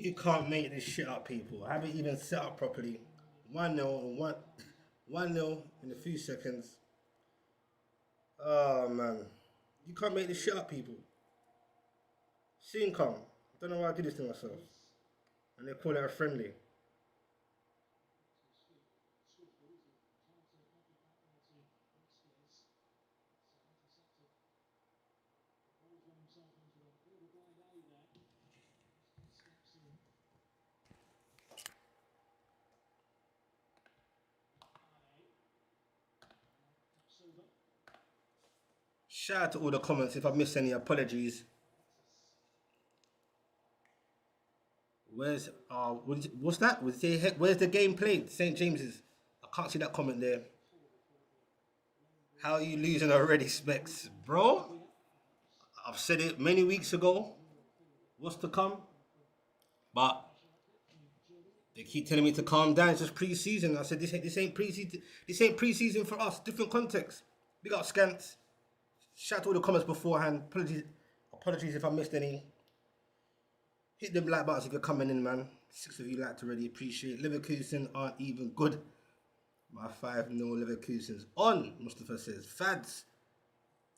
You can't make this shit up, people. I haven't even set up properly. 1-0 and 1-0 in a few seconds. Oh man. You can't make this shit up, people. Soon come. I don't know why I did this to myself. And they call it a friendly. Shout out to all the comments. If I missed any, apologies. What's that? Where's the game played? St. James's. I can't see that comment there. How are you losing already, Specs? Bro, I've said it many weeks ago. What's to come? But they keep telling me to calm down. It's just pre-season. I said this ain't pre-season. This ain't pre-season for us. Different context. Big up Scants. Shout out to all the comments beforehand. Apologies if I missed any. Hit them like buttons if you're coming in, man. 6 of you liked already. Appreciate it. Leverkusen aren't even good. My 5-0 Leverkusen's on, Mustafa says. Fads.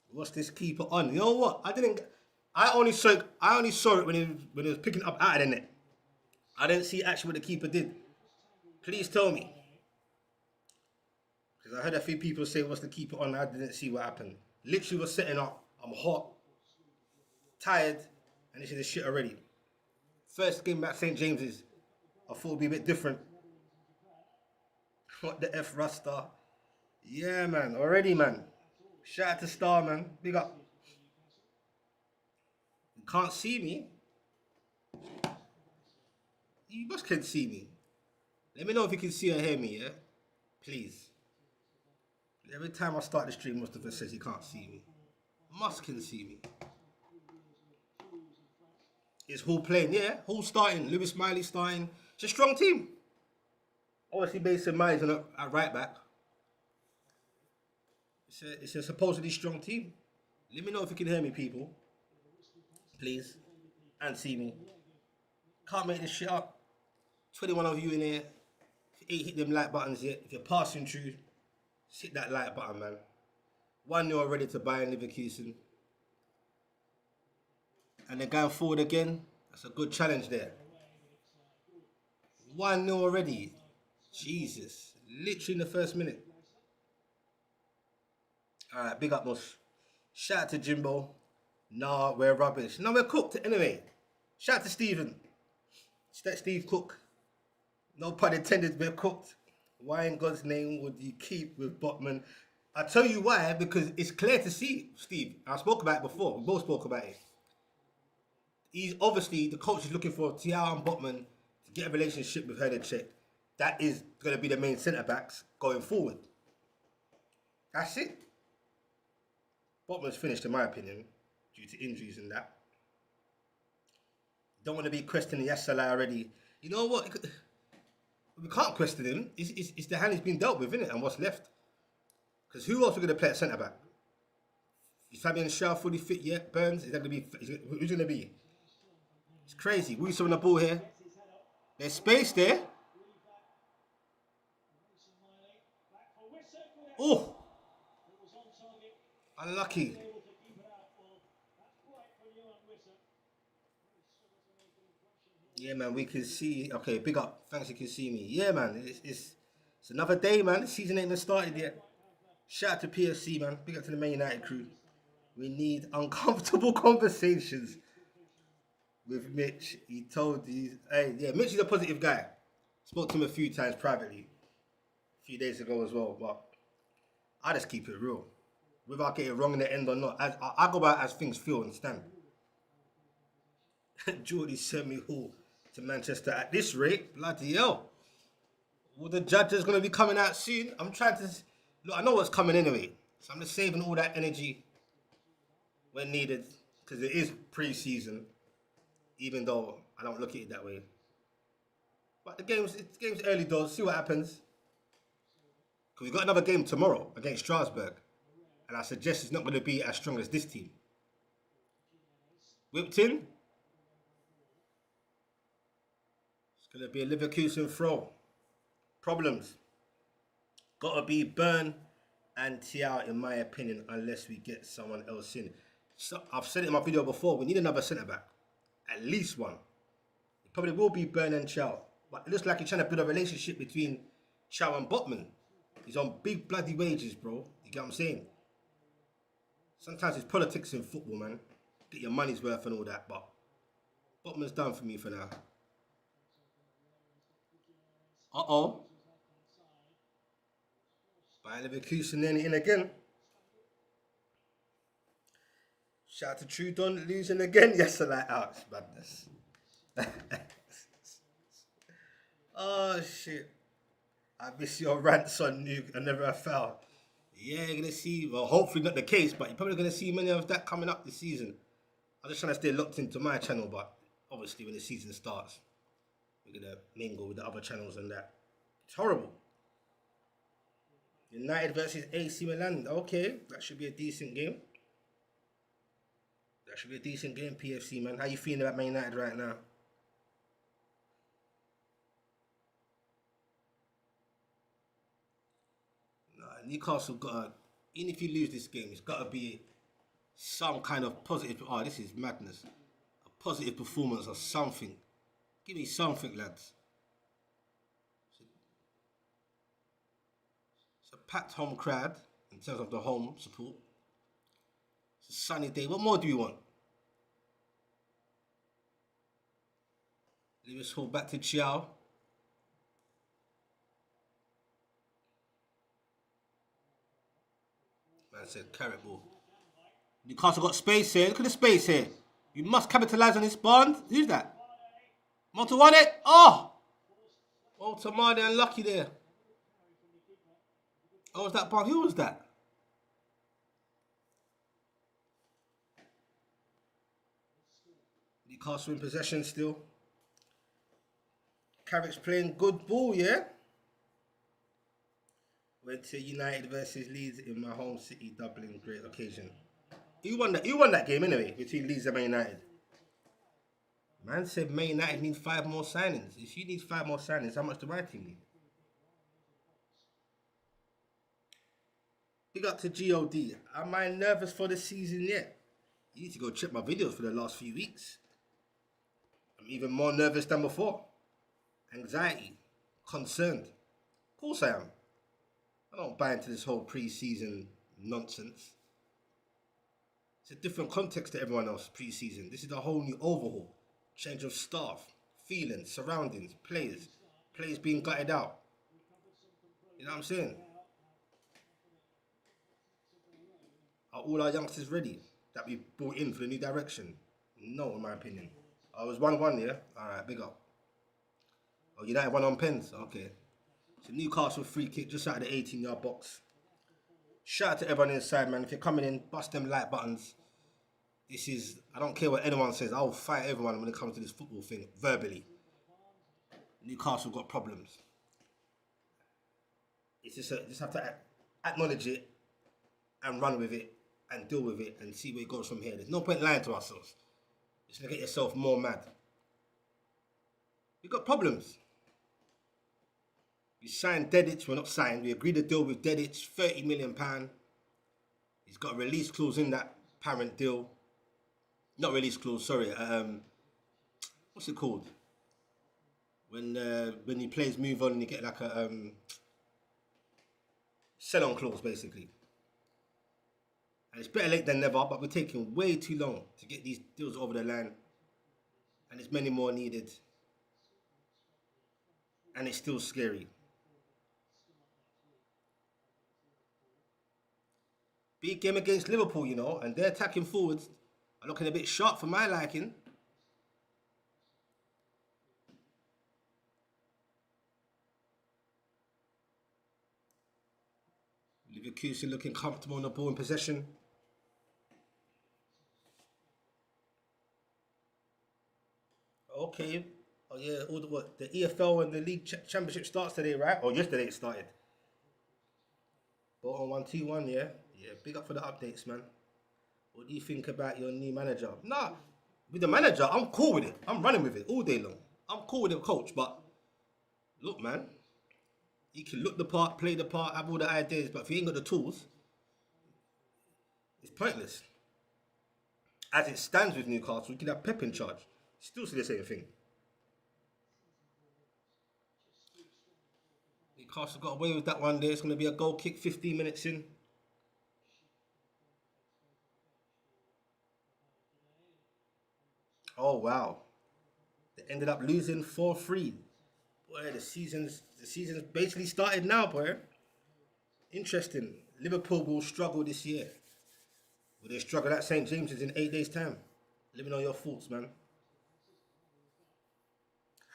What's this keeper on? You know what? I only saw it when it was picking up out of the net. I didn't see actually what the keeper did. Please tell me. Because I heard a few people say, what's the keeper on? I didn't see what happened. Literally was setting up. I'm hot. Tired. And this is the shit already. First game back St. James's. I thought it'd be a bit different. What the F Rasta. Yeah, man. Already, man. Shout out to Star, man. Big up. You can't see me. You must can see me. Let me know if you can see or hear me, yeah? Please. Every time I start the stream, Mustafa says he can't see me. Must can see me. Is Hall playing? Yeah, Hall starting. Lewis Miley starting. It's a strong team. Obviously, Mason Miley's on at right back. It's a supposedly strong team. Let me know if you can hear me, people. Please. And see me. Can't make this shit up. 21 of you in here. If you ain't hit them like buttons yet, if you're passing through, hit that like button, man. 1-0 ready to buy in Leverkusen. And they're going forward again. That's a good challenge there. 1-0 already. Jesus. Literally in the first minute. Alright, big up, Mus. Shout out to Jimbo. Nah, we're rubbish. No, we're cooked anyway. Shout out to Stephen. Steve Cook. No pun intended, we're cooked. Why in God's name would you keep with Botman? I'll tell you why, because it's clear to see, Steve. I spoke about it before. We both spoke about it. He's obviously, the coach is looking for Thiago and Botman to get a relationship with Hernandez. That is going to be the main centre-backs going forward. That's it. Botman's finished, in my opinion, due to injuries and that. Don't want to be questioning Yassala already. You know what? We can't question him. It's the hand he's been dealt with, isn't it? And what's left. Because who else are going to play at centre-back? Is Fabian Schär fully fit yet? Burns? Is that going to be? Who's going to be? It's crazy. Wilson on the ball here. There's space there. Oh! Unlucky. Yeah, man, we can see. Okay, big up. Thanks, you can see me. Yeah, man, it's another day, man. The season ain't even started yet. Shout out to PFC, man. Big up to the Man United crew. We need uncomfortable conversations with Mitch. He told these, hey, yeah, Mitch is a positive guy. Spoke to him a few times privately, a few days ago as well. But I just keep it real, without getting it wrong in the end or not. I go about as things feel and stand. Geordie sent me Hall to Manchester at this rate. Bloody hell. Well, the judge is going to be coming out soon. I'm trying to... Look, I know what's coming anyway. So I'm just saving all that energy when needed. Because it is pre-season. Even though I don't look at it that way. But the game's early doors. See what happens. Because we've got another game tomorrow against Strasbourg. And I suggest it's not going to be as strong as this team. Whipped in. Gonna be a Leverkusen throw. Problems. Gotta be Burn and Thiaw, in my opinion, unless we get someone else in. So, I've said it in my video before, we need another centre back. At least one. It probably will be Burn and Thiaw. But it looks like he's trying to build a relationship between Thiaw and Botman. He's on big bloody wages, bro. You get what I'm saying? Sometimes it's politics in football, man. Get your money's worth and all that, but Botman's done for me for now. Uh-oh. By Leverkusen then in again. Shout out to Trudon losing again. Yes, I like out. It's madness. Oh shit. I miss your rants on Nuke. I never fell. Yeah, you're gonna see, well, hopefully not the case, but you're probably gonna see many of that coming up this season. I'm just trying to stay locked into my channel, but obviously when the season starts, we're gonna mingle with the other channels and that. It's horrible. United versus AC Milan. Okay, that should be a decent game. That should be a decent game, PFC, man. How you feeling about Man United right now? Nah, Newcastle gotta, even if you lose this game, it's gotta be some kind of positive. Oh, this is madness. A positive performance or something. Give me something, lads. It's a packed home crowd in terms of the home support. It's a sunny day. What more do you want? Lewis Hall back to Thiaw. Man said carrot ball. Newcastle got space here. Look at the space here. You must capitalise on this bond. Who's that? Montawane. Oh! Oh, Tamani unlucky there. Oh, was that bond? Who was that? Newcastle in possession still. Carrick's playing good ball, yeah? Went to United versus Leeds in my home city, Dublin. Great occasion. Who won that game anyway, between Leeds and Man United? Man said Man United need 5 more signings. If you need 5 more signings, how much do my team need? Big up to GOD. Am I nervous for the season yet? You need to go check my videos for the last few weeks. I'm even more nervous than before. Anxiety. Concerned. Of course I am. I don't buy into this whole pre-season nonsense. It's a different context to everyone else pre-season. This is a whole new overhaul. Change of staff, feelings, surroundings, players being gutted out. You know what I'm saying? Are all our youngsters ready that we brought in for the new direction? No, in my opinion. I was 1-1, yeah? Alright, big up. Oh, United won on pens? Okay. So Newcastle free kick just out of the 18-yard box. Shout out to everyone inside, man. If you're coming in, bust them like buttons. This is, I don't care what anyone says. I'll fight everyone when it comes to this football thing, verbally. Newcastle got problems. It's just have to acknowledge it and run with it and deal with it and see where it goes from here. There's no point lying to ourselves. Just gonna get yourself more mad. We got problems. We signed Dedic, we're not signed. We agreed to deal with Dedic, £30 million. He's got a release clause in that parent deal. Not release clause, sorry. What's it called? When your players move on and you get like a sell-on clause, basically. And it's better late than never, but we're taking way too long to get these deals over the line. And there's many more needed. And it's still scary. Big game against Liverpool, you know, and their attacking forwards are looking a bit sharp for my liking. Leverkusen looking comfortable on the ball in possession. Okay. Oh yeah, the EFL and the League Championship starts today, right? Or yesterday it started. Bottom 1-2-1, yeah? Yeah, big up for the updates, man. What do you think about your new manager? Nah, with the manager, I'm cool with it. I'm running with it all day long. I'm cool with the coach, but Look, man, you can look the part, play the part, have all the ideas, but if you ain't got the tools, it's pointless. As it stands with Newcastle, you can have Pep in charge. Still say the same thing. Newcastle got away with that one day. It's going to be a goal kick 15 minutes in. Oh, wow. They ended up losing 4-3. Boy, the season's basically started now, boy. Interesting. Liverpool will struggle this year. Will they struggle at St. James's in 8 days' time? Let me know your thoughts, man.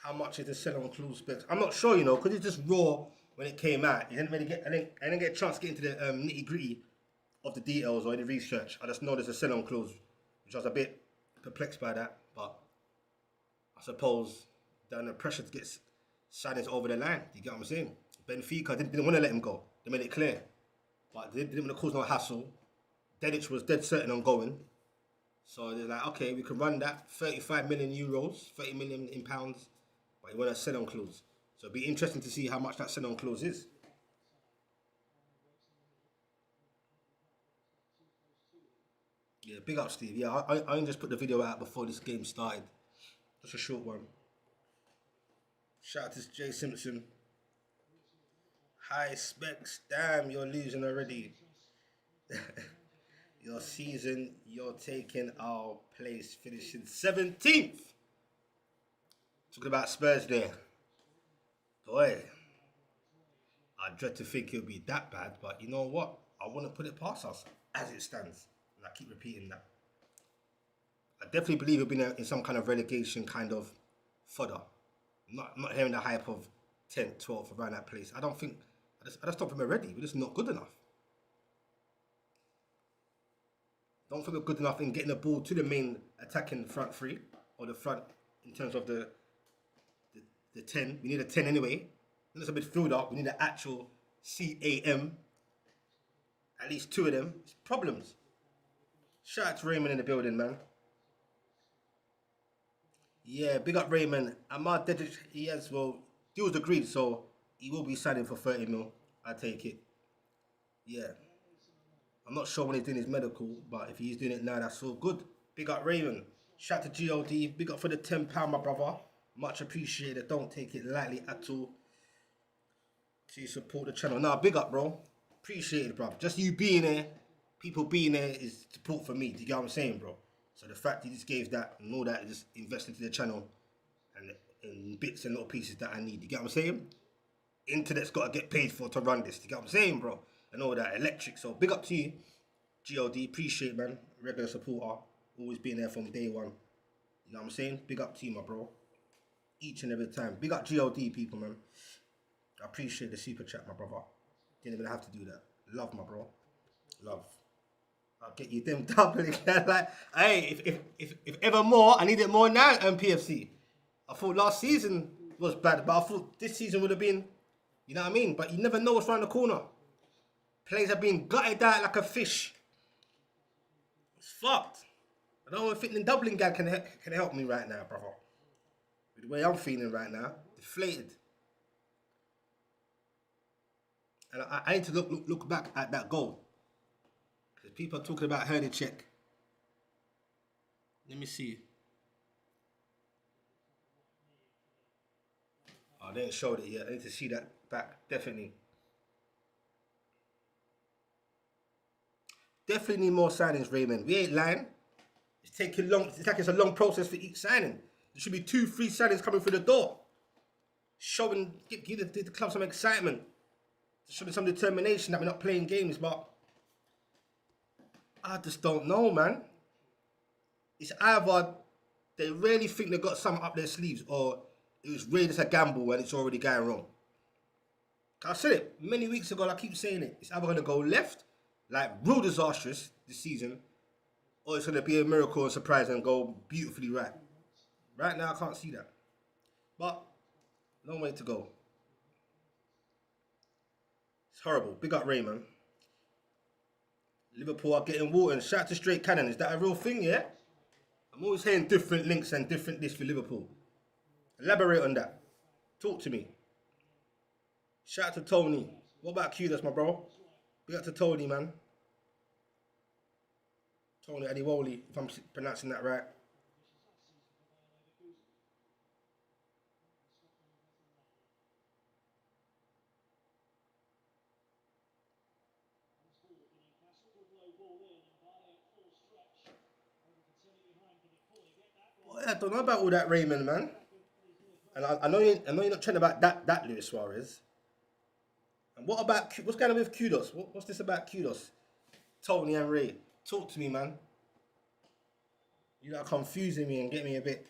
How much is the sell-on clause specs? I'm not sure, because it's just raw when it came out. I didn't get a chance to get into the nitty-gritty of the details or any research. I just know there's a sell-on clause, which I was a bit perplexed by that. But I suppose they're under pressure to get signings over the line. You get what I'm saying? Benfica didn't want to let him go. They made it clear. But they didn't want to cause no hassle. Dedic was dead certain on going. So they're like, okay, we can run that 35 million euros, 30 million in pounds, but you want a sell-on clause. So it'll be interesting to see how much that sell-on clause is. Yeah, big up, Steve. Yeah, I just put the video out before this game started. Just a short one. Shout out to Jay Simpson. High specs. Damn, you're losing already. Your season, you're taking our place, finishing 17th. Talking about Spurs there. Boy, I dread to think it'll be that bad, but you know what? I wouldn't put it past us as it stands. And I keep repeating that. I definitely believe it'll be in some kind of relegation kind of fodder. I'm not hearing the hype of 10th, 12th around that place. I just don't think we're ready. We're just not good enough. Don't think we're good enough in getting the ball to the main attacking front three or the front in terms of the 10. We need a 10 anyway. Then there's a midfielder. We need an actual CAM. At least two of them. It's problems. Shout out to Raymond in the building, man. Yeah, big up Raymond. Amar Dedic, he has, deals agreed, so he will be signing for 30 mil. I take it. Yeah. I'm not sure when he's doing his medical, but if he's doing it now, that's all good. Big up Raven. Shout to God. Big up for the £10, my brother. Much appreciated. Don't take it lightly at all. To support the channel. Nah, big up, bro. Appreciate it, bro. Just you being there, people being there is support for me. Do you get what I'm saying, bro? So the fact he just gave that and all that, just invested into the channel and in bits and little pieces that I need. You get what I'm saying? Internet's got to get paid for to run this. You get what I'm saying, bro? And all that electric. So big up to you, God. Appreciate, man. Regular supporter. Always being there from day one. You know what I'm saying? Big up to you, my bro. Each and every time. Big up God, people, man. I appreciate the super chat, my brother. Didn't even have to do that. Love, my bro. Love. I'll get you them double again. Like, hey, if ever more, I need it more now, PFC. I thought last season was bad, but I thought this season would have been, you know what I mean? But you never know what's around the corner. Players have been gutted out like a fish. It's fucked. I don't even think the doubling guy can help me right now, brother. With the way I'm feeling right now, deflated. And I need to look back at that goal. Because people are talking about Hernicek. Let me see. Oh, they ain't showed it yet. I need to see that back, definitely. Definitely need more signings, Raymond. We ain't lying. It's taking long. It's like it's a long process for each signing. There should be 2-3 signings coming through the door. Showing, give the club some excitement. Showing some determination that we're not playing games, but I just don't know, man. It's either they really think they got something up their sleeves, or it was really just a gamble and it's already going wrong. I said it many weeks ago, and I keep saying it. It's either going to go left, like real disastrous this season, or it's going to be a miracle and surprise and go beautifully right. Right now, I can't see that. But, long way to go. It's horrible. Big up Ray, man. Liverpool are getting water. Shout out to Straight Cannon. Is that a real thing, yeah? I'm always hearing different links and different this for Liverpool. Elaborate on that. Talk to me. Shout out to Tony. What about Kudos, my bro? Big up to Tony, man. Tony Adiwoli, if I'm pronouncing that right. Well, I don't know about all that Raymond, man. And I know you're not trying about that Luis Suarez. And what about what's going on with Kudos? What's this about Kudos? Tony and Ray, talk to me, man. You're like confusing me and get me a bit.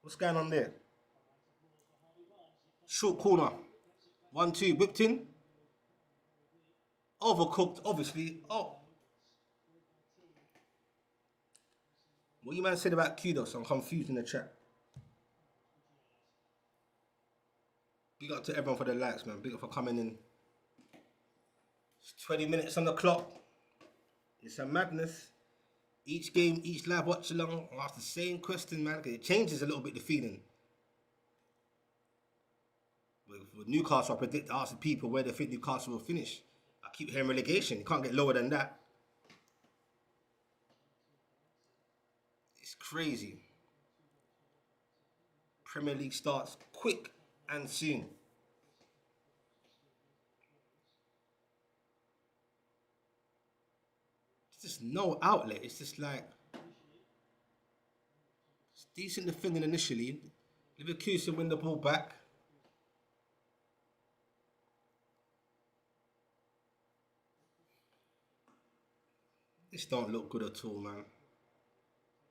What's going on there? Short corner, 1-2, whipped in, overcooked, obviously. Oh, what you man said about Kudos? I'm confused in the chat. Big up to everyone for the likes, man. Big up for coming in. It's 20 minutes on the clock. It's a madness. Each game, each live watch along, I ask the same question, man. It changes a little bit the feeling. With Newcastle, I ask the people where they think Newcastle will finish. I keep hearing relegation. You can't get lower than that. It's crazy. Premier League starts quick and soon. There's just no outlet. It's just like it's decent defending initially. Leverkusen win the ball back. This don't look good at all, man.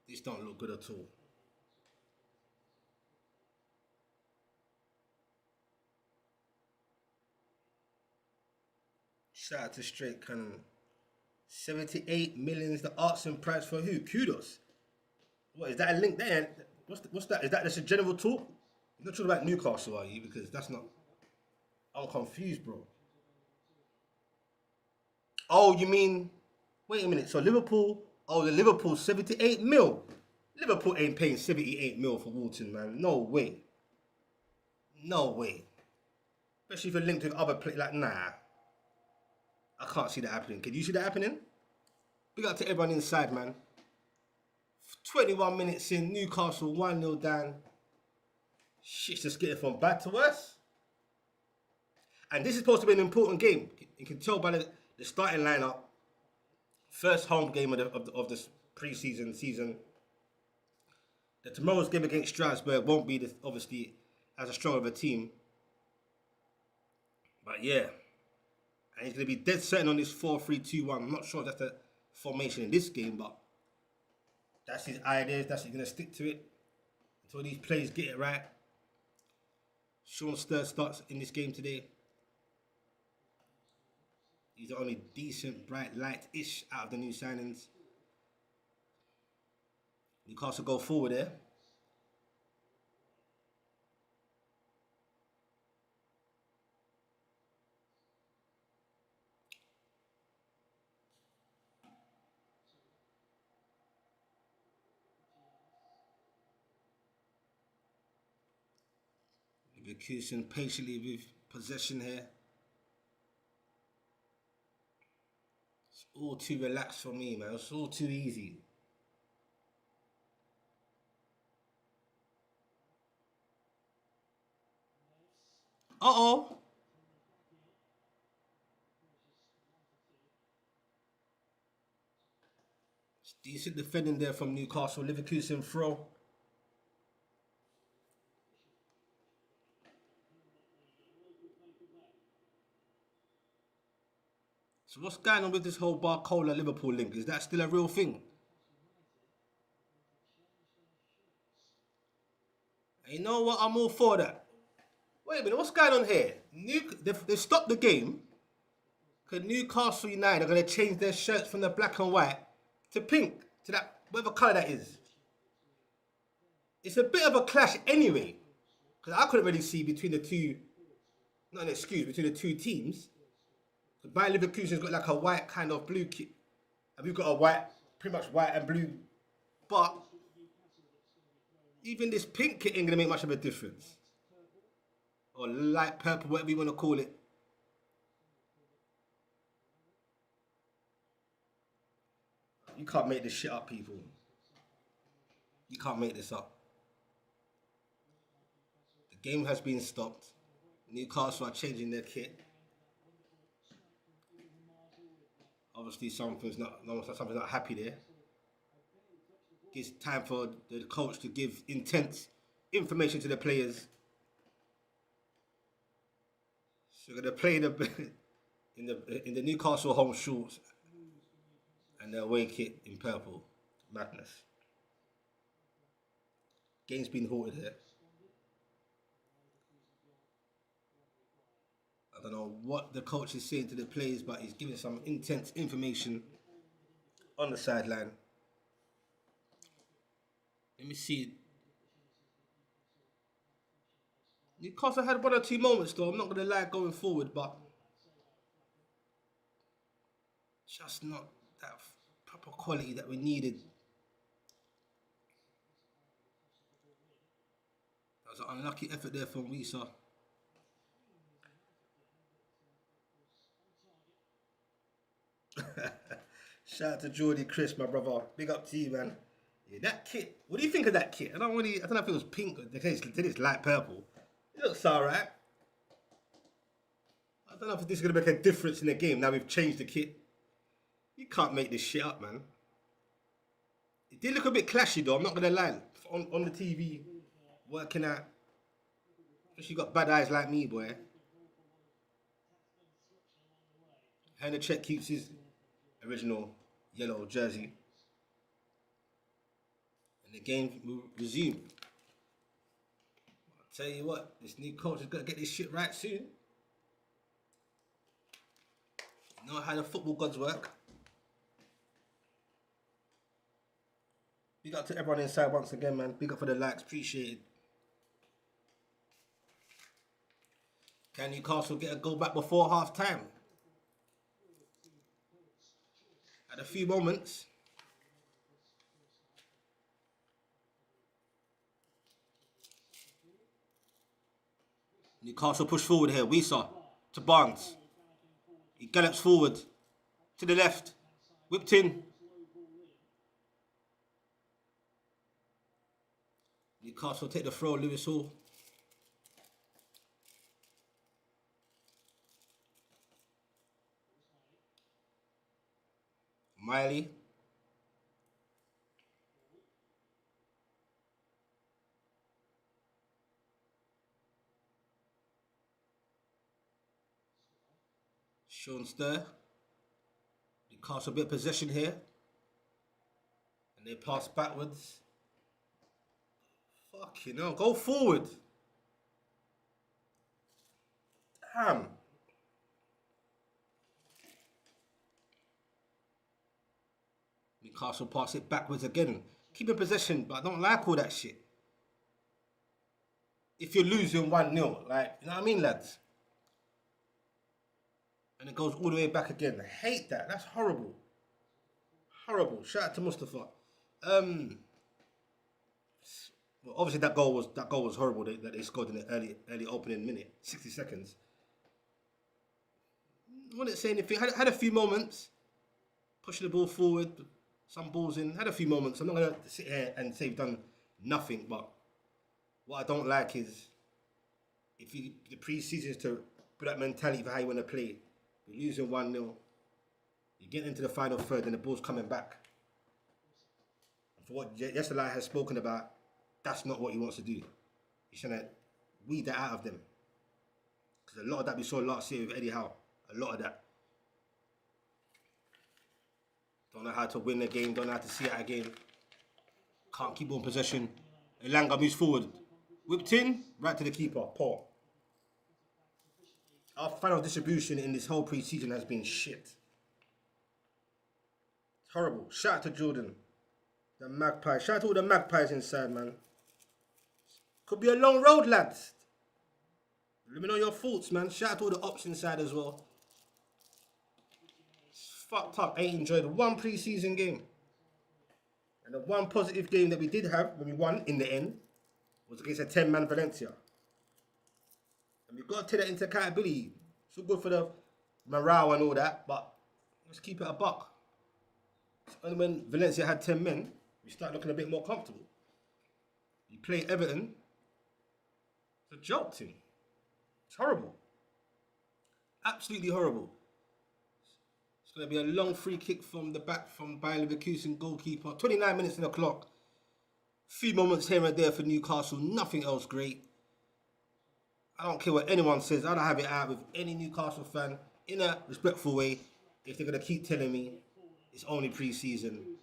This don't look good at all. Shout out to Straight Cannon. 78 million is the asking price for who? Kudos. What is that a link there? What's that? Is that just a general talk? You're not talking about Newcastle, are you? Because that's not. I'm confused, bro. Oh, you mean? Wait a minute. So Liverpool. Oh, the Liverpool 78 mil. Liverpool ain't paying 78 mil for Walton, man. No way. No way. Especially if you're linked with other players. Like, nah. I can't see that happening. Can you see that happening? Big up to everyone inside, man. 21 minutes in, Newcastle 1-0 down. Shit's just getting from bad to worse. And this is supposed to be an important game. You can tell by the starting lineup. First home game of this pre-season season. The tomorrow's game against Strasbourg won't be obviously as strong of a team. But yeah. And he's going to be dead certain on this 4-3-2-1. I'm not sure if that's the formation in this game, but that's his ideas. That's he's going to stick to it until these players get it right. Sean Sturr starts in this game today. He's the only decent, bright, light-ish out of the new signings. Newcastle go forward there. Leverkusen patiently with possession here. It's all too relaxed for me, man. It's all too easy. Uh-oh. It's decent defending there from Newcastle. Leverkusen throw. So what's going on with this whole Barcola Liverpool link? Is that still a real thing? And you know what? I'm all for that. Wait a minute, what's going on here? They stopped the game because Newcastle United are going to change their shirts from the black and white to pink, to that, whatever colour that is. It's a bit of a clash anyway, because I couldn't really see between the two, not an excuse, between the two teams. Bayer Leverkusen's got like a white kind of blue kit, and we've got a white, pretty much white and blue. But even this pink kit ain't going to make much of a difference. or light purple, whatever you want to call it. You can't make this shit up, people. You can't make this up. The game has been stopped. Newcastle are changing their kit. Obviously, something's not happy there. It's time for the coach to give intense information to the players. So we're gonna play in the Newcastle home shorts and the away kit in purple. Madness. Game's been halted here. I don't know what the coach is saying to the players, but he's giving some intense information on the sideline. Let me see. Newcastle had 1 or 2 moments though, I'm not going to lie, going forward, but just not that proper quality that we needed. That was an unlucky effort there from Wisa. Shout out to Jordy Chris, my brother. Big up to you, man. Yeah, that kit. What do you think of that kit? I don't know if it was pink. It's light purple. It looks alright. I don't know if this is going to make a difference in the game. Now we've changed the kit. You can't make this shit up, man. It did look a bit clashy, though. I'm not going to lie. On the TV, working out. Especially you got bad eyes like me, boy. Henacek keeps his original yellow jersey. And the game will resume. I'll tell you what, this new coach is going to get this shit right soon. You know how the football gods work. Big up to everyone inside once again, man. Big up for the likes, appreciate it. Can Newcastle get a goal back before half time? At a few moments. Newcastle push forward here. Wisa to Barnes. He gallops forward to the left. Whipped in. Newcastle take the throw. Lewis Hall. Miley. Sean Stir. Newcastle a bit of possession here. And they pass backwards. Fucking hell, go forward. Damn. Newcastle pass it backwards again. Keep in possession, but I don't like all that shit. If you're losing 1-0, like, you know what I mean, lads? And it goes all the way back again. I hate that. That's horrible. Horrible. Shout out to Mustafa. Well, obviously that goal was horrible that they scored in the early opening minute, 60 seconds. I wouldn't say anything. Had a few moments, pushing the ball forward, some balls in. Had a few moments. I'm not gonna sit here and say we've done nothing, but what I don't like is the pre-season is to put that mentality for how you want to play. You're losing 1-0. You get into the final third and the ball's coming back. And for what Yesterday has spoken about, that's not what he wants to do. He's trying to weed that out of them. Because a lot of that we saw last year with Eddie Howe. A lot of that. Don't know how to win the game. Don't know how to see it again. Can't keep on possession. Elanga moves forward. Whipped in. Right to the keeper. Poor. Our final distribution in this whole pre-season has been shit. It's horrible. Shout out to Jordan. The Magpies. Shout out to all the Magpies inside, man. Could be a long road, lads. Let me know your thoughts, man. Shout out to all the ops inside as well. It's fucked up. I ain't enjoyed one pre-season game. And the one positive game that we did have when we won in the end was against a 10-man Valencia. And we've got to take that into accountability. It's all good for the morale and all that, but let's keep it a buck. And when Valencia had 10 men, we start looking a bit more comfortable. You play Everton, it's a joke to me. It's horrible. Absolutely horrible. It's going to be a long free kick from the back from Bayer Leverkusen goalkeeper. 29 minutes in the clock. Few moments here and there for Newcastle. Nothing else great. I don't care what anyone says. I don't have it out with any Newcastle fan in a respectful way. If they're going to keep telling me it's only pre-season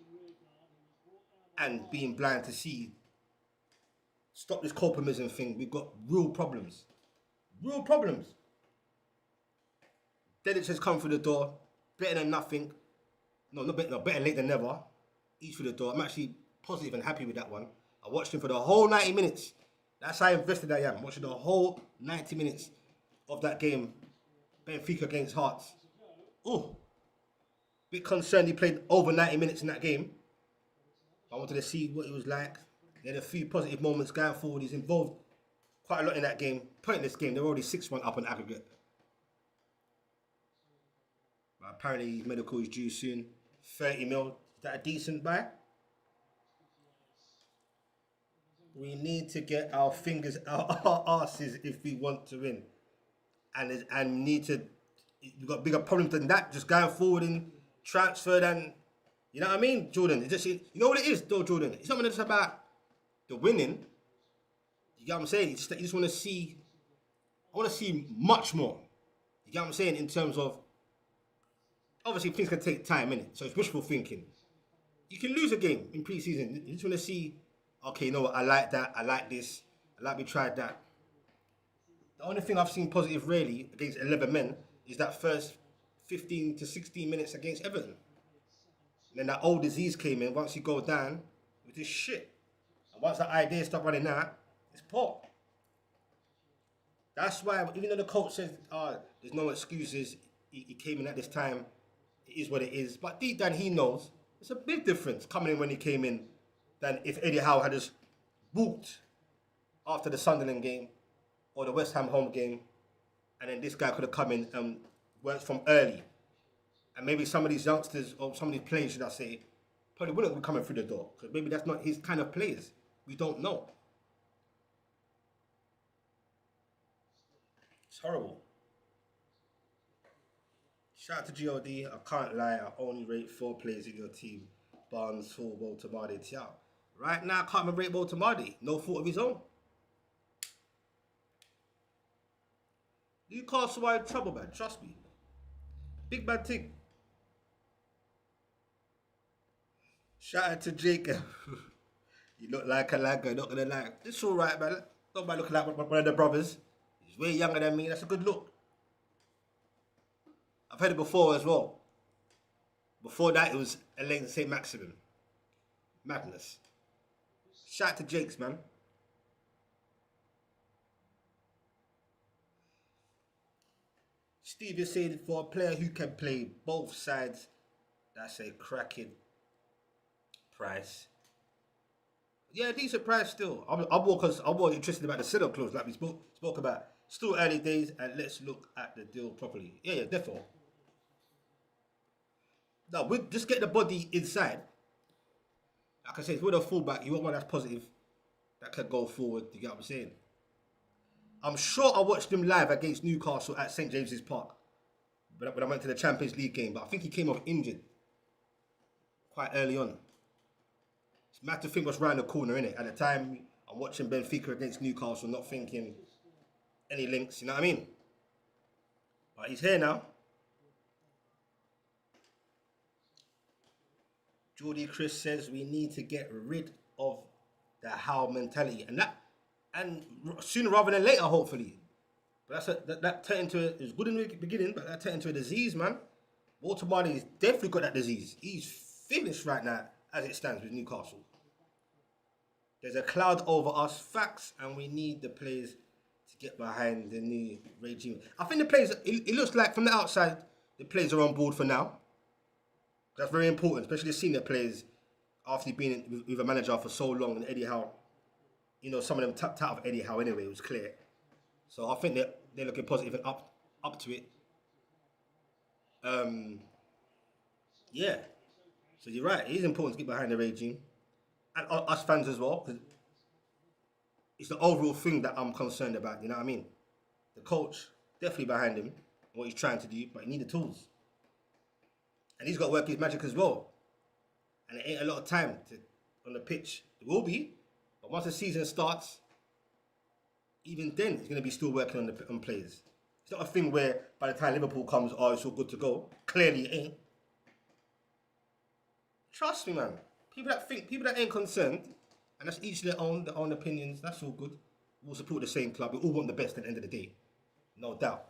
and being blind to see. Stop this copemism thing. We've got real problems. Real problems. Dedic has come through the door. Better than nothing. No, better late than never. Each through the door. I'm actually positive and happy with that one. I watched him for the whole 90 minutes. That's how invested I am. Watching the whole 90 minutes of that game. Benfica against Hearts. Oh. Bit concerned he played over 90 minutes in that game. I wanted to see what it was like. He had a few positive moments going forward. He's involved quite a lot in that game. Pointless game. They're already 6-1 up on aggregate. But apparently his medical is due soon. 30 mil. Is that a decent buy? We need to get our fingers out our asses if we want to win. And need to... We've got bigger problems than that. Just going forward in transfer than... You know what I mean, Jordan? It's just, you know what it is, though, Jordan? It's not just about the winning. You get what I'm saying? It's just that you just want to see... I want to see much more. You get what I'm saying? In terms of... Obviously, things can take time, innit? So it's wishful thinking. You can lose a game in pre-season. You just want to see... Okay, you know what? I like that. I like this. I like we tried that. The only thing I've seen positive, really, against 11 men is that first 15 to 16 minutes against Everton. And then that old disease came in. Once you go down, it was shit. And once that idea stopped running out, it's poor. That's why, even though the coach says, there's no excuses, he came in at this time, it is what it is. But deep down, he knows it's a big difference coming in when he came in than if Eddie Howe had just walked after the Sunderland game or the West Ham home game, and then this guy could have come in and worked from early. And maybe some of these youngsters, or some of these players, should I say, probably wouldn't be coming through the door. Because maybe that's not his kind of players. We don't know. It's horrible. Shout out to GOD. I can't lie, I only rate 4 players in your team. Barnes, Hall, Baltamade, Tiao. Right now, I can't even rate Baltamade. No fault of his own. Newcastle are in trouble, man. Trust me. Big bad thing. Shout out to Jacob. You look like a lagger, not gonna lie. It's alright, man. Don't mind looking like one of the brothers. He's way younger than me. That's a good look. I've heard it before as well. Before that, it was Elaine St. Maximin. Madness. Shout out to Jakes, man. Steve is saying for a player who can play both sides, that's a cracking price. Yeah, decent price still. I'm more interested about the setup clause like we spoke about. Still early days, and let's look at the deal properly. Yeah, definitely. No, we just get the body inside. Like I said, with a fullback, you want one that's positive, that can go forward. You get what I'm saying? I'm sure I watched him live against Newcastle at St. James's Park when I went to the Champions League game, but I think he came off injured quite early on. It's mad to think what's round the corner, innit? At the time, I'm watching Benfica against Newcastle, not thinking any links, you know what I mean? But he's here now. Geordie Chris says we need to get rid of the Howe mentality, and sooner rather than later, hopefully. But that turned into it was good in the beginning, but that turned into a disease, man. Baltamade's definitely got that disease. He's finished right now as it stands with Newcastle. There's a cloud over us, facts, and we need the players to get behind the new regime. I think the players, it looks like from the outside, the players are on board for now. That's very important, especially the senior players after being with a manager for so long and Eddie Howe. You know, some of them tapped out of Eddie Howe anyway, it was clear. So I think that they're looking positive and up to it. Yeah. So you're right. It is important to get behind the regime and us fans as well, because it's the overall thing that I'm concerned about. You know what I mean? The coach definitely behind him, what he's trying to do, but he need the tools, and he's got to work his magic as well. And it ain't a lot of time on the pitch. There will be, but once the season starts, even then, he's going to be still working on players. It's not a thing where by the time Liverpool comes, oh, it's all good to go. Clearly, it ain't. Trust me, man. People that ain't concerned, and that's each their own opinions. That's all good. We all support the same club. We all want the best at the end of the day, no doubt.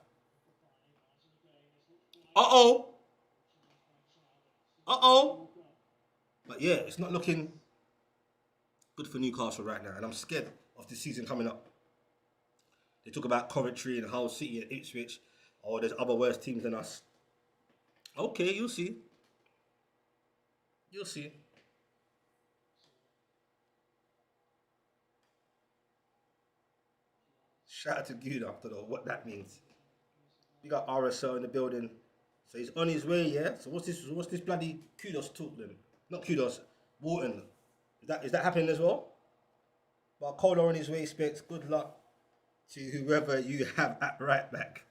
But yeah, it's not looking good for Newcastle right now, and I'm scared of the season coming up. They talk about Coventry and Hull City and Ipswich. Oh, there's other worse teams than us. Okay, you'll see. You'll see. Shout out to Gouda. I don't know what that means. We got RSL in the building. So he's on his way, yeah? So what's this bloody kudos talk then? Not kudos, Wharton. Is that happening as well? But Kola on his way, Specs. Good luck to whoever you have at right back.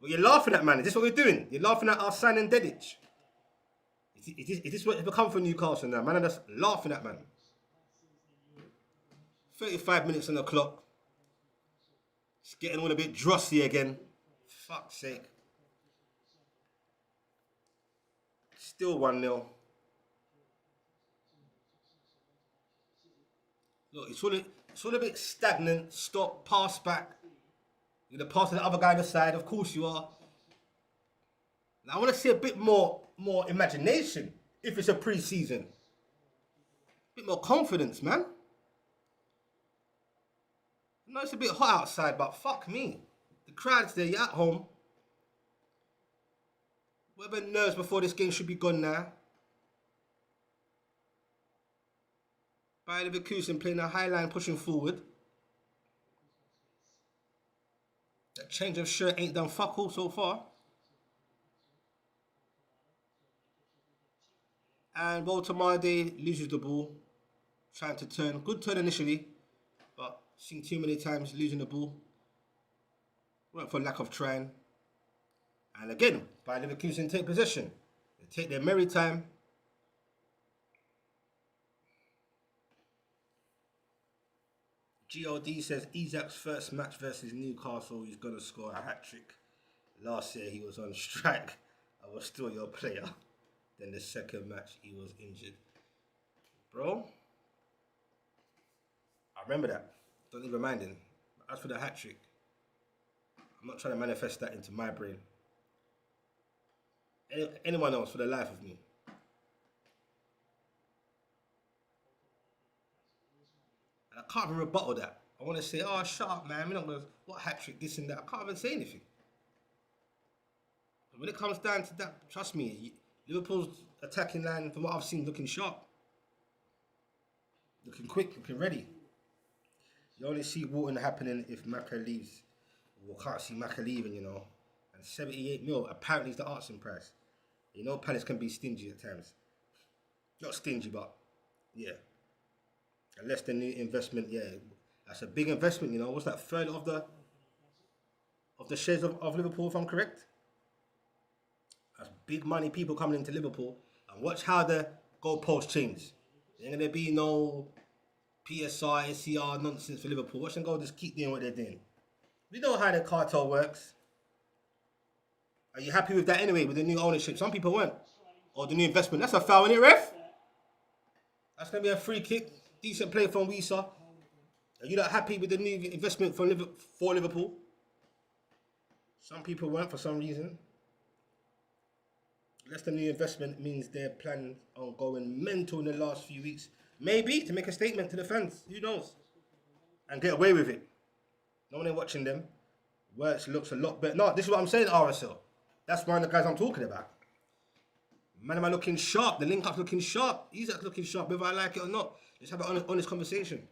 But you're laughing at, man. Is this what we're doing? You're laughing at our signing Dedic. Is this what it's become for Newcastle now? Man, I'm just laughing at, man. 35 minutes on the clock. It's getting all a bit drossy again. Fuck's sake. Still 1-0. Look, it's all a bit stagnant. Stop, pass back. You're going to pass to the other guy on the side. Of course you are. Now, I want to see a bit more imagination if it's a pre-season. A bit more confidence, man. I know it's a bit hot outside, but fuck me. The crowd's there, you're at home. Whatever nerves before this game should be gone now. By Leverkusen playing a high line, pushing forward. That change of shirt ain't done fuck all so far. And Voltamade loses the ball. Trying to turn. Good turn initially. But seen too many times losing the ball. Weren't for lack of trying. And again, by Leverkusen take possession. They take their merry time. God says Isak's first match versus Newcastle, he's going to score a hat-trick. Last year he was on strike. I was still your player. Then the second match he was injured. Bro, I remember that. Don't even mind him. As for the hat-trick, I'm not trying to manifest that into my brain. Anyone else for the life of me. And I can't even rebuttal that. I want to say, oh, shut up, man. We're not going to, what hat-trick, this and that. I can't even say anything. But when it comes down to that, trust me, Liverpool's attacking line, from what I've seen, looking sharp. Looking quick, looking ready. You only see Wharton happening if Maka leaves. We can't see Maka leaving, you know. And 78 mil apparently is the asking price. You know, Palace can be stingy at times. Not stingy, but yeah. Unless the new investment, yeah, that's a big investment. You know, what's that, third of the shares of Liverpool, if I'm correct? That's big money, people coming into Liverpool. And watch how the goalposts change. There ain't gonna be no PSR, SCR nonsense for Liverpool. Watch them go, just keep doing what they're doing. We know how the cartel works. Are you happy with that anyway, with the new ownership? Some people weren't. Or the new investment. That's a foul, isn't it, ref? That's going to be a free kick. Decent play from Wisa. Are you not happy with the new investment for Liverpool? Some people weren't for some reason. Unless the new investment means they're planning on going mental in the last few weeks. Maybe to make a statement to the fans. Who knows? And get away with it. No one ain't watching them. Works looks a lot better. No, this is what I'm saying, RSL. That's one of the guys I'm talking about. Man, am I looking sharp? The link-up's looking sharp. Isaac's looking sharp, whether I like it or not. Let's have an honest conversation.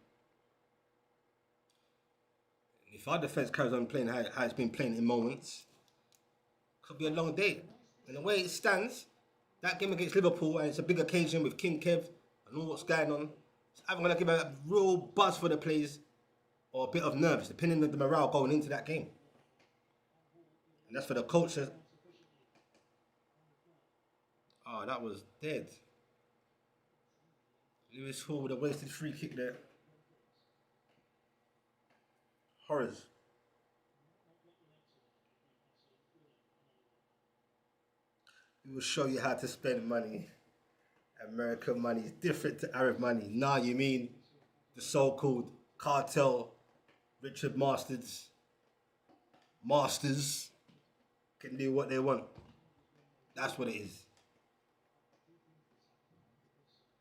If our defense carries on playing how it's been playing in moments, could be a long day. And the way it stands, that game against Liverpool, and it's a big occasion with King Kev and all what's going on, it's either going to give a real buzz for the players or a bit of nerves, depending on the morale going into that game. And that's for the culture. Oh, that was dead. Lewis Hall with a wasted free kick there. Horrors. We will show you how to spend money. American money is different to Arab money. Nah, you mean the so-called cartel, Richard Masters can do what they want. That's what it is.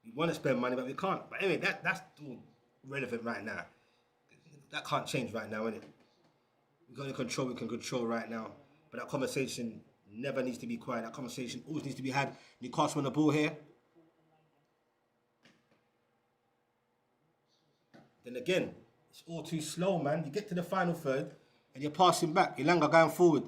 We want to spend money, but we can't. But anyway, that's all relevant right now. That can't change right now, innit? We've got to control we can control right now. But that conversation never needs to be quiet. That conversation always needs to be had. Newcastle on the ball here. Then again, it's all too slow, man. You get to the final third and you're passing back. Ilanga going forward.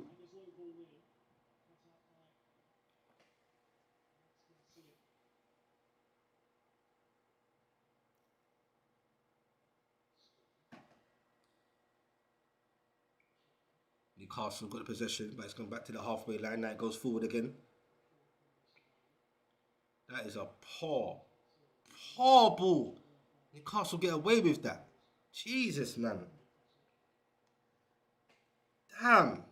Newcastle got the possession, but it's gone back to the halfway line. Now it goes forward again. That is a poor ball. Newcastle get away with that. Jesus, man. Damn.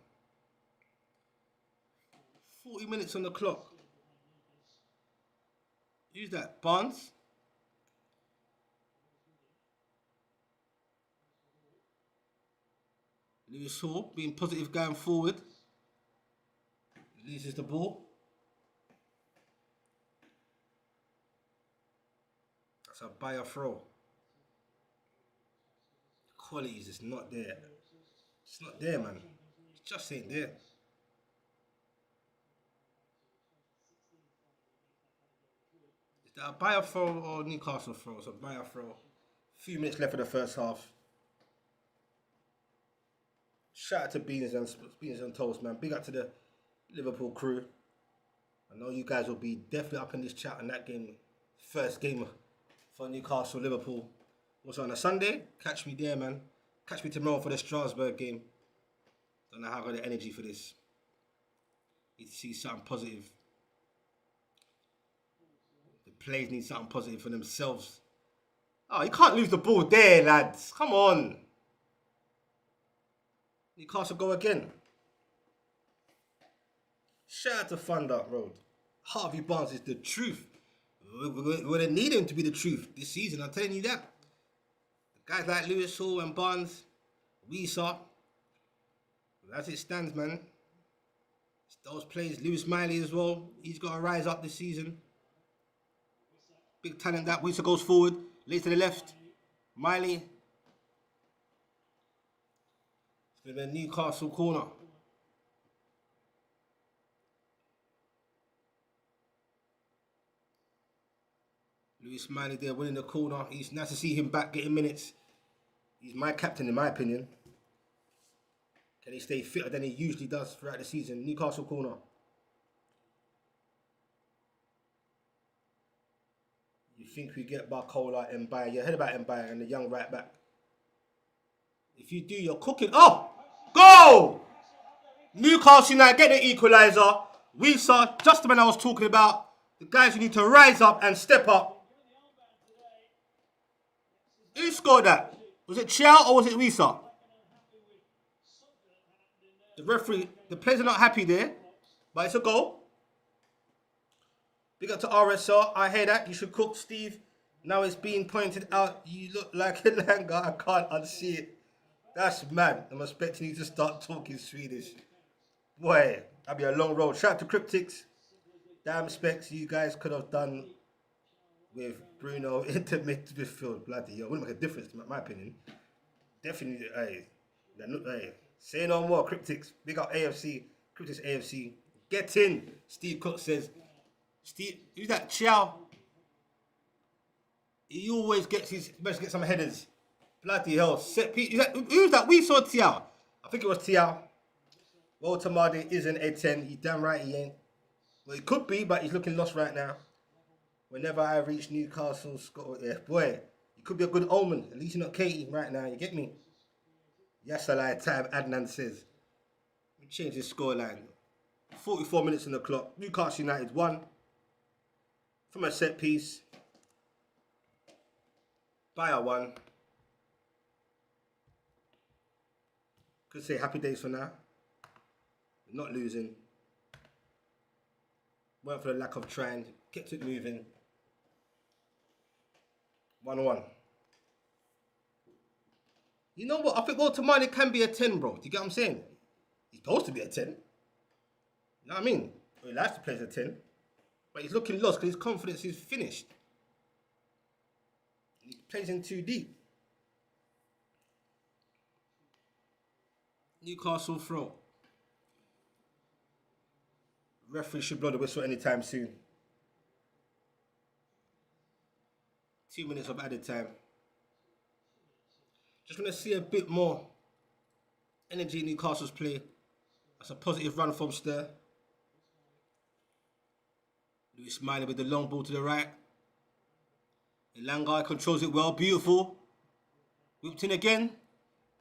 40 minutes on the clock. Who's that? Barnes? Lewis Hall being positive going forward. Loses the ball. That's a buyer throw. Quality is just not there. It's not there, man. It just ain't there. Is that a buyer throw or Newcastle throw? It's a buyer throw. Few minutes left of the first half. Shout out to Beans and Toast, man. Big up to the Liverpool crew. I know you guys will be definitely up in this chat on that game. First game for Newcastle, Liverpool. Also on a Sunday. Catch me there, man. Catch me tomorrow for the Strasbourg game. Don't know how I got the energy for this. Need to see something positive. The players need something positive for themselves. Oh, you can't lose the ball there, lads. Come on. Newcastle go again. Shout out to Thunder Road. Harvey Barnes is the truth. We're going to need him to be the truth this season, I'm telling you that. Guys like Lewis Hall and Barnes, we saw. As it stands, man. It's those players, Lewis Miley as well. He's got to rise up this season. Big talent that. Wisa goes forward. Lays to the left. Miley. It's going to be a Newcastle corner. Lewis Miley there winning the corner. It's nice to see him back getting minutes. He's my captain in my opinion. Can he stay fitter than he usually does throughout the season? Newcastle corner. You think we get Barcola, Mbaye? You're ahead about Mbaye and the young right back. If you do, you're cooking. Oh! Go! Newcastle United get the equaliser. We saw just the man I was talking about. The guys who need to rise up and step up. Who scored that? Was it Chiao or was it Wisa? The referee, the players are not happy there, but it's a goal. Big up to RSR. I hear that. You should cook, Steve. Now it's being pointed out. You look like a Langa. I can't unsee it. That's mad. I'm expecting you to start talking Swedish. Boy, that'd be a long road. Shout out to Cryptics. Damn specs you guys could have done with Bruno into midfield. Bloody hell. Wouldn't make a difference, in my opinion. Definitely, hey. Say no more, Cryptics. Big up AFC. Cryptics AFC. Get in. Steve Cook says. Steve, who's that? Chiao. He always gets his, best to get some headers. Bloody hell. Set piece. Who was that? We saw Tiao. I think it was Tiao. Walter Mardi isn't a 10. He's damn right he ain't. Well, he could be, but he's looking lost right now. Whenever I reach Newcastle, Scotland, yeah, boy, it could be a good omen. At least you're not Katie right now. You get me? Yes, I like time. Adnan says. Let me change this scoreline. 44 minutes on the clock. Newcastle United won from a set piece. Bayer won. Could say happy days for now. We're not losing. Weren't for the lack of trying. Kept it moving. 1-1. You know what? I think Walter Marley can be a 10, bro. Do you get what I'm saying? He's supposed to be a 10. You know what I mean? Well, he likes to play as a 10. But he's looking lost because his confidence is finished. He plays in too deep. Newcastle throw. Referee should blow the whistle anytime soon. 2 minutes of added time. Just want to see a bit more energy in Newcastle's play. That's a positive run from Stir. Lewis Smiley with the long ball to the right. Elanga controls it well. Beautiful. Whipped in again.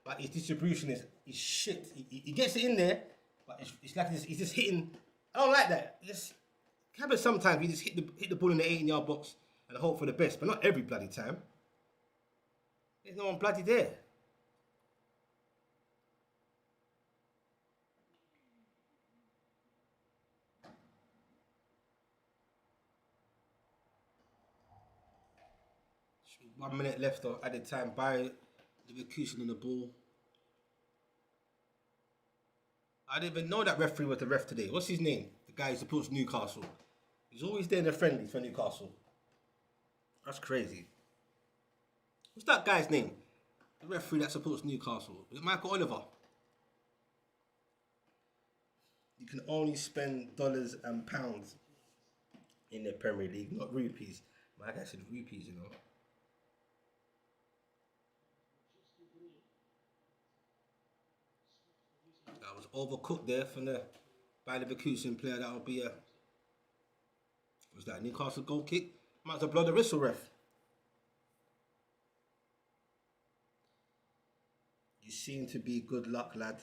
But his distribution is shit. He gets it in there, but it's like he's just hitting. I don't like that. It happens sometimes. We just hit the ball in the 18-yard box and hope for the best, but not every bloody time. There's no one bloody there. One minute left of added time by Leverkusen on the ball. I didn't even know that referee was the ref today. What's his name? The guy who supports Newcastle. He's always there in the friendlies for Newcastle. That's crazy. What's that guy's name? The referee that supports Newcastle. Is it Michael Oliver? You can only spend dollars and pounds in the Premier League, not rupees. My guy said rupees, you know. That was overcooked there from the by the Leverkusen player. That would be a... Was that a Newcastle goal kick? Might as well blow the whistle, ref. You seem to be good luck, lad.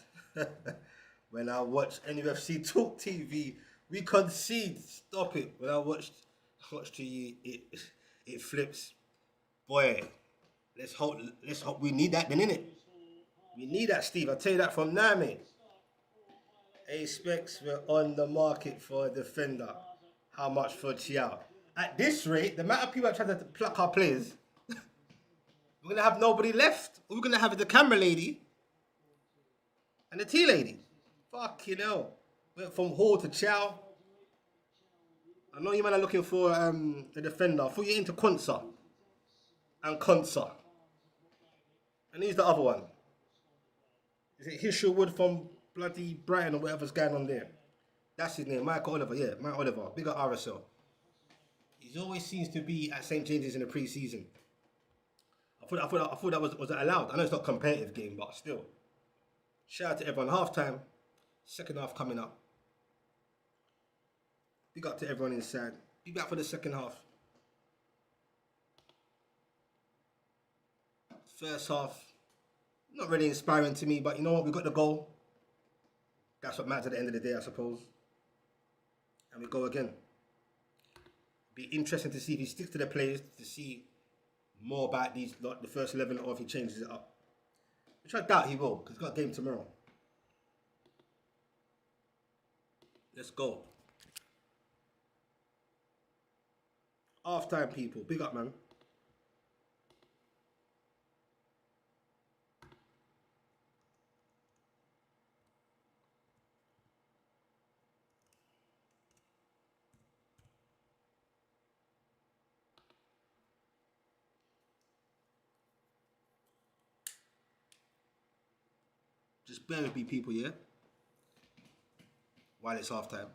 When I watch NFC Talk TV, we concede. Stop it. When I watch to you, it flips. Boy, let's hope we need that then, innit? We need that, Steve. I'll tell you that from now, mate. A-Specs, we're on the market for a defender. How much for Chiao? At this rate, the amount of people that try to pluck our players, we're going to have nobody left. We're going to have the camera lady and the tea lady. Fucking hell. Went from Hall to Chow. I know you man are looking for a defender. I thought you're into Konsa. And Konsa. And who's the other one? Is it Hishelwood from bloody Brighton or whatever's going on there? That's his name, Michael Oliver. Yeah, Mike Oliver. Big up RSL. He always seems to be at St. James's in the pre-season. I thought that was allowed. I know it's not a competitive game, but still. Shout out to everyone. Half time. Second half coming up. Big up to everyone inside. Be back for the second half. First half, not really inspiring to me, but you know what? We got the goal. That's what matters at the end of the day, I suppose. And we go again. Be interesting to see if he sticks to the players, to see more about these, like the first 11, or if he changes it up. Which I doubt he will, because he's got a game tomorrow. Let's go. Half time, people. Big up, man. Just bear with me, people, yeah? While it's half time.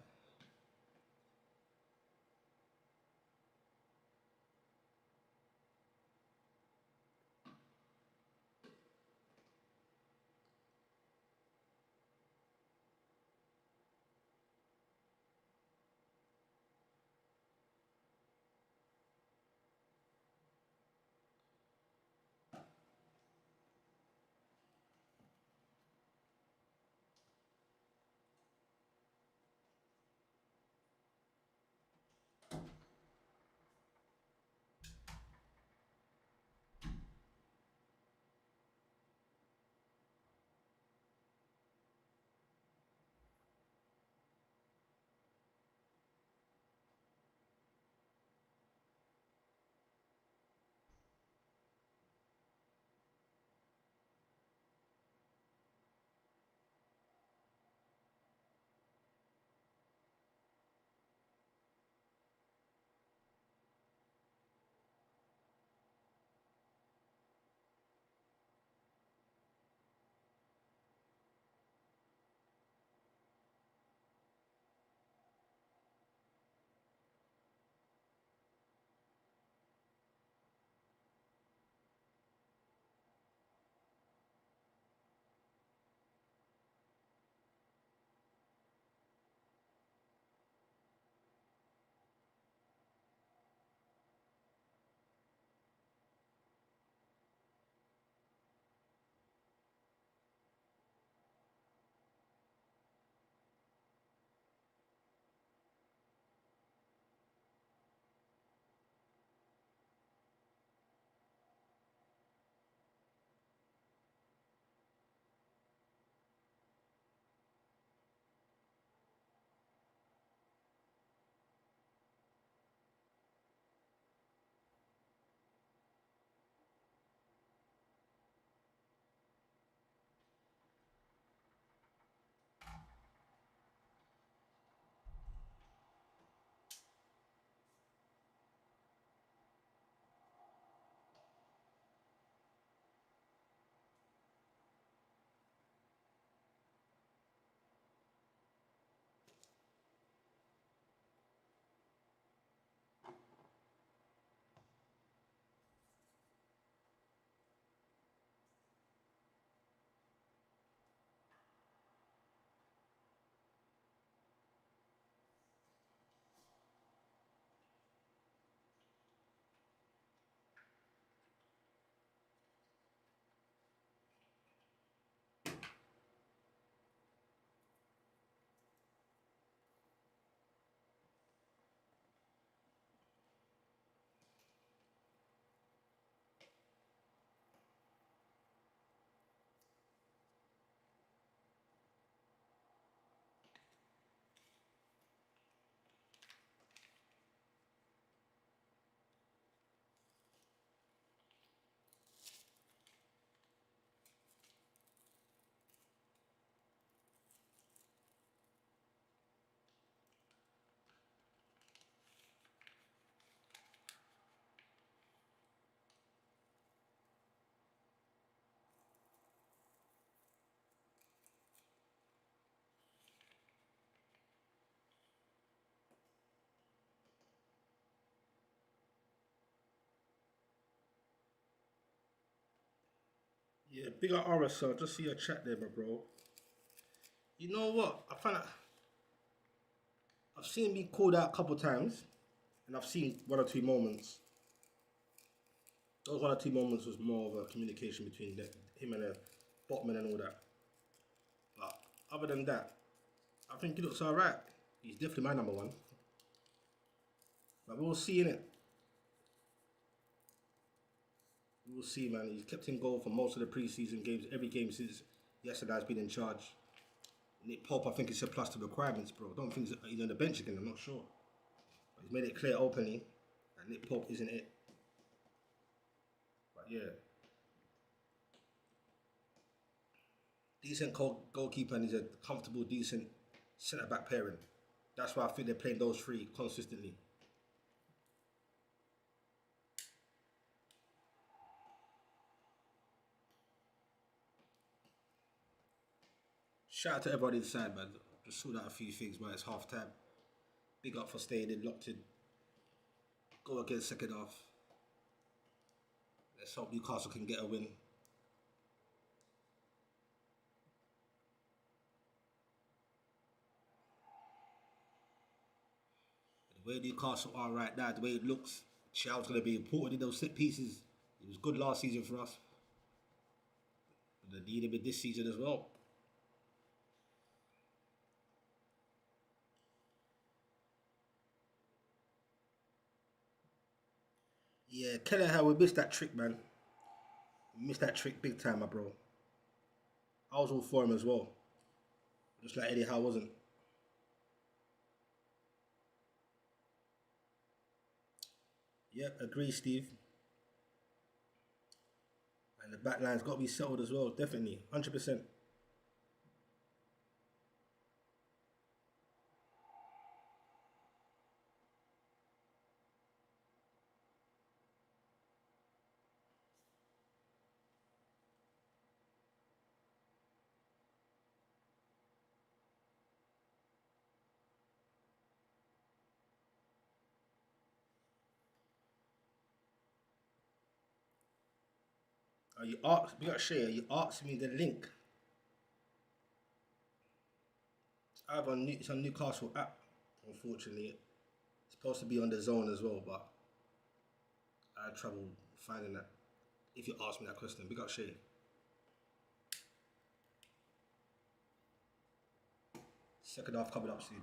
Yeah, big up RSL. Just see your chat there, my bro. You know what? I've seen me called out a couple times, and I've seen one or two moments. Those one or two moments was more of a communication between him and the Botman and all that. But other than that, I think he looks alright. He's definitely my number one. But we'll see in it. We'll see, man. He's kept in goal for most of the preseason games, every game since yesterday's been in charge. Nick Pope, I think, is surpassed the requirements, bro. I don't think he's on the bench again. I'm not sure. But he's made it clear openly that Nick Pope isn't it. But yeah, decent goalkeeper, and he's a comfortable, decent centre back pairing. That's why I think they're playing those three consistently. Shout out to everybody inside, man. Just sorted out a few things, man. It's half time. Big up for staying in, locked in. Go again second half. Let's hope Newcastle can get a win. The way Newcastle are right now, the way it looks, Chow's going to be important in those set pieces. It was good last season for us. But they need him in this season as well. Yeah, Kelleher, we missed that trick, man. We missed that trick big time, my bro. I was all for him as well. Just like Eddie Howe wasn't. Yep, agree, Steve. And the back line's got to be settled as well, definitely. 100%. We got Shea, you asked me the link. It's on Newcastle app, unfortunately. It's supposed to be on the zone as well, but I had trouble finding that. If you ask me that question, we got Shea. Second half coming up soon.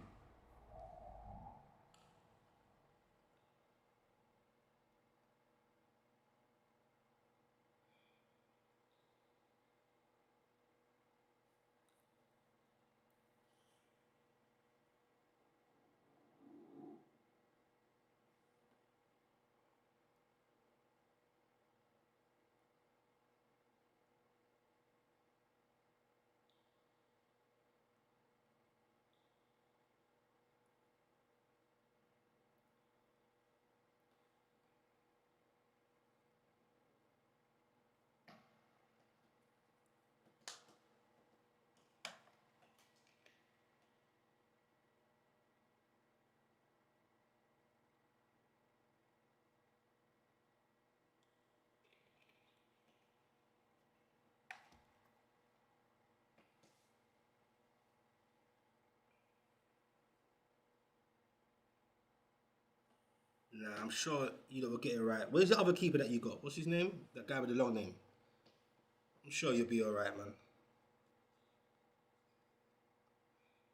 Nah, I'm sure you lot will get it right. Where's the other keeper that you got? What's his name? That guy with the long name. I'm sure you'll be alright, man.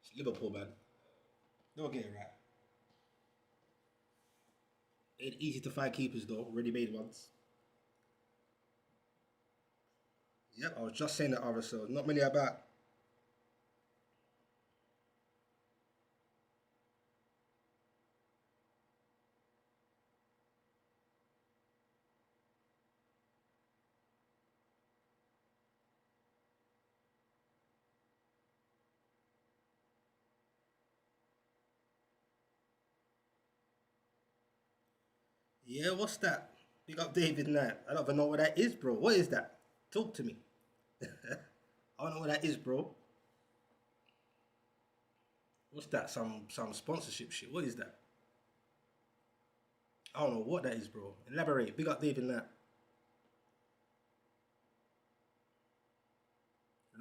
It's Liverpool, man. They'll get it right. Ain't easy to find keepers though, ready made ones. Yep, I was just saying that RSL. Not many about. Yeah, what's that? Big up David Knight. I don't even know what that is, bro. What is that? Talk to me. I don't know what that is, bro. What's that? Some sponsorship shit. What is that? I don't know what that is, bro. Elaborate. Big up David Knight.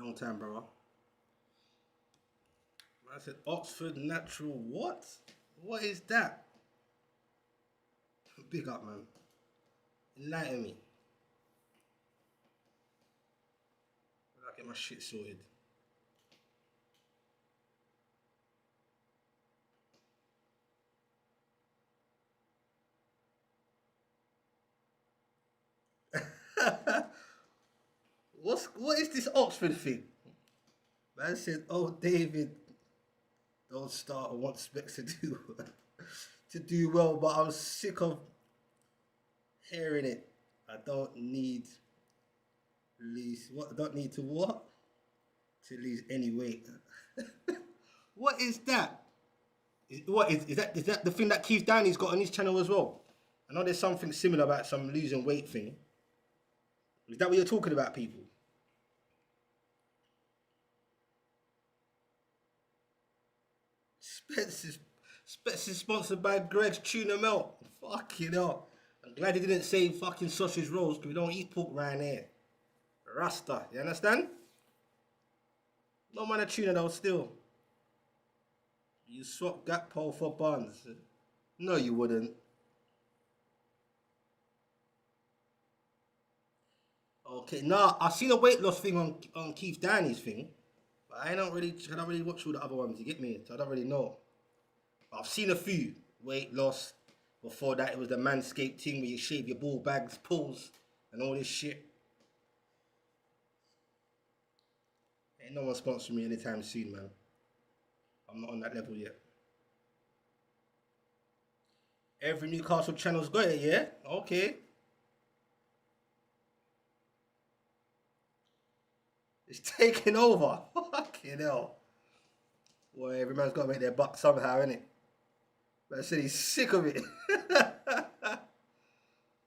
Long time, bro. I said Oxford Natural what? What is that? Big up, man. Enlighten me. I get my shit sorted. What is this Oxford thing? Man said, "Oh, David, don't start. I want Specs to do to do well, but I'm sick of hearing it. I don't need lose what? I don't need to what? To lose any weight. What is that? Is that the thing that Keith Downey's got on his channel as well? I know there's something similar about some losing weight thing. Is that what you're talking about, people? Spence is sponsored by Greg's Tuna Melt. Fucking hell. I'm glad he didn't say fucking sausage rolls because we don't eat pork around here. Rasta, you understand? No man of tuna though still. You swap Gakpo for buns. No, you wouldn't. Okay, nah, I seen a weight loss thing on Keith Downey's thing, but I don't really watch all the other ones. You get me? So I don't really know. But I've seen a few weight loss. Before that, it was the Manscaped thing where you shave your ball bags, pulls, and all this shit. Ain't no one sponsoring me anytime soon, man. I'm not on that level yet. Every Newcastle channel's got it, yeah? Okay. It's taking over. Fucking hell. Boy, every man's got to make their buck somehow, innit? But I said he's sick of it.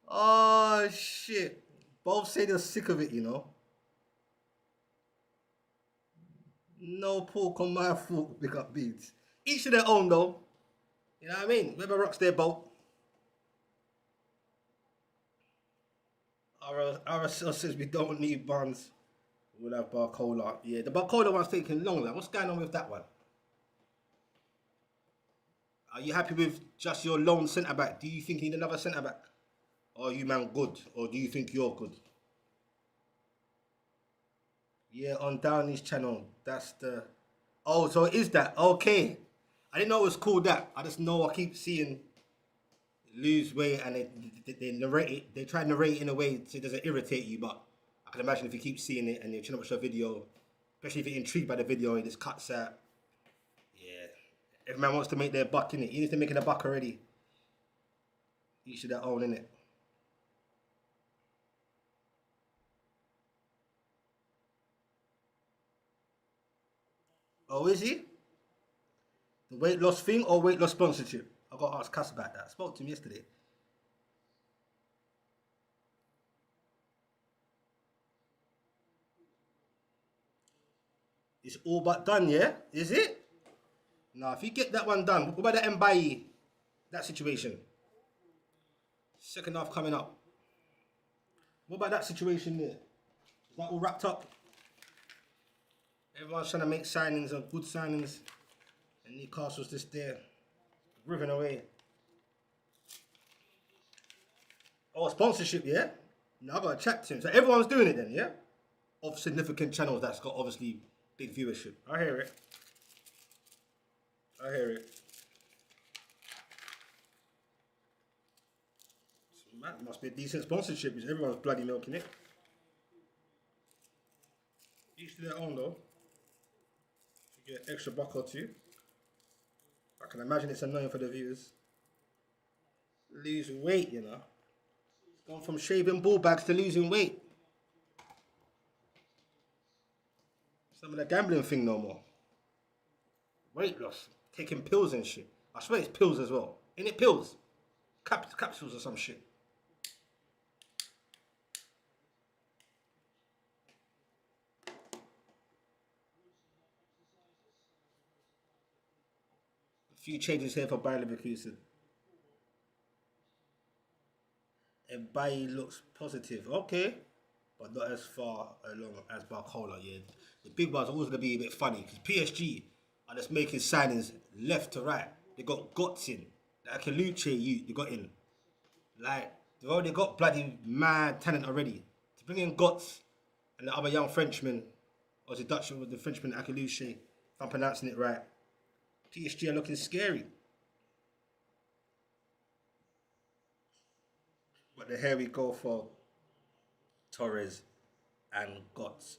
Oh, shit. Both say they're sick of it, you know? No pork on my fork, big up beads. Each to their own, though. You know what I mean? Whoever rocks their boat. RSL says we don't need buns. We'll have Barcola. Yeah, the Barcola one's taking long. Like, what's going on with that one? Are you happy with just your lone centre back? Do you think you need another centre back? Or are you man good? Or do you think you're good? Yeah, on Downey's channel. That's the... Oh, so it is that. Okay. I didn't know it was called that. I just know I keep seeing lose weight and they narrate it. They try to narrate it in a way so it doesn't irritate you, but I can imagine if you keep seeing it and you're trying to watch a video, especially if you're intrigued by the video and it just cuts out. Yeah. Every man wants to make their buck, innit? Even if they're making a buck already. Each to their own, innit? Oh, is he? The weight loss thing or weight loss sponsorship? I got to ask Cass about that. I spoke to him yesterday. It's all but done, yeah? Is it? Nah, if you get that one done, what about the Mbaye? That situation? Second half coming up. What about that situation there? Is that all wrapped up? Everyone's trying to make signings and good signings. And Newcastle's just there, ripping away. Oh, sponsorship, yeah? Now I got to chat to him. So everyone's doing it then, yeah? Of significant channels that's got obviously big viewership. I hear it. I hear it. Man, must be a decent sponsorship because everyone's bloody milking it. Each to their own though. You get an extra buck or two. I can imagine it's annoying for the viewers. Lose weight, you know. It's gone from shaving ball bags to losing weight. Some of the gambling thing no more. Weight loss. Taking pills and shit. I swear it's pills as well. Ain't it pills? Capsules or some shit. A few changes here for Bayer Leverkusen. And Bayer looks positive. Okay. but not as far along as Barcola. Yeah, the big ones are always gonna be a bit funny because PSG are just making signings left to right. They got Götze in, like Akaluche, you got in. Like they've already got bloody mad talent already. To bring in Götze and the other young Frenchman, or the Dutch with the Frenchman Akaluche, if I'm pronouncing it right. PSG are looking scary. But here we go for Torres and Götze.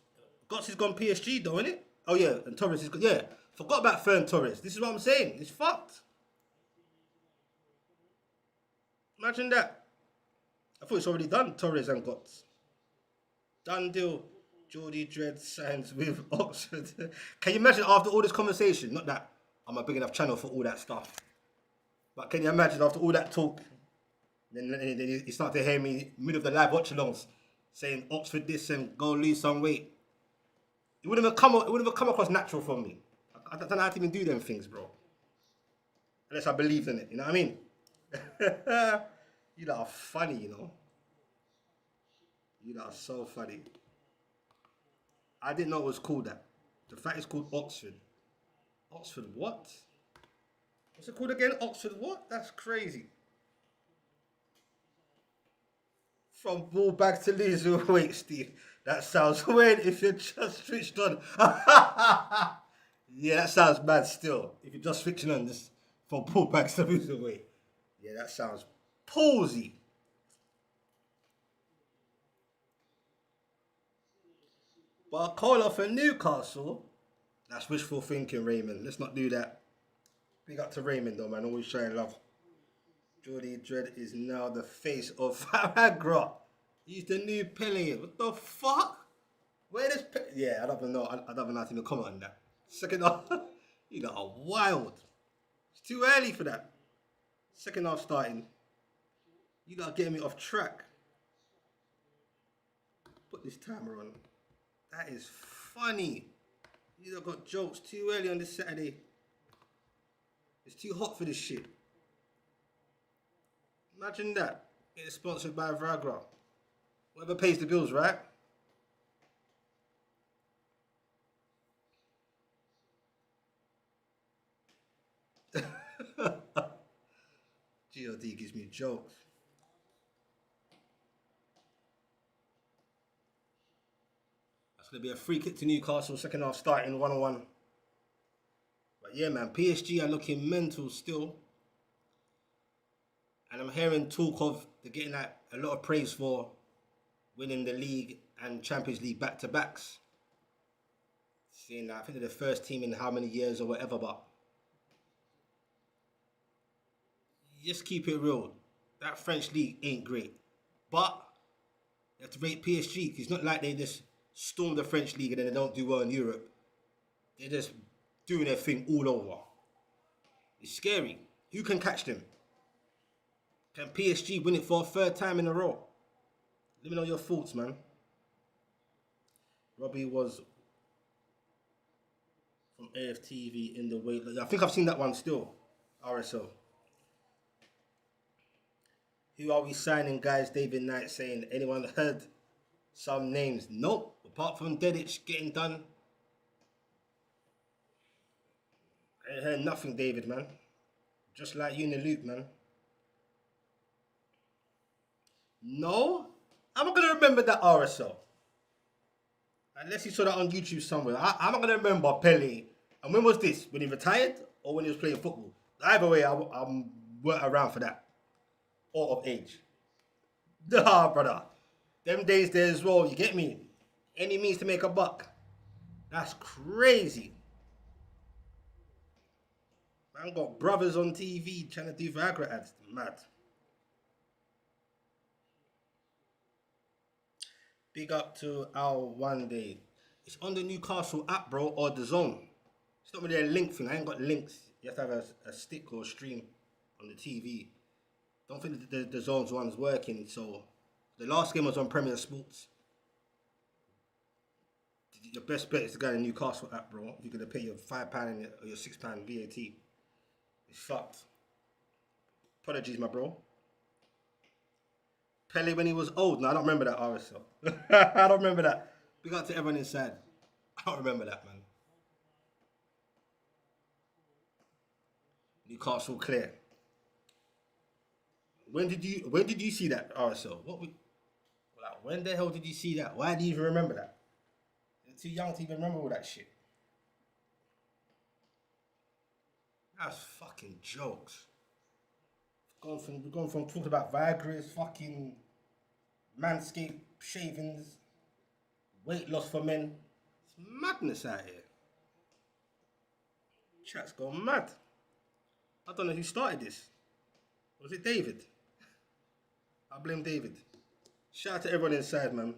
Götze has gone PSG though, innit? Oh yeah, and Torres is yeah. Forgot about Fern Torres. This is what I'm saying. It's fucked. Imagine that. I thought it's already done. Torres and Götze. Done deal. Geordie Dredd signs with Oxford. Can you imagine after all this conversation? Not that I'm a big enough channel for all that stuff. But can you imagine after all that talk? Then you start to hear me middle of the live watch-alongs saying Oxford this and go lose some weight. It wouldn't have come across natural for me. I don't know how to even do them things, bro. Unless I believed in it, you know what I mean? You lot are funny, you know. You lot are so funny. I didn't know it was called that. The fact it's called Oxford. Oxford what? What's it called again? Oxford what? That's crazy. From ball back to loser weight, Steve. That sounds weird if you're just switched on. Yeah, that sounds mad still. If you're just switching on this from ball back to loser weight. Yeah, that sounds palsy. But a caller for Newcastle, that's wishful thinking, Raymond. Let's not do that. Big up to Raymond though, man. Always showing love. Geordie Dredd is now the face of Viagra. He's the new Pele. What the fuck? Where does Pele? Yeah, I don't even know. I don't even know how to comment on that. Second half, you know, are wild. It's too early for that. Second half starting. You lot are getting me off track. Put this timer on. That is funny. You lot got jokes too early on this Saturday. It's too hot for this shit. Imagine that. Getting sponsored by Viagra. Whoever pays the bills, right? GLD gives me jokes. That's going to be a free kick to Newcastle. Second half starting 1-1. But yeah, man. PSG are looking mental still. And I'm hearing talk of they're getting a lot of praise for winning the league and Champions League back-to-backs. Seeing that, I think they're the first team in how many years or whatever, but just keep it real. That French league ain't great. But you have to rate PSG, because it's not like they just storm the French league and then they don't do well in Europe. They're just doing their thing all over. It's scary. Who can catch them? Can PSG win it for a third time in a row? Let me know your thoughts, man. Robbie was from AFTV in the way. I think I've seen that one still. RSL. Who are we signing, guys? David Knight saying, anyone heard some names? Nope. Apart from Dedic getting done. I ain't heard nothing, David, man. Just like you in the loop, man. No? I'm not going to remember that RSL. Unless you saw that on YouTube somewhere. I'm not going to remember Pele. And when was this? When he retired? Or when he was playing football? Either way, I weren't around for that. Or of age. Nah, brother. Them days there as well, you get me? Any means to make a buck. That's crazy. Man got brothers on TV trying to do Viagra ads. Mad. Big up to our one day. It's on the Newcastle app, bro, or the Zone. It's not really a link thing. I ain't got links. You have to have a stick or a stream on the TV. Don't think the Zone's one's working. So the last game was on Premier Sports. Your best bet is to go to the Newcastle app, bro. You're gonna pay your £5 or your £6 VAT. It's fucked. Apologies, my bro. Pele when he was old. No, I don't remember that RSL. I don't remember that. Big up to everyone inside. I don't remember that, man. Newcastle clear. When did you see that RSL? Like, when the hell did you see that? Why do you even remember that? You're too young to even remember all that shit. That's fucking jokes. We've gone from talking about Viagra's, fucking Manscaped shavings, weight loss for men. It's madness out here. Chat's gone mad. I don't know who started this. Was it David? I blame David. Shout out to everyone inside, man.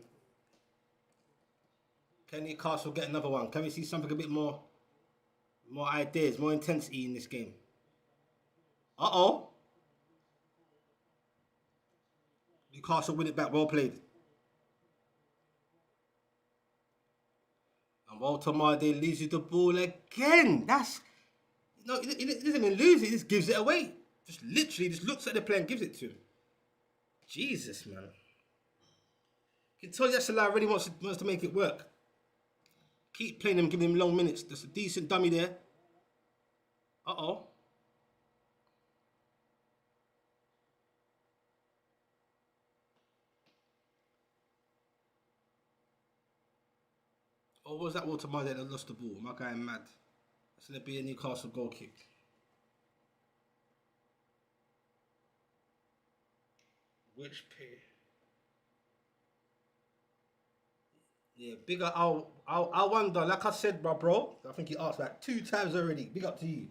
Can Newcastle get another one? Can we see something a bit more ideas, more intensity in this game? Uh-oh. Newcastle win it back. Well played. And Walter Marde loses the ball again. He doesn't even lose it. He just gives it away. Just literally just looks at the player and gives it to him. Jesus, man. You can tell that Salah really wants to make it work. Keep playing him, giving him long minutes. There's a decent dummy there. Uh-oh. Or was that Walter Marde that lost the ball? My guy mad. It's going to be a Newcastle goal kick. Which pair? Yeah, bigger. I wonder, like I said, bro. I think you asked like 2 times already. Big up to you.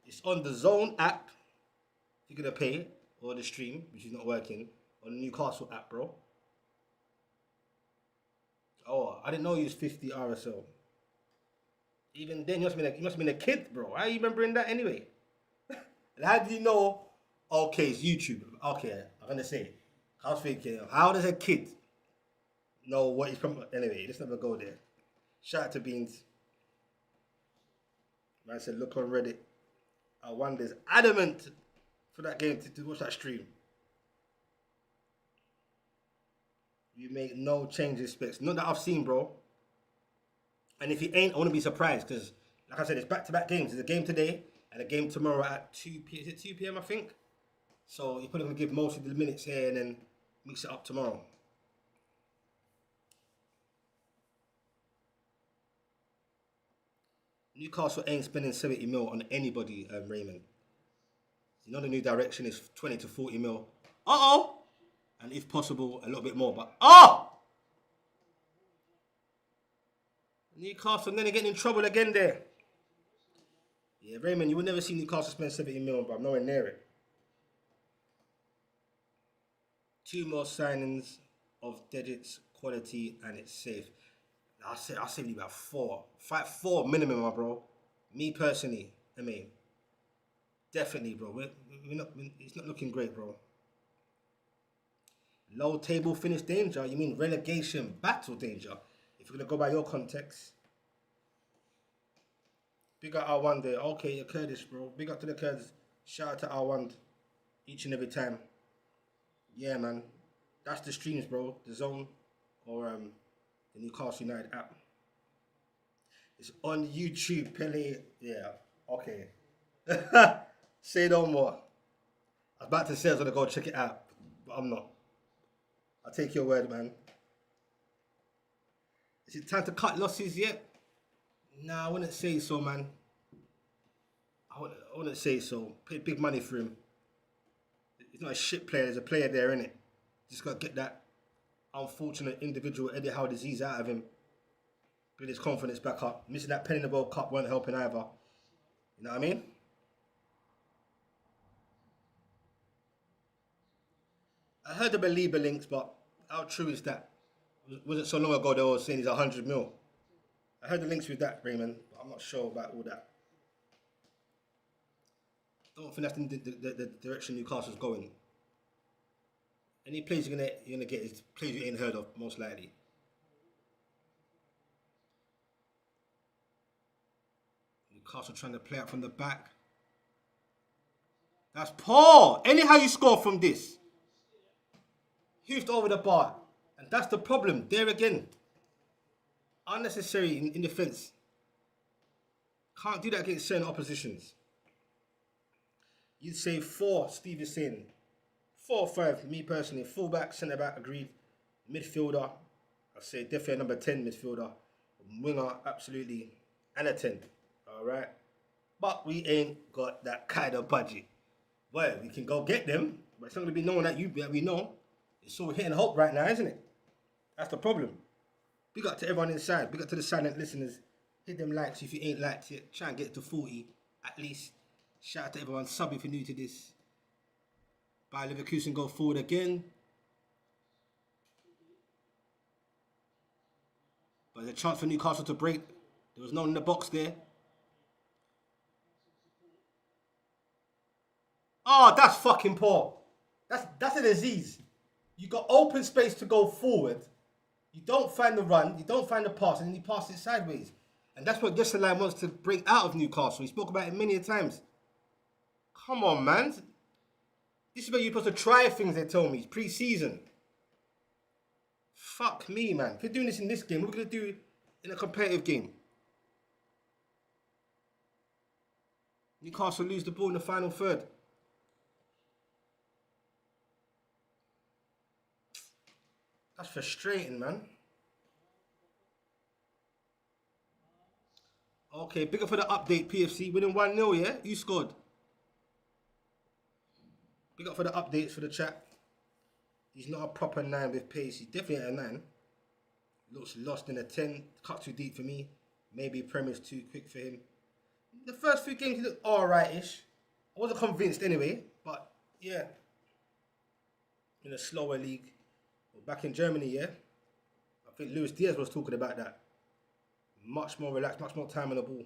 It's on the Zone app. If you're going to pay, or the stream, which is not working, on the Newcastle app, bro. Oh, I didn't know you was 50 RSL. Even then, you must have been a kid, bro. How are you remembering that anyway? And how do you know? Okay, it's YouTube. Okay, I'm gonna say it. I was thinking, how does a kid know what he's from? Anyway, let's never go there. Shout out to Beans. Man said, look on Reddit. I wonder's adamant for that game to watch that stream. You make no changes, specs. Not that I've seen, bro. And if you ain't, I wouldn't be surprised because, like I said, it's back-to-back games. There's a game today and a game tomorrow at 2 p.m. Is it 2 p.m., I think? So you're probably going to give most of the minutes here and then mix it up tomorrow. Newcastle ain't spending 70 mil on anybody, Raymond. You know the new direction is 20 to 40 mil. Uh-oh! And if possible, a little bit more. But, oh! Newcastle then getting in trouble again there. Yeah, Raymond, you would never see Newcastle spend 70 million, but I'm nowhere near it. 2 more signings of digits, quality, and it's safe. I'll say you about 4. 4 minimum, my bro. Me personally, I mean, definitely, bro. It's not looking great, bro. Low table finish danger? You mean relegation battle danger? If you're going to go by your context. Big up R1 there. Okay, you're Kurdish, bro. Big up to the Kurds. Shout out to R1 each and every time. Yeah, man. That's the streams, bro. The Zone or the Newcastle United app. It's on YouTube, Pele. Yeah, okay. Say no more. I was about to say I was going to go check it out, but I'm not. I'll take your word, man. Is it time to cut losses yet? Nah, I wouldn't say so, man. I wouldn't say so. Paid big money for him. He's not a shit player. There's a player there, innit? Just got to get that unfortunate individual Eddie Howe disease out of him. Build his confidence back up. Missing that penny in the World Cup weren't helping either. You know what I mean? I heard the Belieber links, but how true is that? Wasn't so long ago they were saying he's 100 mil. I heard the links with that, Raymond, but I'm not sure about all that. I don't think that's the direction Newcastle's going. Any players you're gonna get is players you ain't heard of, most likely. Newcastle trying to play out from the back. That's poor. Anyhow you score from this. hoofed over the bar. And that's the problem. There again. Unnecessary in defence. Can't do that against certain oppositions. You'd say 4, Steve is saying. 4 or 5, me personally. Fullback, centre back, agreed. Midfielder, I'd say definitely a number 10 midfielder. Winger, absolutely. And a 10. Alright. But we ain't got that kind of budget. Well, we can go get them, but it's not going to be no one that we know. It's all hitting hope right now, isn't it? That's the problem. Big up to everyone inside. Big up to the silent listeners. Hit them likes if you ain't liked it. Try and get it to 40 at least. Shout out to everyone. Sub if you're new to this. By Leverkusen go forward again. But there's a chance for Newcastle to break. There was no one in the box there. Oh, that's fucking poor. That's a disease. You got open space to go forward. You don't find the run. You don't find the pass. And then you pass it sideways. And that's what Gesseline wants to break out of Newcastle. He spoke about it many a times. Come on, man. This is where you're supposed to try things, they told me. It's pre-season. Fuck me, man. If you're doing this in this game, what are we going to do in a competitive game? Newcastle lose the ball in the final third. That's frustrating, man. Okay, bigger for the update, PFC. Winning 1-0, yeah? You scored. Big up for the updates for the chat. He's not a proper 9 with pace. He's definitely a 9. Looks lost in a 10. Cut too deep for me. Maybe premise too quick for him. The first few games he looked alright-ish. I wasn't convinced anyway. But yeah. In a slower league. Back in Germany, yeah. I think Luis Diaz was talking about that. Much more relaxed, much more time on the ball.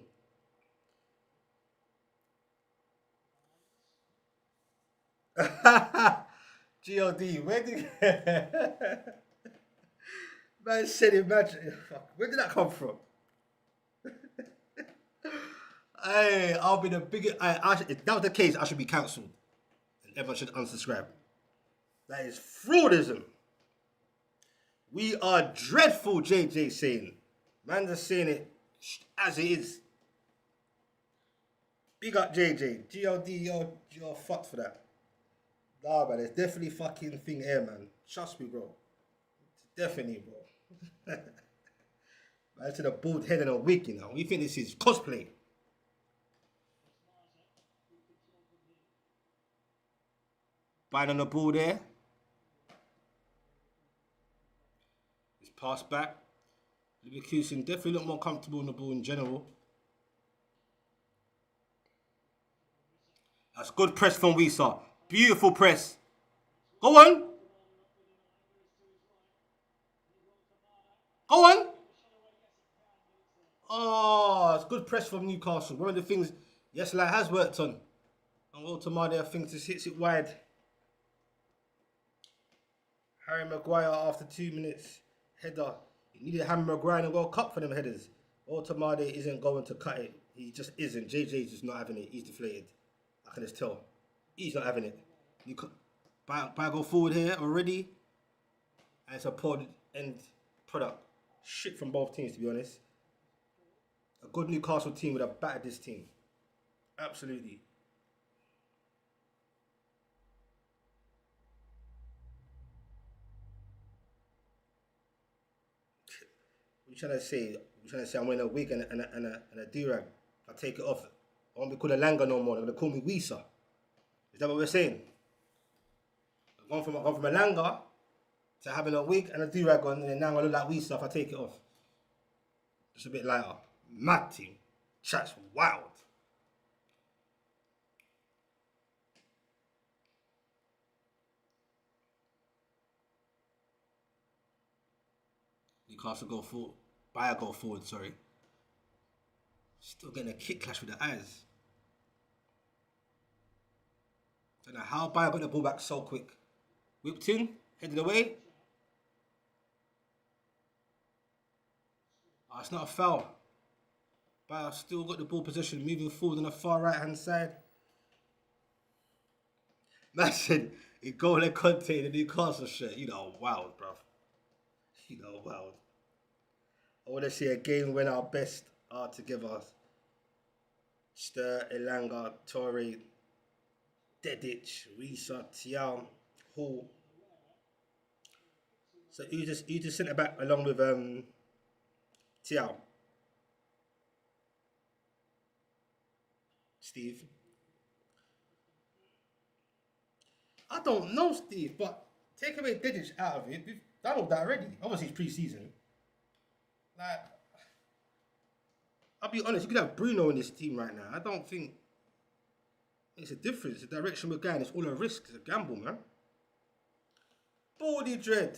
GLD, where did man said imagine? Where did that come from? Hey, I'll be the biggest. If that was the case, I should be cancelled, and everyone should unsubscribe. That is fraudism. We are dreadful, JJ saying. Man, just saying it as it is. Big up, JJ. GLD, you're fucked for that. Nah, man, there's definitely fucking thing here, man. Trust me, bro. Definitely, bro. Man, to the bald head and a wig, you know. We think this is cosplay. Buying on the ball there. It's passed back. Leverkusen definitely look more comfortable on the ball in general. That's good press from Wisa. Beautiful press. Go on. Go on. Oh, it's good press from Newcastle. One of the things Gesseline has worked on. And Ultimate, I think, just hits it wide. Harry Maguire after 2 minutes. Header. He needed Harry Maguire in the World Cup for them headers. Ultimate isn't going to cut it. He just isn't. JJ's just not having it. He's deflated. I can just tell. He's not having it. You could go forward here already. And it's a poor end product. Shit from both teams, to be honest. A good Newcastle team would have battered this team. Absolutely. What you trying to say? You trying to say I'm wearing a wig and a do-rag? If I take it off, I won't be called a Langa no more. They're going to call me Wisa. Is that what we're saying? I'm going from a Langa to having a wig and a do-rag on, and then now I'm going to look like Wisa if I take it off. Just a bit lighter. Mad team. Chat's wild. Newcastle go forward. Bayer go forward, sorry. Still getting a kick clash with the eyes. Don't know how Bayer got the ball back so quick. Whipped in, headed away. Oh, it's not a foul. Bayer still got the ball position, moving forward on the far right hand side. Man said, in Golden Conte in the Newcastle shirt. You know, wild, bruv. You know, wild. I want to see a game when our best are together. Stir, Elanga, Torre, Dedic, Risa, Tiam, Hall. So you just sent it back along with Tiam. Steve. I don't know, Steve, but take away Dedic out of it. We've done all that already. Obviously, it's pre-season. Like, I'll be honest, you could have Bruno in this team right now. I don't think it's a difference. The direction we're going, it's all a risk. It's a gamble, man. Baldy dread.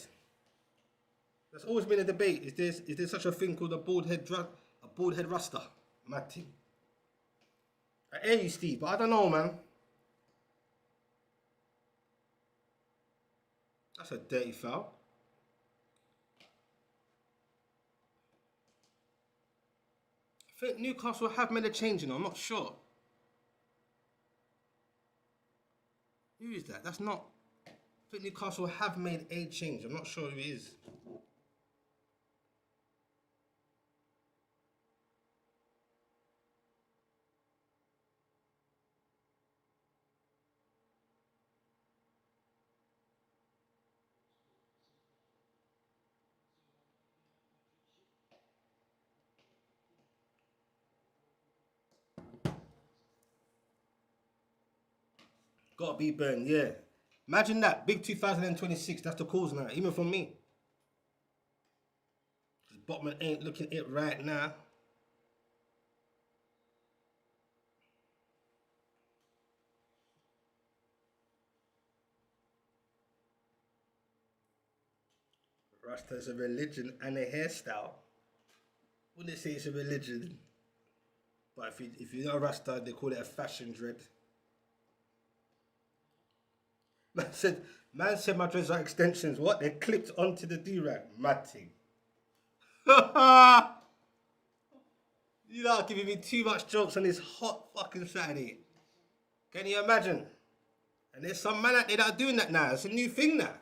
There's always been a debate. Is there such a thing called a bald head rasta? Mad thing. I hear you, Steve, but I don't know, man. That's a dirty foul. I think Newcastle have made a change, I'm not sure. Who is that? That's not... I think Newcastle have made a change. I'm not sure who it is. Gotta be burned, yeah. Imagine that. Big 2026. That's the cause now. Even from me. Botman ain't looking it right now. Rasta is a religion and a hairstyle. Wouldn't they say it's a religion? But if you're not a Rasta, they call it a fashion dread. Man said my dreads are extensions. What? They clipped onto the do-rag. Mad thing. You're not giving me too much jokes on this hot fucking Saturday. Can you imagine? And there's some man out there that are doing that now. It's a new thing now.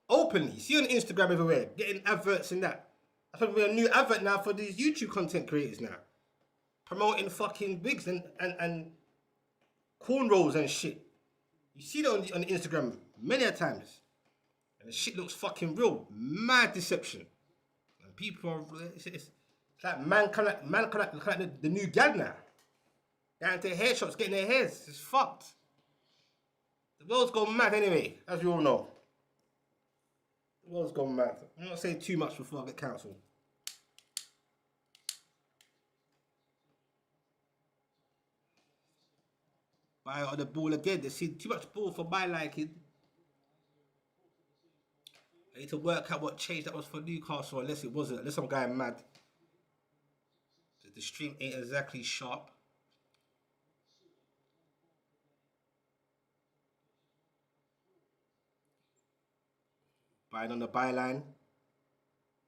Openly. See on Instagram everywhere. Getting adverts and that. I think we're a new advert now for these YouTube content creators now. Promoting fucking wigs and cornrows and shit. You see that on Instagram many a times. And the shit looks fucking real. Mad deception. And people are... It's like man kind of the new gal now. Down to hair shops getting their hairs. It's fucked. The world's gone mad anyway, as we all know. The world's gone mad. I'm not saying too much before I get cancelled. Buy out the ball again. They see too much ball for my liking. I need to work out what change that was for Newcastle, unless it wasn't. Unless I'm going mad. The stream ain't exactly sharp. Buying on the byline.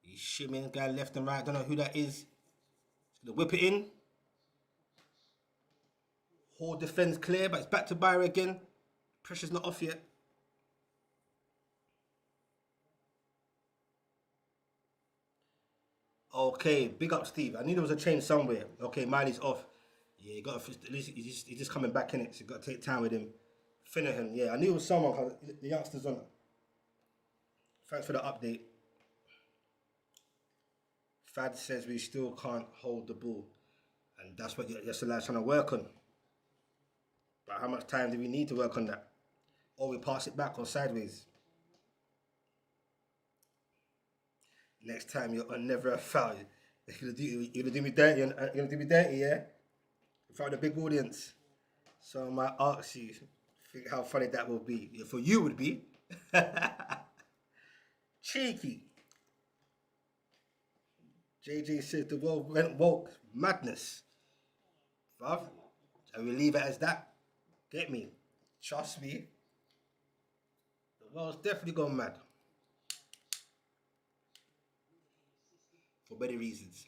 He's shimming, guy left and right. Don't know who that is. He's gonna whip it in. Hall defends clear, but it's back to Byron again. Pressure's not off yet. Okay, big up Steve. I knew there was a change somewhere. Okay, Miley's off. Yeah, you got at least he's just coming back in it, so you got to take time with him. Finnehan, yeah, I knew it was someone. The youngsters on it. Thanks for the update. Fad says we still can't hold the ball, and that's what Yesala's trying to work on. But how much time do we need to work on that? Or we pass it back or sideways? Next time you're on never a foul. You're gonna do me dirty. You're gonna do me dirty, yeah? In front of a big audience. So I might ask you, think how funny that will be. Yeah, for you would be. Cheeky. JJ says the world went woke. Madness. Bruv. And we leave it as that. Get me. Trust me. The world's definitely gone mad. For many reasons.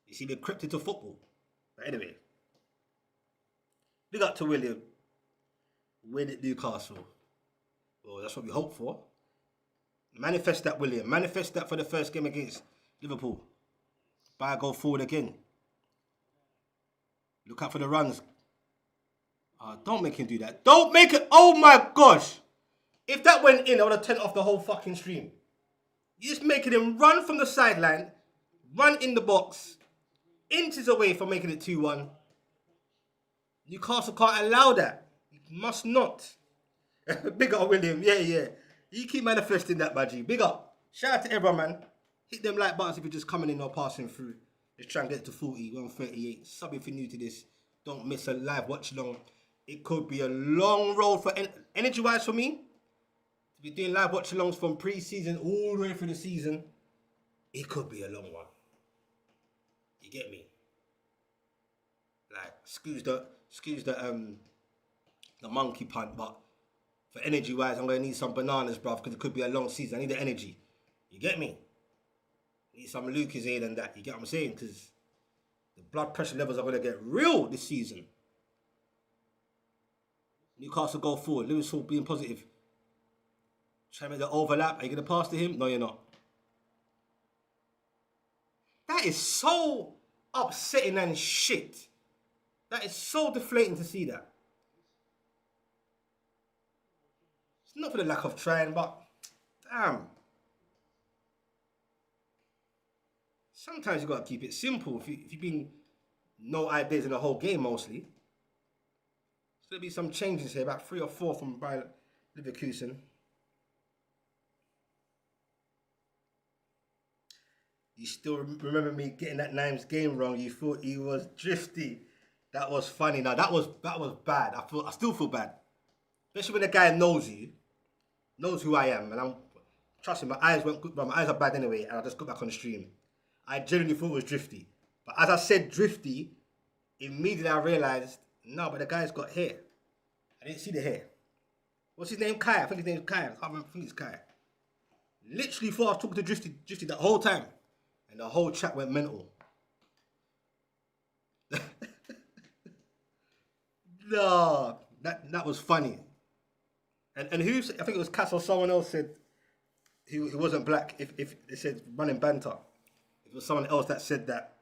You see, they're encrypted to football. But anyway. Big up to William. win at Newcastle. Well, that's what we hope for. Manifest that, William. Manifest that for the first game against Liverpool. Buy go forward again. Look out for the runs. Don't make him do that. Don't make it. Oh my gosh. If that went in, I would have turned off the whole fucking stream. You're just making him run from the sideline, run in the box, inches away from making it 2-1. Newcastle can't allow that. You must not. Big up, William. Yeah. You keep manifesting that, Badgie. Big up. Shout out to everyone, man. Hit them like buttons if you're just coming in or passing through. Let's try and get to 40, 138. Sub if you're new to this. Don't miss a live watch along. It could be a long road for energy-wise for me. To be doing live watch alongs from pre-season all the way through the season. It could be a long one. You get me? Like, excuse the monkey punt, but for energy-wise, I'm going to need some bananas, bruv, because it could be a long season. I need the energy. You get me? Need some Lucozade and that. You get what I'm saying? Because the blood pressure levels are going to get real this season. Newcastle go forward. Lewis Hall being positive. Try to make the overlap. Are you going to pass to him? No, you're not. That is so upsetting and shit. That is so deflating to see that. It's not for the lack of trying, but damn. Sometimes you got to keep it simple. If you've been no ideas in the whole game mostly. So there'll be some changes here, about 3 or 4 from Bayer Leverkusen. You still remember me getting that Nimes game wrong. You thought he was drifty. That was funny. Now that was bad. I still feel bad, especially when the guy knows you, knows who I am, and trust me. My eyes went good, but my eyes are bad anyway, and I just got back on the stream. I genuinely thought it was drifty, but as I said drifty, immediately I realized no, but the guy's got hair. I didn't see the hair. What's his name? Kai. I think his name's Kai. I can't remember. I think it's Kai. Literally thought I was talking to drifty that whole time. And the whole chat went mental. No, that was funny. And who, I think it was Cass or someone else said he wasn't black if they said running banter. If it was someone else that said that,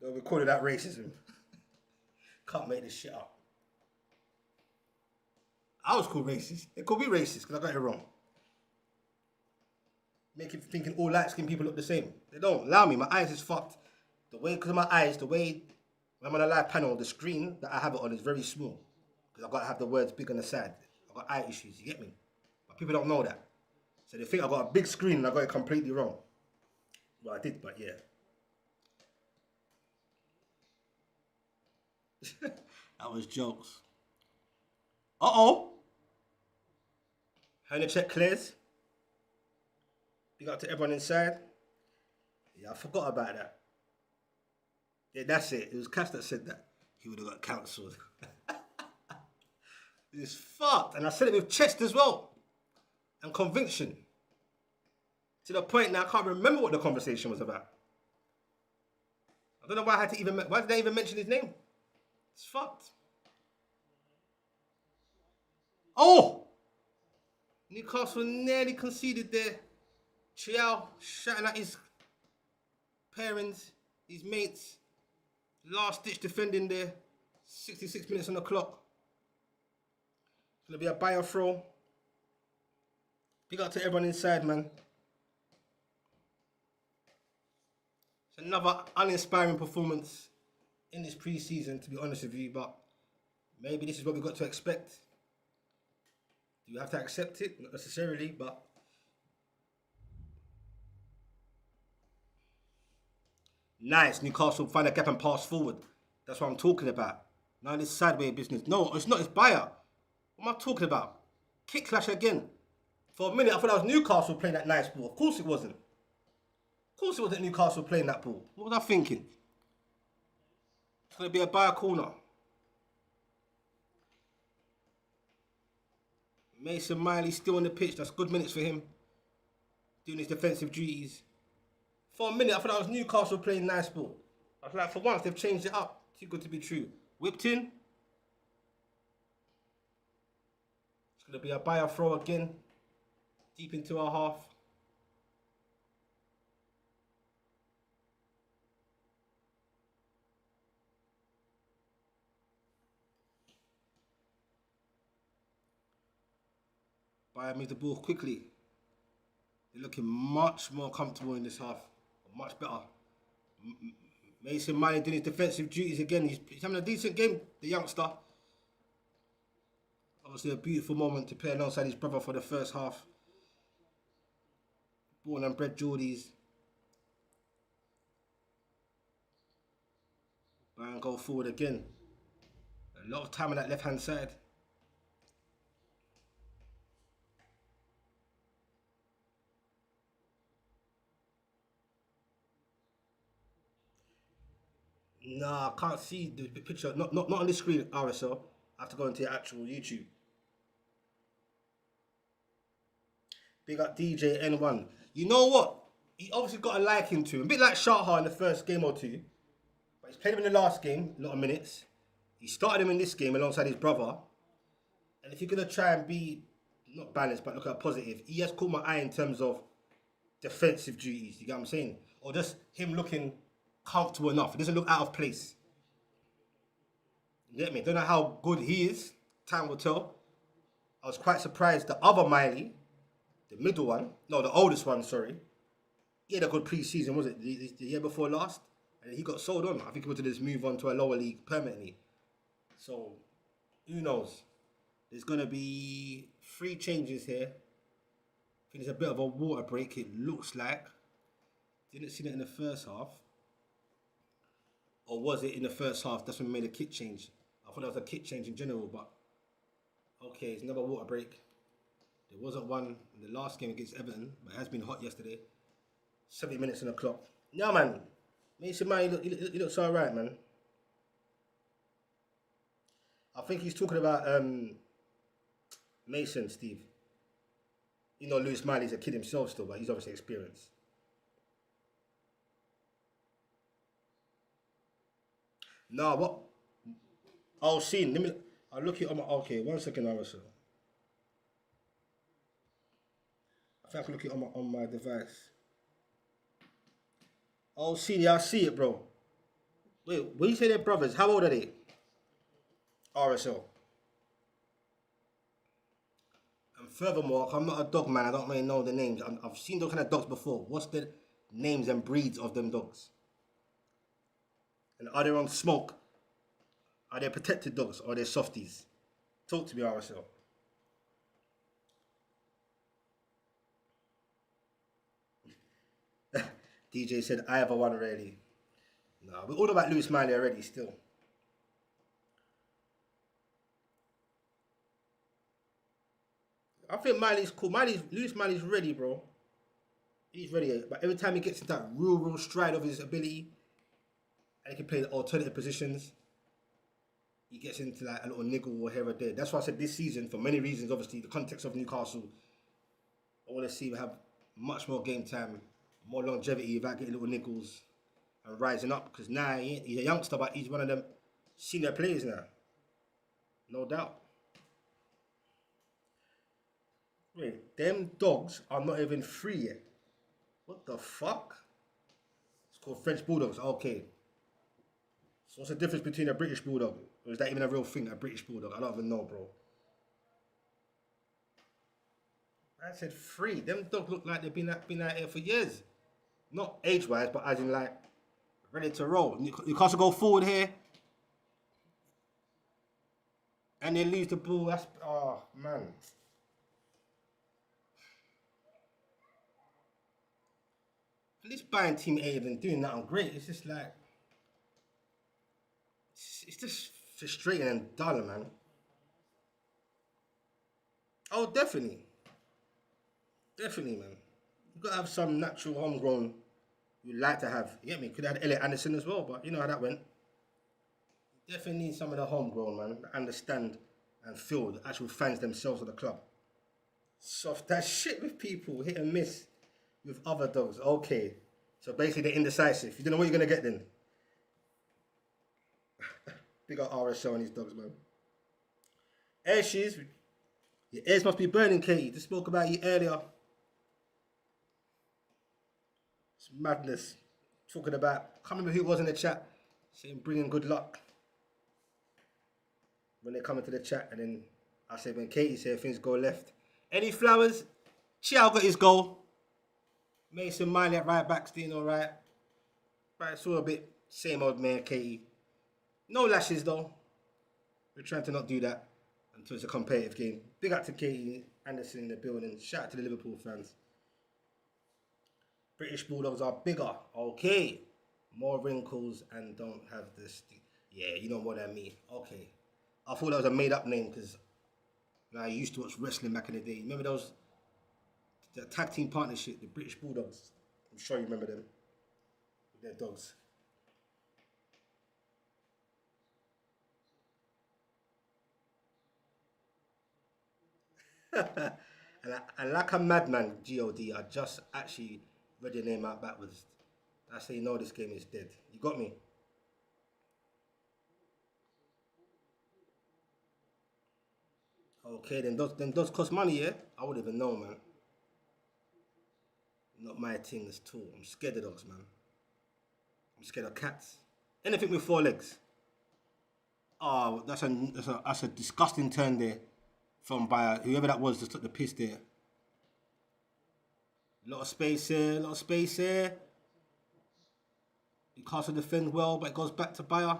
they recorded that racism. Can't make this shit up. I was called racist. It could be racist because I got it wrong. Make it thinking all light-skinned people look the same. They don't. Allow me. My eyes is fucked. Because of my eyes, the way when I'm on a live panel, the screen that I have it on is very small. Because I've got to have the words big on the side. I've got eye issues, you get me? But people don't know that. So they think I've got a big screen and I got it completely wrong. Well, I did, but yeah. That was jokes. Uh-oh. Hernia check clears. Big up to everyone inside. Yeah, I forgot about that. Yeah, that's it. It was Cass that said that. He would have got cancelled. It's fucked. And I said it with chest as well. And conviction. To the point now I can't remember what the conversation was about. I don't know why why did they even mention his name? It's fucked. Oh! Newcastle nearly conceded there. Chiao shouting at his parents, his mates. Last ditch defending there. 66 minutes on the clock. It's going to be a Bayer throw. Big up to everyone inside, man. It's another uninspiring performance in this pre-season, to be honest with you, but maybe this is what we've got to expect. Do you have to accept it? Not necessarily, but nice. Newcastle find a gap and pass forward. That's what I'm talking about. Now this sideways business. No, it's not. It's Bayer. What am I talking about? Kick clash again. For a minute, I thought that was Newcastle playing that nice ball. Of course it wasn't. Of course it wasn't Newcastle playing that ball. What was I thinking? It's going to be a Bayer corner. Mason Miley still on the pitch. That's good minutes for him. Doing his defensive duties. For a minute, I thought that was Newcastle playing nice ball. I was like, for once, they've changed it up. Too good to be true. Whipped in. It'll be a buyer throw again. Deep into our half. Bayern move the ball quickly. They're looking much more comfortable in this half. Much better. Mason Mane doing his defensive duties again. He's having a decent game, the youngster. Obviously a beautiful moment to play alongside his brother for the first half. Born and bred Geordies. Bayern go forward again. A lot of time on that left-hand side. Nah, I can't see the picture. Not on this screen, RSL. I have to go into the actual YouTube. Big up DJ N1. You know what? He obviously got a liking to him. A bit like Shaha in the first game or two. But he's played him in the last game, a lot of minutes. He started him in this game alongside his brother. And if you're going to try and be, not balanced, but look at positive, he has caught my eye in terms of defensive duties. You get what I'm saying? Or just him looking comfortable enough. It doesn't look out of place. You get me? Don't know how good he is. Time will tell. I was quite surprised the other Miley, the middle one, no, the oldest one, sorry. He had a good pre-season, was it? The year before last? And he got sold on. I think he wanted to just move on to a lower league permanently. So, who knows? There's going to be 3 changes here. I think there's a bit of a water break, it looks like. Didn't see that in the first half. Or was it in the first half? That's when we made a kit change. I thought that was a kit change in general, but okay, it's another water break. There wasn't one in the last game against Everton, but it has been hot yesterday. 70 minutes on the clock. Yeah, man. Mason Mane, he looks all right, man. I think he's talking about Mason, Steve. You know, Lewis Miley's a kid himself still, but he's obviously experienced. Nah, what? I'll see. I'll look it on my. Okay, 1 second, RSL. I think I can look it on my device. Oh, see, I see it, bro. Wait, when you say they're brothers, how old are they? RSL. And furthermore, I'm not a dog man, I don't really know the names. I've seen those kind of dogs before. What's the names and breeds of them dogs? And are they on smoke? Are they protected dogs or are they softies? Talk to me, RSL. DJ said, I have a one already. Nah, we're all about Lewis Miley already still. I think Miley's cool. Lewis Miley's ready, bro. He's ready. But every time he gets into that real stride of his ability, and he can play the alternative positions, he gets into like a little niggle or here or there. That's why I said this season, for many reasons, obviously, the context of Newcastle, I want to see him have much more game time, more longevity without getting little niggles and rising up. Because now he's a youngster, but he's one of them senior players now. No doubt. Wait, them dogs are not even free yet. What the fuck? It's called French Bulldogs. Okay. So what's the difference between a British Bulldog? Or is that even a real thing, a British Bulldog? I don't even know, bro. I said free. Them dogs look like they've been out here for years. Not age-wise, but as in like, ready to roll. Newcastle go forward here. And they lose the ball. That's, oh, man. This Bayern team ain't even doing nothing great. It's just like, it's just frustrating and dull, man. Oh, definitely. Definitely, man. You've got to have some natural homegrown you'd like to have. You get me? Could have had Elliot Anderson as well, but you know how that went. You definitely need some of the homegrown, man, that understand and feel the actual fans themselves of the club. Soft that shit with people, hit and miss with other dogs. Okay. So basically they're indecisive. You don't know what you're going to get then. Big up RSL and these dogs, man. There she is. Your ears must be burning, Katie. Just spoke about you earlier. It's madness. Talking about, I can't remember who it was in the chat, saying bringing good luck. When they come into the chat, and then I said, when Katie said things go left. Any flowers? Chiao got his goal. Mason Miley at right back, staying alright. But it's all a bit same old man, Katie. No lashes though. We're trying to not do that until it's a competitive game. Big up to Katie Anderson in the building. Shout out to the Liverpool fans. British Bulldogs are bigger. Okay. More wrinkles and don't have this. Yeah, you know what I mean. Okay. I thought that was a made up name because I used to watch wrestling back in the day. Remember those? The tag team partnership, the British Bulldogs. I'm sure you remember them. With their dogs. and like a madman, God, I just actually read your name out backwards. I say, no, this game is dead. You got me? Okay, then does cost money, yeah? I wouldn't even know, man. Not my thing at all. I'm scared of dogs, man. I'm scared of cats. Anything with 4 legs. Oh, that's a disgusting turn there from by whoever that was. Just took the piss there. A lot of space here. A lot of space here. Newcastle defend well, but it goes back to Bayer.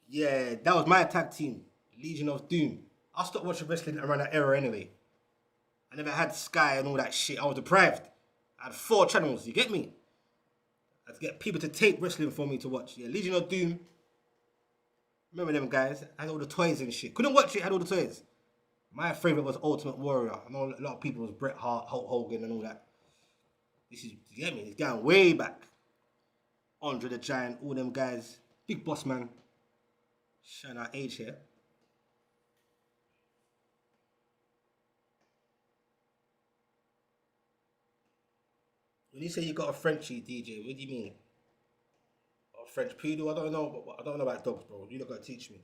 Yeah, that was my tag team, Legion of Doom. I stopped watching wrestling around that era anyway. I never had Sky and all that shit. I was deprived. I had 4 channels, you get me? I had to get people to tape wrestling for me to watch. Yeah, Legion of Doom. Remember them guys? I had all the toys and shit. Couldn't watch it, had all the toys. My favourite was Ultimate Warrior. I know a lot of people was Bret Hart, Hulk Hogan and all that. This is, you get me? It's going way back. Andre the Giant, all them guys. Big Boss Man. Showing our age here. When you say you got a Frenchie DJ, what do you mean? A French poodle? I don't know. I don't know about dogs, bro. You not gotta teach me.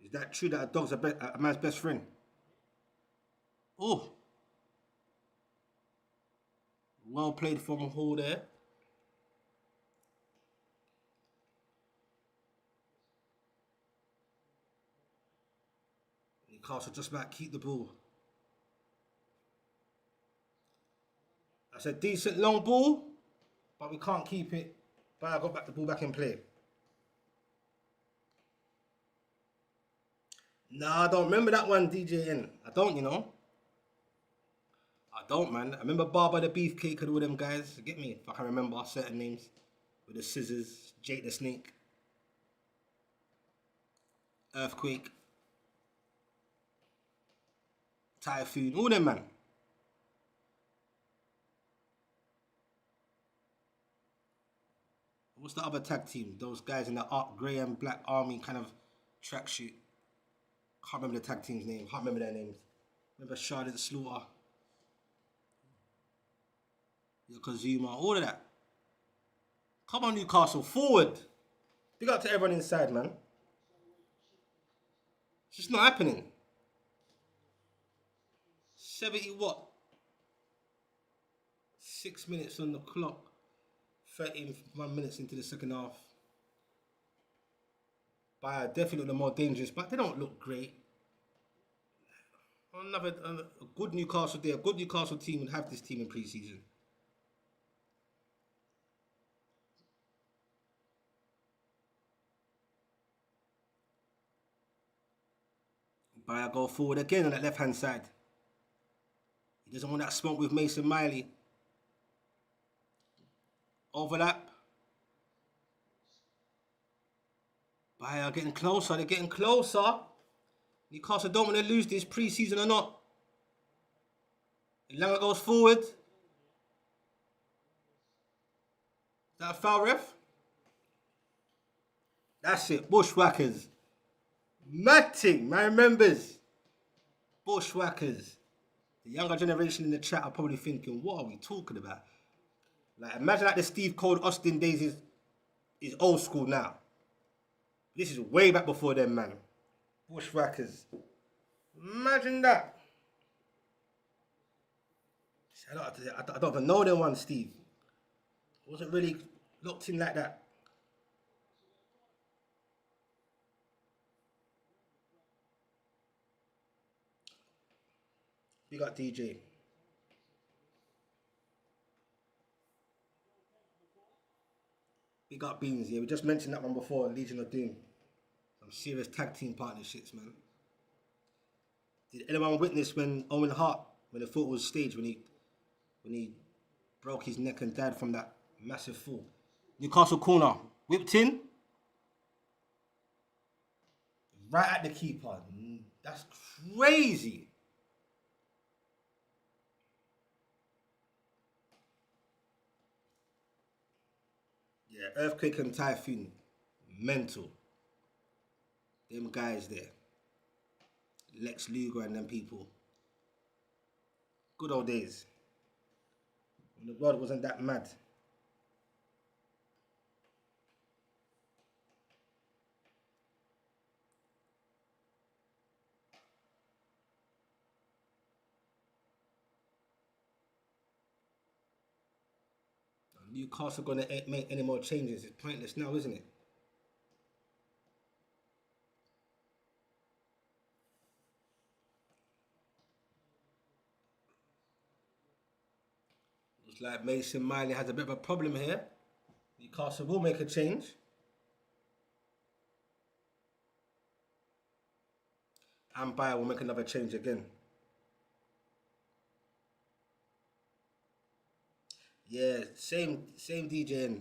Is that true that a dog's a man's best friend? Oh, well played from Hall there. Newcastle just about keep the ball. That's a decent long ball, but we can't keep it. But I got back the ball back in play. Nah, I don't remember that one, DJN. I don't, you know. I don't, man. I remember Barber the Beefcake and all them guys. You get me? If I can remember certain names. With the Scissors, Jake the Snake, Earthquake, Typhoon, all them, man. What's the other tag team? Those guys in the grey and black army kind of tracksuit. Can't remember the tag team's name. Can't remember their names. Remember Charlotte the Slaughter, Yokozuna, all of that. Come on, Newcastle, forward. Big up to everyone inside, man. It's just not happening. 70 what? 6 minutes on the clock. 31 minutes into the second half. Bayer definitely look the more dangerous, but they don't look great. A good Newcastle day, a good Newcastle team would have this team in pre-season. Bayer go forward again on that left-hand side. He doesn't want that smoke with Mason Miley. Overlap. Bayer getting closer, they're getting closer. Newcastle don't want to lose this pre-season or not. Elanga goes forward. Is that a foul, ref? That's it, Bushwhackers. Matting, my members. Bushwhackers. The younger generation in the chat are probably thinking, what are we talking about? Like, imagine like the Steve Cold Austin days is old school now. This is way back before them, man. Bushwhackers. Imagine that. I don't even know them one, Steve. I wasn't really locked in like that. We got DJ. We got Beans, yeah. We just mentioned that one before, Legion of Doom. Some serious tag team partnerships, man. Did anyone witness when Owen Hart, when the thought was staged, when he broke his neck and died from that massive fall? Newcastle corner, whipped in, right at the keeper. That's crazy. Yeah, Earthquake and Typhoon, mental. Them guys there. Lex Luger and them people. Good old days. When the world wasn't that mad. Newcastle gonna make any more changes. It's pointless now, isn't it? Looks like Mason Miley has a bit of a problem here. Newcastle will make a change. And Bayer will make another change again. Yeah, same DJing.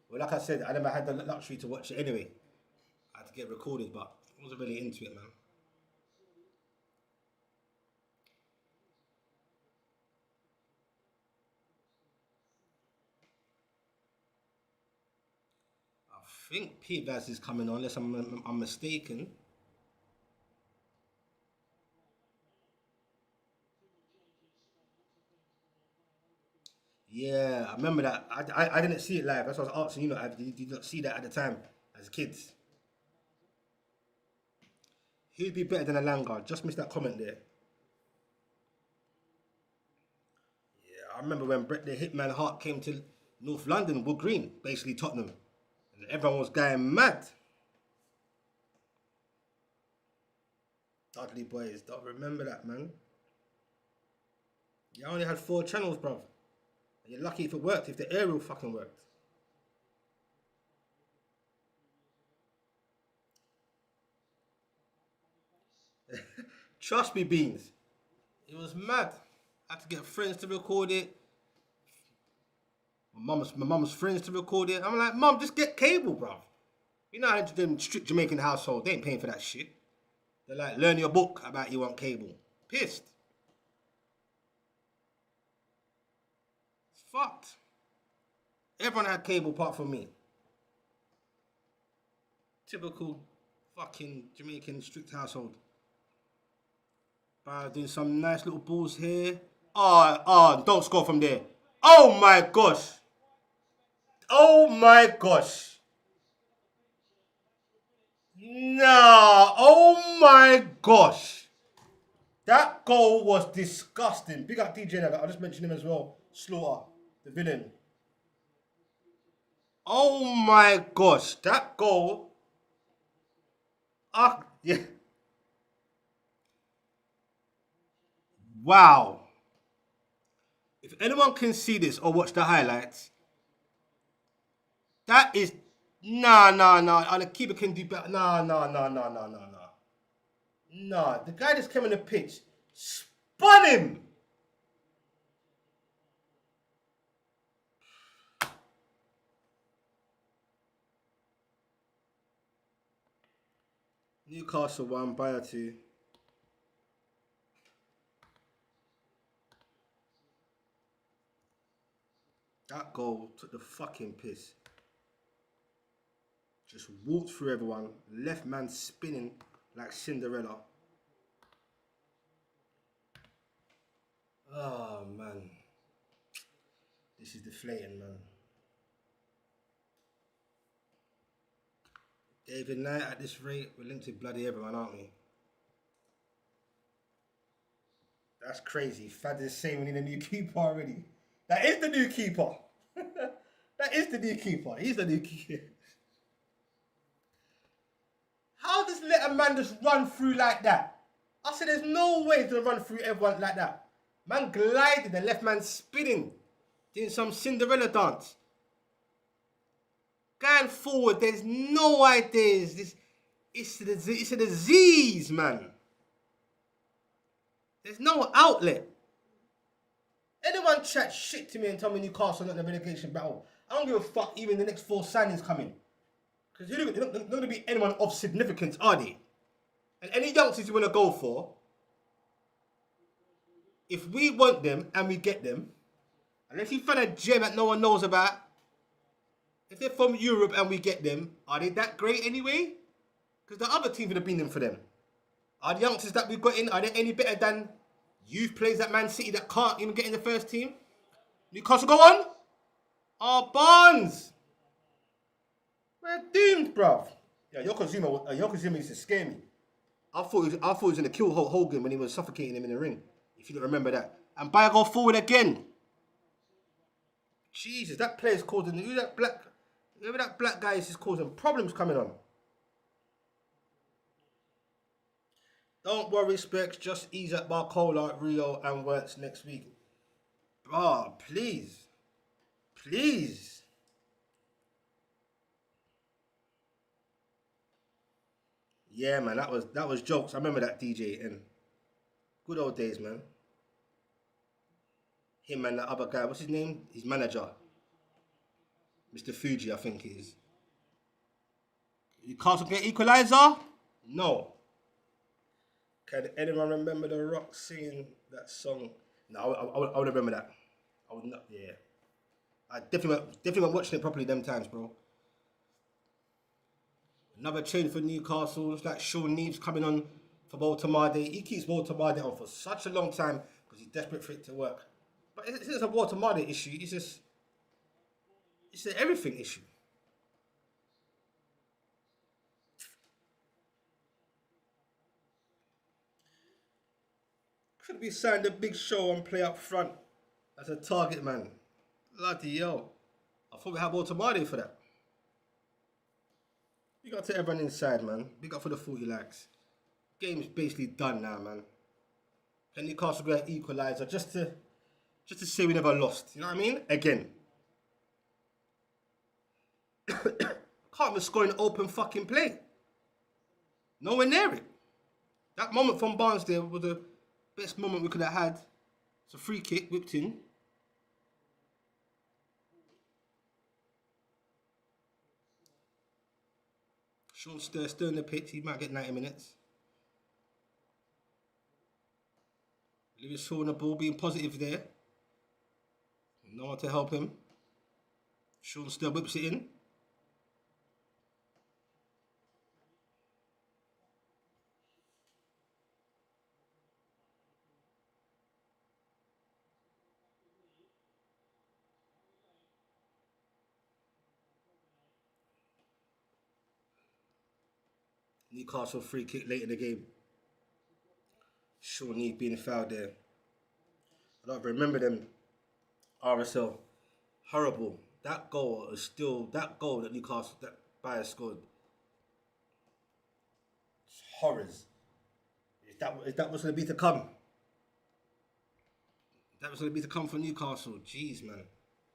Well, like I said, I never had the luxury to watch it anyway. I had to get recorded, but I wasn't really into it, man. I think Pete Vaz is coming on, unless I'm mistaken. Yeah, I remember that. I didn't see it live. That's what I was asking you. Did you not see that at the time as kids? Who'd be better than a Langer? Just missed that comment there. Yeah, I remember when Bret the Hitman Hart came to North London, Wood Green, basically Tottenham. And everyone was going mad. Dudley Boys, don't remember that, man. You only had 4 channels, bruv. And you're lucky if it worked, if the aerial fucking worked. Trust me, Beans. It was mad. I had to get friends to record it. My mum's friends to record it. I'm like, Mum, just get cable, bruv. You know how them strict Jamaican household, they ain't paying for that shit. They're like, learn your book about you want cable. Pissed. It's fucked. Everyone had cable apart from me. Typical fucking Jamaican strict household. Doing some nice little balls here. Don't score from there. Oh my gosh. Oh my gosh. Nah. Oh my gosh. That goal was disgusting. Big up DJ Nugget. I just mentioned him as well. Slaughter, the villain. Oh my gosh. That goal. Yeah. Wow. If anyone can see this or watch the highlights, that is nah. And the keeper can do better. Nah. Nah, the guy just came on the pitch, spun him. Newcastle won by a 2. That goal took the fucking piss. Just walked through everyone. Left man spinning like Cinderella. Oh, man. This is deflating, man. David Knight, at this rate, we're linked to bloody everyone, aren't we? That's crazy. Fad is saying we need a new keeper already. That is the new keeper. That is the new keeper. He's the new keeper. How does let a man just run through like that? I said there's no way he's going to run through everyone like that. Man glided, the left man spinning. Doing some Cinderella dance. Going forward, there's no ideas. It's a disease, man. There's no outlet. Anyone chat shit to me and tell me Newcastle not in the relegation battle, I don't give a fuck even the next 4 signings coming. Because they're not going to be anyone of significance, are they? And any youngsters you want to go for, if we want them and we get them, unless you find a gem that no one knows about, if they're from Europe and we get them, are they that great anyway? Because the other team would have been them for them. Are the youngsters that we've got in, are they any better than youth players at Man City that can't even get in the first team? Newcastle go on? Oh, Barnes! We're doomed, bruv. Yeah, Yokozuna used to scare me. I thought he was going to kill Hogan when he was suffocating him in the ring. If you don't remember that. And Bayer go forward again. Jesus, that player's causing... Whoever that black guy is causing problems coming on. Don't worry, Specs. Just ease at Barcola, Rio, and Works next week. Oh, please. Please. Yeah, man, that was jokes. I remember that DJ and good old days, man. Him and that other guy, what's his name? His manager. Mr. Fuji, I think it is. You can't get equalizer? No. Can anyone remember The Rock singing that song? No, I would remember that. I would not, yeah. I definitely went watching it properly them times, bro. Another change for Newcastle. It's like Sean Neves coming on for Baltamade. He keeps Baltamade on for such a long time because he's desperate for it to work. But it's a Baltamade issue. It's an everything issue. Could we signed a big show and play up front as a target man? Bloody hell. I thought we had Baltamade for that. Big up to everyone inside, man. Big up for the 40 likes. Game's basically done now, man. Can Newcastle get an equaliser just to say we never lost? You know what I mean? Again. Can't be scoring open fucking play. Nowhere near it. That moment from Barnes there was the best moment we could have had. It's a free kick, whipped in. Sean still in the pitch. He might get 90 minutes. Lewis Shaw on the ball, being positive there. No one to help him. Sean still whips it in. Newcastle free kick late in the game. Shawnee being fouled there. I don't remember them. RSL. Horrible. That goal is still, that goal that Newcastle, that Bayer scored. It's horrors. Is that what's going to be to come? That was going to be to come for Newcastle. Jeez, man.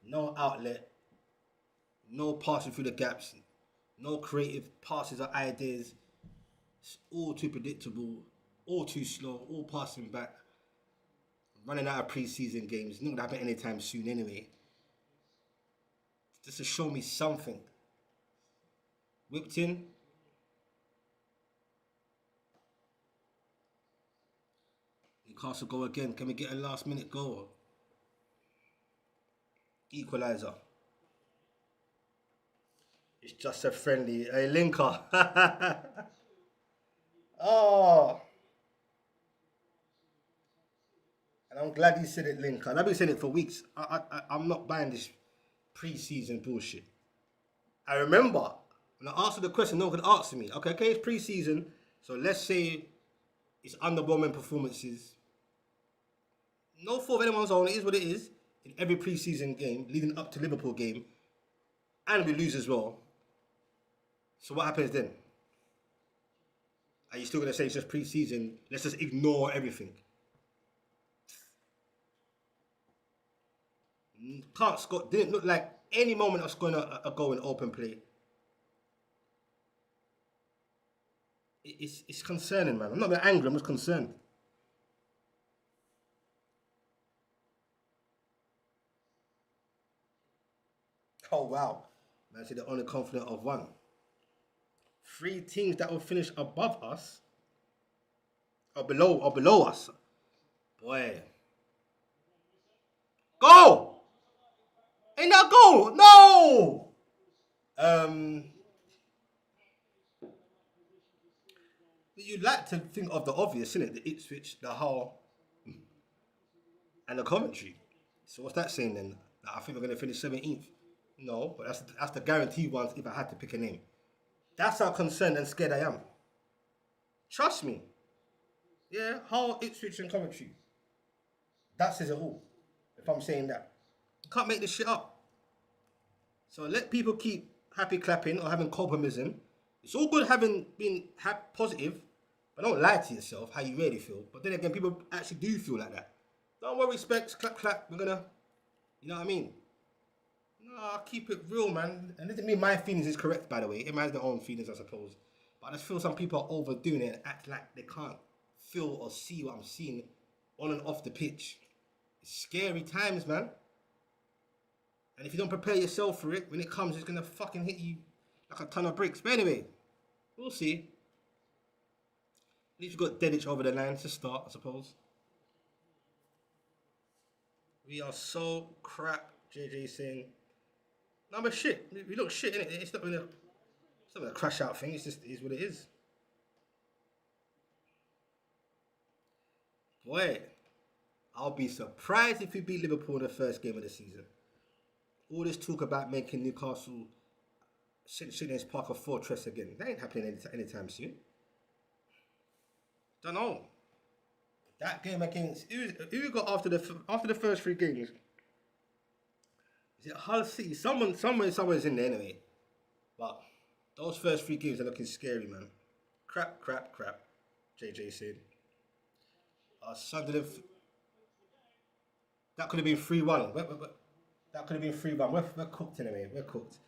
No outlet. No passing through the gaps. No creative passes or ideas. It's all too predictable, all too slow, all passing back. Running out of pre-season games. It's not going to happen anytime soon anyway. Just to show me something. Whipped in. Newcastle go again. Can we get a last minute goal? Equaliser. It's just a friendly. Hey, Linker. Oh. And I'm glad you said it, Linker. And I've been saying it for weeks. I'm not buying this pre-season bullshit. I remember When I answer the question, no one can answer me. Okay, it's pre-season. So let's say it's underwhelming performances. No fault of anyone's own. It is what it is. In every pre-season game, leading up to Liverpool game, and we lose as well. So what happens then? Are you still going to say it's just pre-season? Let's just ignore everything. Can't Scott didn't look like any moment of scoring a goal in open play. It's concerning, man. I'm not angry. I'm just concerned. Oh wow, man! See, they're only confident of one. 3 teams that will finish above us or below us. Boy, go! Ain't that goal? No. You'd like to think of the obvious, innit? The Ipswich, the Hull, and the Coventry. So what's that saying then? That I think we're gonna finish 17th. No, but that's the guaranteed ones if I had to pick a name. That's how concerned and scared I am. Trust me. Yeah, Hull, Ipswich, and Coventry. That says it all. If I'm saying that. You can't make this shit up. So let people keep happy clapping or having copemism. It's all good having been positive, but don't lie to yourself how you really feel. But then again, people actually do feel like that. Don't worry, Specs, clap, clap. We're gonna, you know what I mean? No, keep it real, man. And it doesn't mean my feelings is correct, by the way. Everyone has their own feelings, I suppose. But I just feel some people are overdoing it and act like they can't feel or see what I'm seeing on and off the pitch. It's scary times, man. And if you don't prepare yourself for it, when it comes, it's gonna fucking hit you like a ton of bricks. But anyway, we'll see. At least we've got Dedic over the line to start, I suppose. We are so crap, JJ saying. No, but shit. We look shit, innit? It's not gonna crash out thing. It's just it is what it is. Boy, I'll be surprised if we beat Liverpool in the first game of the season. All this talk about making Newcastle St. Park a fortress again. That ain't happening anytime soon. Don't know. That game against who we got after the first 3 games? Is it Hull City? Someone's in there anyway. But those first 3 games are looking scary, man. Crap. JJ said. Sunderland. That could have been 3-1. That could have been 3-1. We're cooked anyway. We're cooked.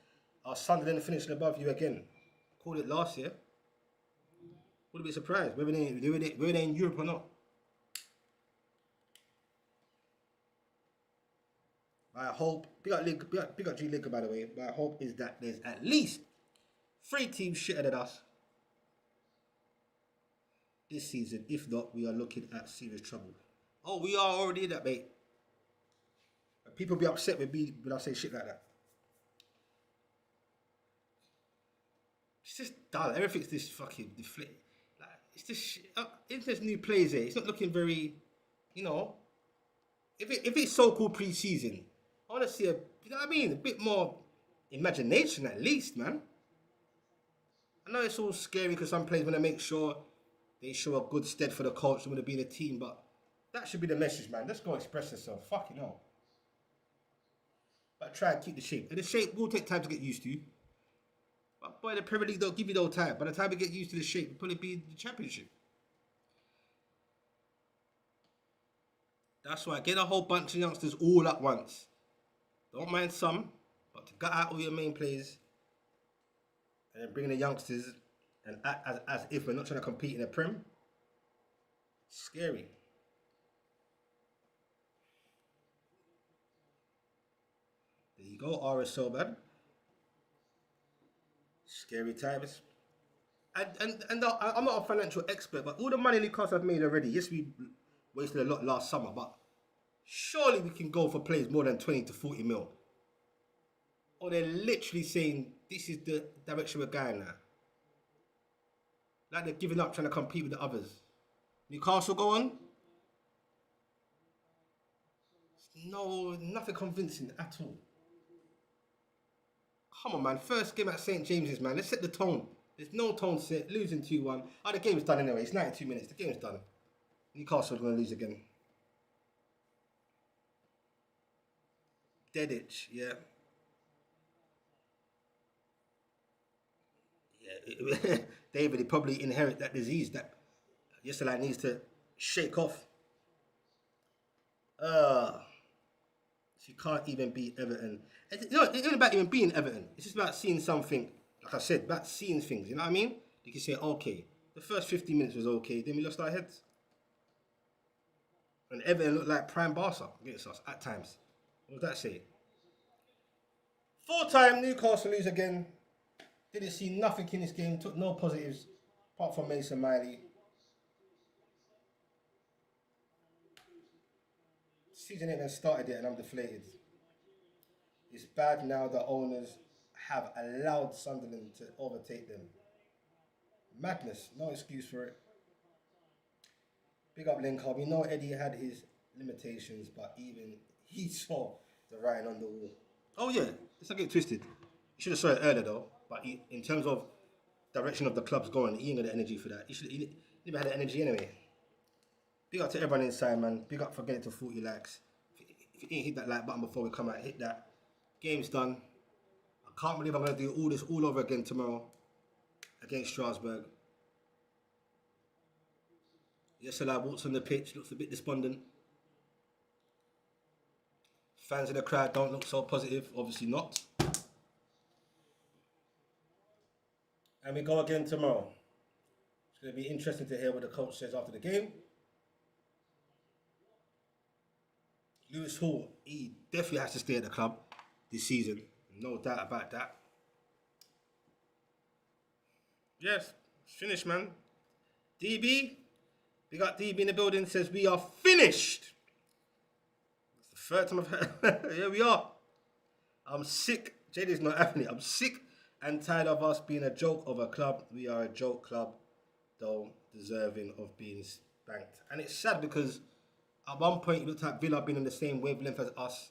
Sunderland finishing above you again. Called it last year. Wouldn't be surprised whether they're in Europe or not. My hope, big up G League, by the way. My hope is that there's at least 3 teams shitter than us this season. If not, we are looking at serious trouble. Oh, we are already in that, mate. People be upset with me when I say shit like that. It's just dull. Everything's this fucking deflate. Like, it's just shit. If there's new players here, it's not looking very, you know. If it's so-called pre-season, I want to see you know what I mean? A bit more imagination at least, man. I know it's all scary because some players want to make sure they show a good stead for the coach and want to be in the team, but that should be the message, man. Let's go express yourself. Fucking hell. But try and keep the shape. And the shape will take time to get used to. But boy, the Premier League don't give you no time. By the time we get used to the shape, we'll probably be in the Championship. That's why get a whole bunch of youngsters all at once. Don't mind some, but to gut out all your main players and then bring the youngsters and act as if we're not trying to compete in the Prem. Scary. There you go, RSL, man. Scary times. And I'm not a financial expert, but all the money Newcastle have made already, yes, we wasted a lot last summer, but surely we can go for players more than 20 to 40 mil. Or they're literally saying, this is the direction we're going now. Like they're giving up trying to compete with the others. Newcastle go on? No, nothing convincing at all. Come on, man. First game at St. James's, man. Let's set the tone. There's no tone set. Losing 2-1. Oh, the game's done anyway. It's 92 minutes. The game's done. Newcastle are going to lose again. Dead itch, yeah. Yeah. David, he probably inherit that disease that yesterday needs to shake off. She can't even beat Everton. It's not about even being Everton. It's just about seeing something, like I said, about seeing things. You know what I mean? You can say, okay, the first 50 minutes was okay, then we lost our heads. And Everton looked like prime Barca against us at times. What does that say? 4-time Newcastle lose again. Didn't see nothing in this game. Took no positives apart from Mason Miley. Season ain't even started yet and I'm deflated. It's bad now the owners have allowed Sunderland to overtake them. Madness. No excuse for it. Big up Linkard. We know Eddie had his limitations, but even he saw the writing on the wall. Oh yeah, let's not get twisted. You should have saw it earlier though. But in terms of direction of the club's going, he ain't got the energy for that. He never had the energy anyway. Big up to everyone inside, man. Big up for getting to 40 likes. If you ain't hit that like button before we come out, hit that. Game's done. I can't believe I'm going to do all this all over again tomorrow against Strasbourg. Yesterday I walked on the pitch, looks a bit despondent. Fans in the crowd don't look so positive, obviously not. And we go again tomorrow. It's going to be interesting to hear what the coach says after the game. Lewis Hall, he definitely has to stay at the club this season. No doubt about that. Yes, it's finished, man. DB, we got DB in the building, says we are finished. It's the third time I've heard. Here we are. I'm sick. JD's not having it. I'm sick and tired of us being a joke of a club. We are a joke club, though deserving of being spanked. And it's sad because at one point, you looked at Villa being on the same wavelength as us.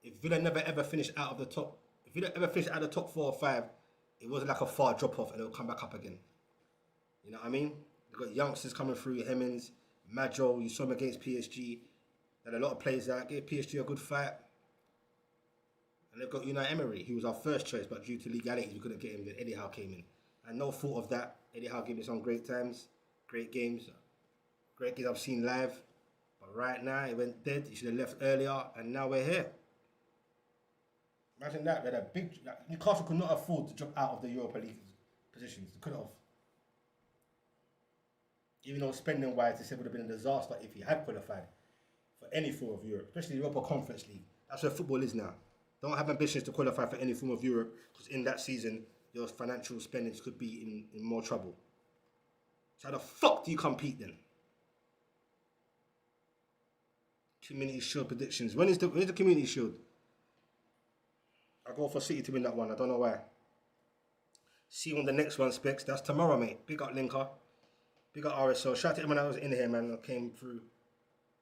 If Villa never ever finished out of the top, if Villa ever finished out of the top 4 or 5, it wasn't like a far drop off and it'll come back up again. You know what I mean? They've got youngsters coming through, Hemmings, Majo, you saw him against PSG. There are a lot of players that gave PSG a good fight. And they've got Unai Emery, who was our first choice, but due to legalities, we couldn't get him. Then Eddie Howe came in. And no fault of that. Eddie Howe gave me some great times, great games I've seen live. But right now, it went dead. He should have left earlier, and now we're here. Imagine that. They're a big. Newcastle could not afford to drop out of the Europa League positions. They couldn't have. Even though spending-wise, they said it would have been a disaster if he had qualified for any form of Europe, especially the Europa Conference League. That's where football is now. Don't have ambitions to qualify for any form of Europe, because in that season, your financial spendings could be in more trouble. So how the fuck do you compete then? Community Shield predictions. When is the Community Shield? I go for City to win that one. I don't know why. See you on the next one, Specs. That's tomorrow, mate. Big up Linker. Big up RSO. Shout out to everyone that was in here, man. I came through.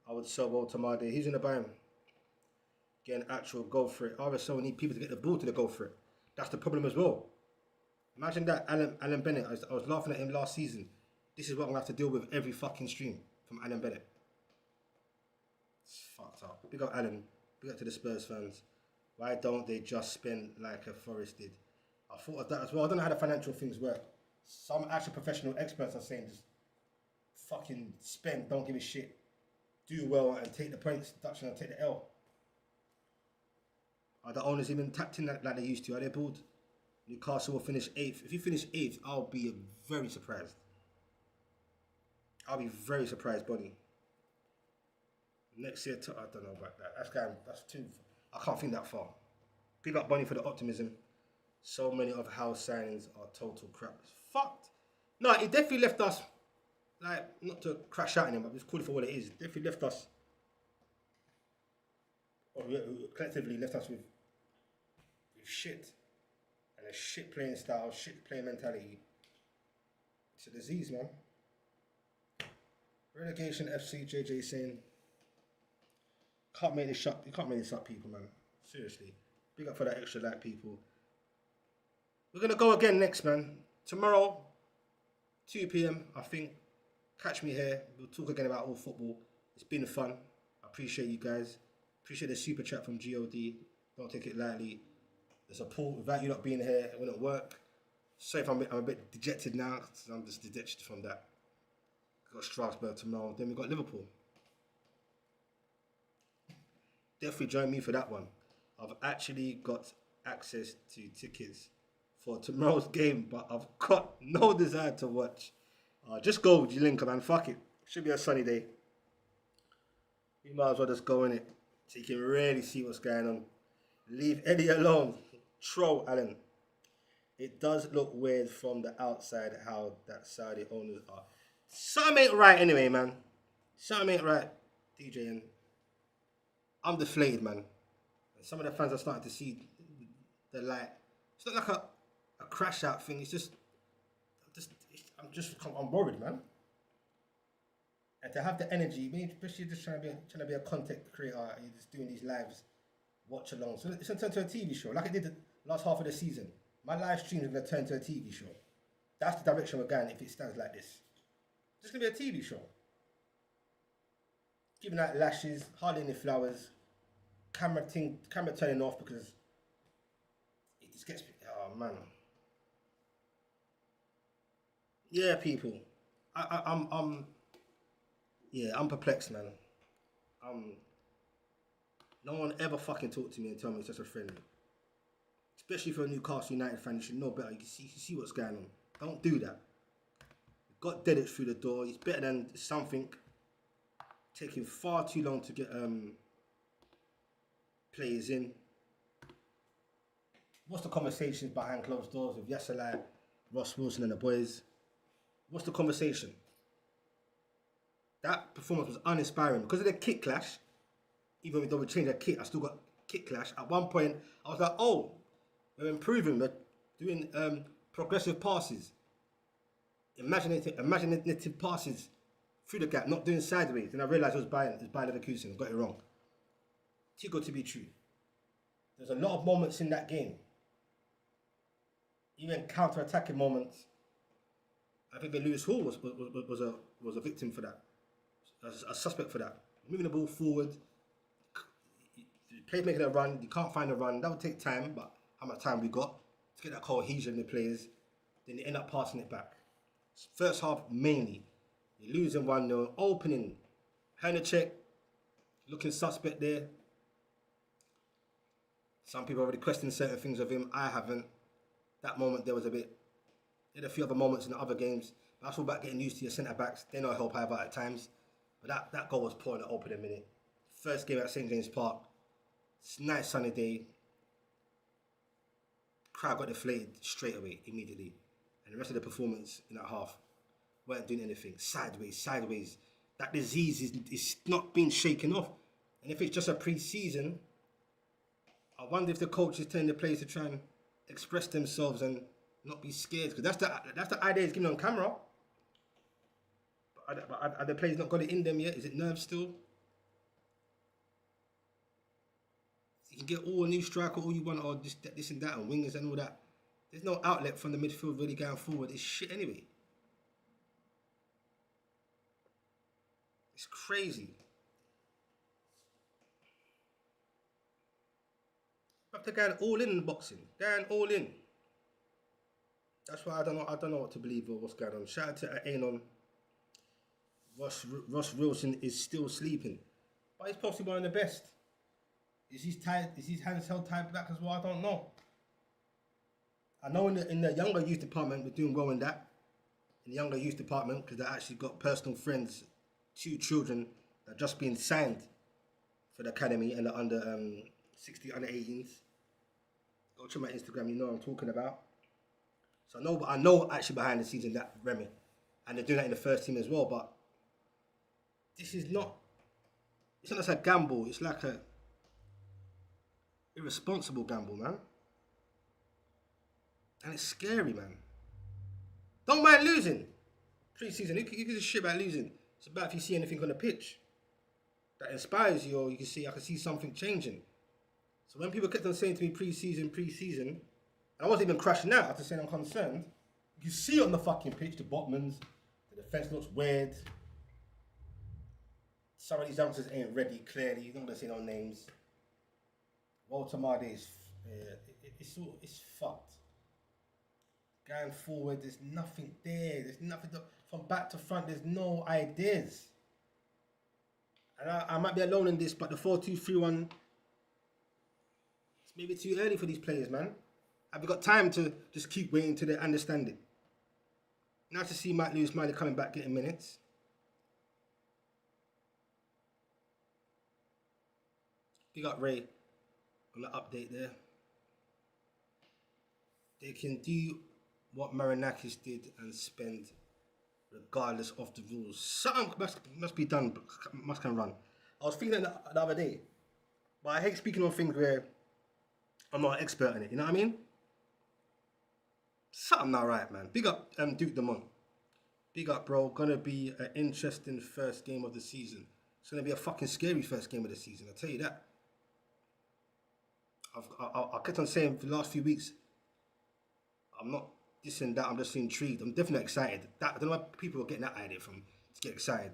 I would so well tomorrow. He's in the band. Get an actual go for it. RSO need people to get the ball to the go for it. That's the problem as well. Imagine that Alan Bennett. I was laughing at him last season. This is what I'm going to have to deal with every fucking stream from Alan Bennett. It's fucked up. Big up Alan. Big up to the Spurs fans. Why don't they just spend like a Forest did? I thought of that as well. I don't know how the financial things work. Some actual professional experts are saying just fucking spend, don't give a shit. Do well and take the points, deduction and take the L. Are the owners even tapped in like they used to? Are they bored? Newcastle will finish 8th. If you finish 8th, I'll be very surprised. I'll be very surprised, Bonnie. Next year, I don't know about that. That's too. I can't think that far. Big up Bonnie for the optimism. So many of Howe's signings are total crap. It's fucked. No, it definitely left us, like, not to crash out on him, but just call it for what it is. It definitely left us, or collectively left us with shit. And a shit playing style, shit playing mentality. It's a disease, man. Relegation FC, JJ saying, can't make this up. You can't make this up, people, man. Seriously. Big up for that extra like, people. We're gonna go again next, man. Tomorrow, 2 p.m. I think. Catch me here. We'll talk again about all football. It's been fun. I appreciate you guys. Appreciate the super chat from God. Don't take it lightly. The support without you not being here, it wouldn't work. Sorry if I'm a bit dejected now. I'm just dejected from that. Got Strasbourg tomorrow. Then we got Liverpool. Definitely join me for that one. I've actually got access to tickets for tomorrow's game, but I've got no desire to watch. Just go with your link, man. Fuck it. Should be a sunny day. You might as well just go in it so you can really see what's going on. Leave Eddie alone. Troll, Alan. It does look weird from the outside how that Saudi owners are. Something ain't right anyway, man. Something ain't right, DJing. I'm deflated, man. And some of the fans are starting to see the light. It's not like a crash out thing. It's just, I'm worried, man. And to have the energy, especially just trying to be a content creator, you're just doing these lives, watch along. So it's turned to a TV show, like it did the last half of the season. My live stream is going to turn to a TV show. That's the direction we're going if it stands like this. It's going to be a TV show. Giving out lashes, hardly any flowers, camera turning off because it just gets, oh man. Yeah, people. I'm perplexed, man. No one ever fucking talk to me and tell me it's just a friend. Especially for a Newcastle United fan, you should know better. You can see what's going on. Don't do that. Got Dedic through the door. He's better than something. Taking far too long to get players in. What's the conversations behind closed doors with Yassalai, Ross Wilson and the boys? What's the conversation? That performance was uninspiring because of the kit clash. Even though we changed the kit, I still got kit clash. At one point, I was like, oh, we're improving. We're doing progressive passes. Imaginative passes through the gap, not doing sideways. Then I realised it was by Leverkusen. I got it wrong. Too good to be true. There's a lot of moments in that game. Even counter-attacking moments. I think that Lewis Hall was a victim for that. A suspect for that. Moving the ball forward. The players making a run. You can't find a run. That would take time, but how much time we got to get that cohesion in the players. Then you end up passing it back. First half, mainly. You're losing 1-0. Opening. Hanacek. Looking suspect there. Some people already questioned certain things of him. I haven't. That moment, there was a few other moments in the other games. But that's all about getting used to your centre-backs. They know help either at times. But that goal was poor in the opening minute. First game at St. James Park. It's a nice sunny day. Crowd got deflated straight away, immediately. And the rest of the performance in that half weren't doing anything. Sideways. That disease is not being shaken off. And if it's just a pre-season, I wonder if the coach is telling the players to try and express themselves and not be scared. Because that's the idea he's giving on camera. But are the players not got it in them yet? Is it nerves still? You can get all a new striker, all you want, or just this and that, and wingers and all that. There's no outlet from the midfield really going forward. It's shit anyway. It's crazy. But they're going all in boxing. Going all in. That's why I don't know what to believe or what's going on. Shout out to Anon. Ross Wilson is still sleeping. But he's possibly one of the best. Is his hands held tied back as well? I don't know. I know in the younger youth department, we're doing well in that. In the younger youth department, because they actually got personal friends, 2 children that just been signed for the academy and the under 16, under 18s. Go check my Instagram, you know what I'm talking about. So I know actually behind the scenes in that Remy. And they're doing that in the first team as well, but this is not, it's not just a gamble, it's like a irresponsible gamble, man. And it's scary, man. Don't mind losing. Pre-season, who gives a shit about losing? It's about if you see anything on the pitch that inspires you, or I can see something changing. So when people kept on saying to me pre-season, And I wasn't even crashing out after saying I'm concerned. You can see it on the fucking pitch, the Botmans, the defence looks weird. Some of these youngsters ain't ready, clearly. You don't want to say no names. Walter Marde is, it's fucked. Going forward, there's nothing there. There's nothing from back to front. There's no ideas. And I might be alone in this, but the 4-2-3-1, it's maybe too early for these players, man. Have you got time to just keep waiting till they understand it? Nice to see Mike Lewis-Miley coming back, getting minutes. Big up Ray on the update there. They can do what Marinakis did and spend regardless of the rules. Something must be done, must can run. I was thinking that the other day, but I hate speaking on things where I'm not an expert in it, you know what I mean? Something not right, man. Big up Duke Demont. Big up, bro. Gonna be an interesting first game of the season. It's gonna be a fucking scary first game of the season, I'll tell you that. I kept on saying for the last few weeks, I'm not dissing that, I'm just intrigued. I'm definitely excited. I don't know where people are getting that idea from, to get excited.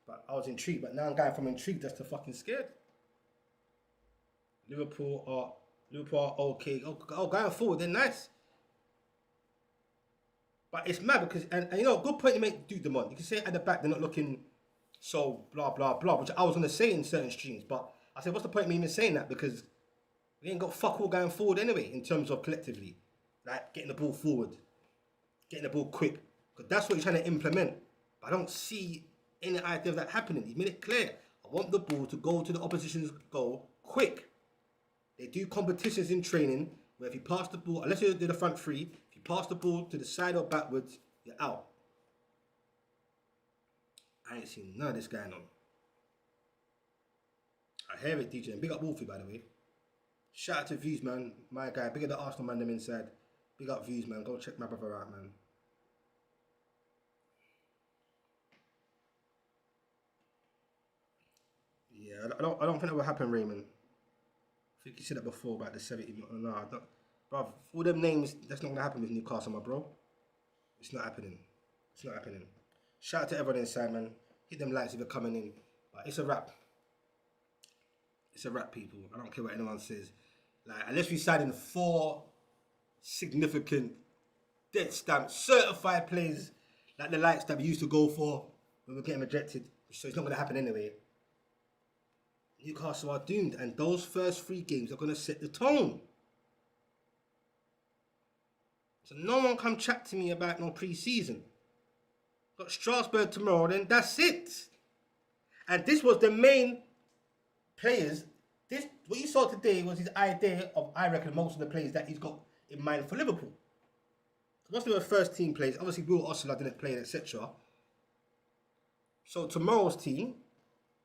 But I was intrigued, but now I'm going from intrigued just to fucking scared. Liverpool are okay. Oh, going forward, they're nice. But it's mad because, and you know, good point you make, Duke Demont. You can say at the back they're not looking so blah, blah, blah, which I was going to say in certain streams. But I said, what's the point of me even saying that? Because we ain't got fuck all going forward anyway, in terms of collectively. Like, getting the ball forward. Getting the ball quick. Because that's what you're trying to implement. But I don't see any idea of that happening. He's made it clear. I want the ball to go to the opposition's goal quick. They do competitions in training where if you pass the ball, unless you do the front three, if you pass the ball to the side or backwards, you're out. I ain't seen none of this going on. I hear it, DJ. And big up Wolfie, by the way. Shout out to Views, man. My guy. Big up the Arsenal man, them inside. Big up Views, man. Go check my brother out, man. Yeah, I don't think that will happen, Raymond. I think you said that before about the 70. No, I don't. Bruv, all them names, that's not going to happen with Newcastle, my bro. It's not happening. It's not happening. Shout out to everyone inside, man. Hit them likes if you're coming in. But it's a wrap. It's a wrap, people. I don't care what anyone says. Like, unless we sign in 4 significant, dead stamp, certified players, like the likes that we used to go for when we were getting rejected. So it's not going to happen anyway. Newcastle are doomed, and those first 3 games are going to set the tone. So no one come chat to me about no pre-season. Got Strasbourg tomorrow, then that's it. And this was the main players. What you saw today was his idea of, I reckon, most of the players that he's got in mind for Liverpool. Most of the first team players, obviously Will Osler didn't play, etc. So tomorrow's team,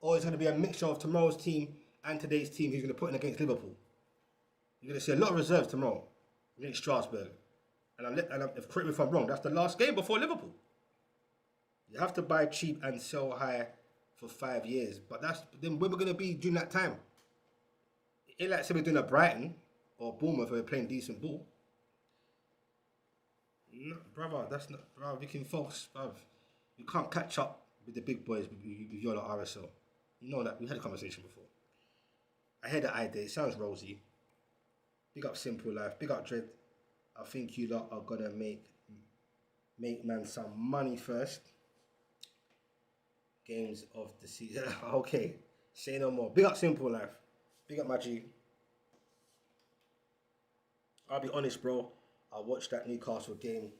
or it's going to be a mixture of tomorrow's team and today's team who's going to put in against Liverpool. You're going to see a lot of reserves tomorrow against Strasbourg. If correct me if I'm wrong, that's the last game before Liverpool. You have to buy cheap and sell high for 5 years. But then where we're going to be during that time? It ain't like say we're doing a Brighton or Bournemouth where we're playing decent ball. No, brother, that's not, brother, we can focus, brother. You can't catch up with the big boys with your RSL. You know that, we had a conversation before. I heard the idea, it sounds rosy. Big up Simple Life, big up Dread. I think you lot are gonna make man some money first. Games of the season. Okay, say no more. Big up Simple Life. Big up my G. I'll be honest, bro. I watched that Newcastle game.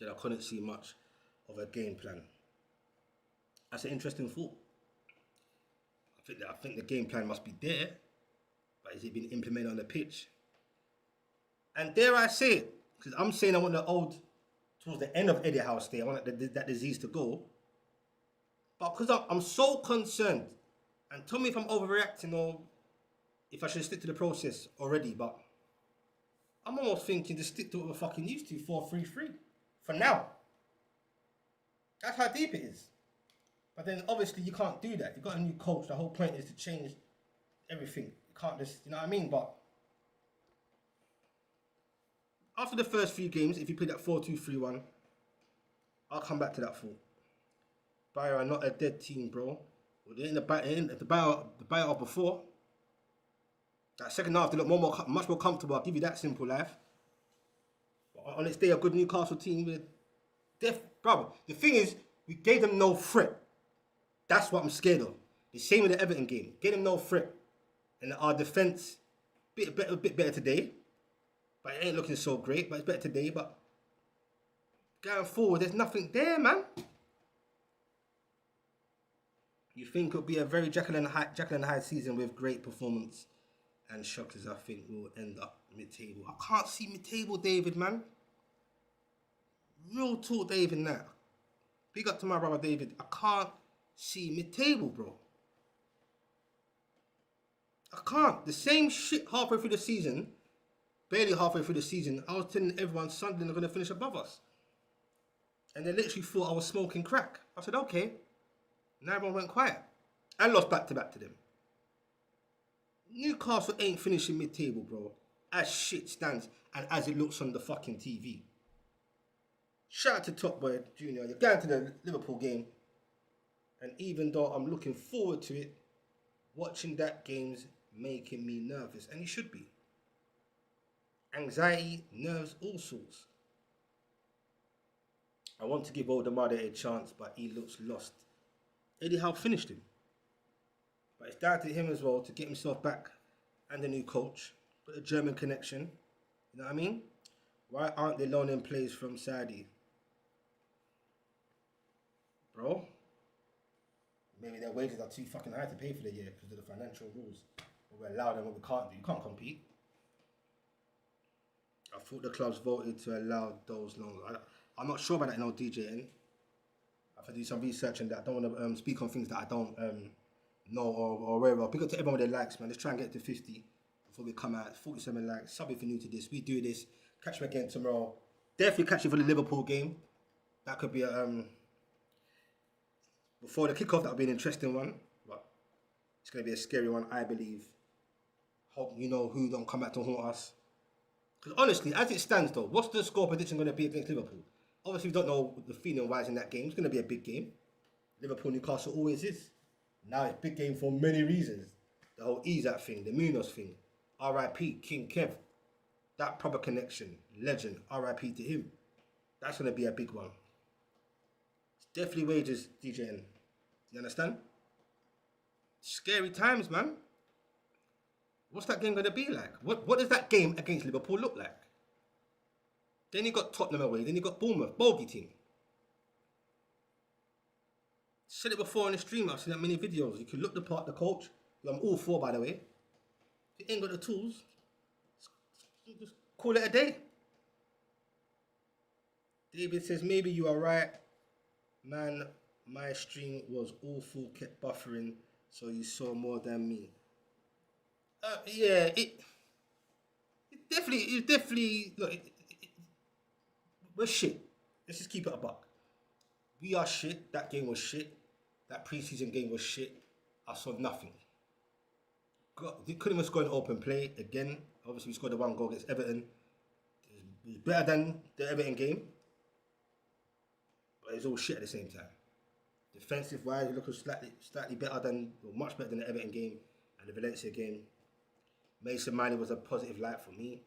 That I couldn't see much of a game plan. That's an interesting thought. I think the game plan must be there, but is it being implemented on the pitch? And dare I say it, because I'm saying I want towards the end of Eddie Howe's stay, I want that disease to go. But because I'm so concerned, and tell me if I'm overreacting or if I should stick to the process already, but I'm almost thinking to stick to what we're fucking used to, 4-3-3, for now. That's how deep it is. But then obviously you can't do that. You've got a new coach, the whole point is to change everything. You can't just, you know what I mean? But After the first few games, if you play that 4-2-3-1, I'll come back to that thought. Bayern are not a dead team, bro. Well, they ain't the Bayern of before. That second half, they look much more comfortable. I'll give you that simple life. But on its day, a good Newcastle team with brother. The thing is, we gave them no threat. That's what I'm scared of. The same with the Everton game. Gave them no threat. And our defense, a bit better today. But it ain't looking so great, but it's better today. But going forward, there's nothing there, man. You think it'll be a very Jekyll and Hyde season with great performance and shockers. I think we'll end up mid-table. I can't see mid-table, David, man. Real talk, David, now. Big up to my brother, David. I can't see mid-table, bro. I can't. The same shit halfway through the season, barely halfway through the season, I was telling everyone Sunderland are going to finish above us. And they literally thought I was smoking crack. I said, okay. And everyone went quiet. And lost back-to-back to them. Newcastle ain't finishing mid-table, bro. As shit stands and as it looks on the fucking TV. Shout out to Top Boy Junior. You're going to the Liverpool game. And even though I'm looking forward to it, watching that game's making me nervous. And you should be. Anxiety, nerves, all sorts. I want to give Oldemade a chance, but he looks lost. Eddie Howe finished him. But it's down to him as well to get himself back and the new coach. But a German connection. You know what I mean? Why aren't they loaning players from Saudi? Bro, maybe their wages are too fucking high to pay for the year because of the financial rules. But we allow them what we can't do. You can't compete. I thought the clubs voted to allow those loans. I'm not sure about that in old DJing. I have to do some research on that. I don't want to speak on things that I don't know or aware of. Pick up to everyone with their likes, man. Let's try and get to 50 before we come out. 47 likes. Sub if you're new to this. We do this. Catch me again tomorrow. Definitely catch you for the Liverpool game. That could be a before the kickoff. That'll be an interesting one, but it's gonna be a scary one, I believe. Hope you know who don't come back to haunt us. Because honestly, as it stands though, what's the score prediction going to be against Liverpool? Obviously, we don't know the feeling wise in that game. It's going to be a big game. Liverpool, Newcastle always is. Now it's a big game for many reasons. The whole Isaac thing, the Munoz thing, R.I.P. King Kev, that proper connection, legend, R.I.P. to him. That's going to be a big one. It's definitely wages, DJing. You understand? Scary times, man. What's that game going to be like? What does that game against Liverpool look like? Then you got Tottenham away. Then you got Bournemouth, bogey team. Said it before on the stream. I've seen that many videos. You can look the part, the coach. I'm all for, by the way. If you ain't got the tools, just call it a day. David says, maybe you are right. Man, my stream was awful, kept buffering, so you saw more than me. Yeah, it definitely, look, we're shit. Let's just keep it a buck. We are shit. That game was shit. That preseason game was shit. I saw nothing. They couldn't even score an open play again. Obviously, we scored the one goal against Everton. It was better than the Everton game, but it's all shit at the same time. Defensive wise, it looked slightly better than, or much better than the Everton game and the Valencia game. Mason Miley was a positive light for me.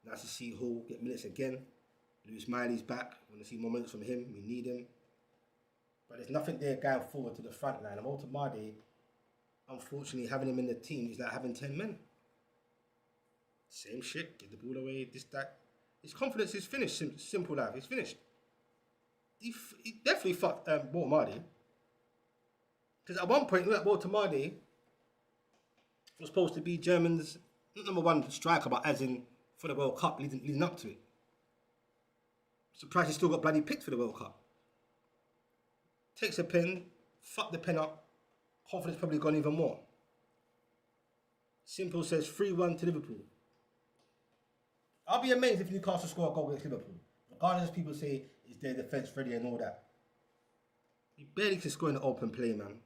Nice to see Hall get minutes again. Lewis Miley's back. I want to see more minutes from him. We need him. But there's nothing there going forward to the front line. And Oldemade, unfortunately, having him in the team is like having 10 men. Same shit. Get the ball away. This, that. His confidence is finished. Simple life. It's finished. He definitely fucked Oldemade. Because at one point, Oldemade was supposed to be Germany's number one striker, but as in for the World Cup, leading up to it. Surprised he still got bloody picked for the World Cup. Takes a pen, fuck the pen up. Confidence probably gone even more. Simple says 3-1 to Liverpool. I'll be amazed if Newcastle score a goal against Liverpool. Regardless, people say is their defence ready and all that. He barely can score in the open play, man.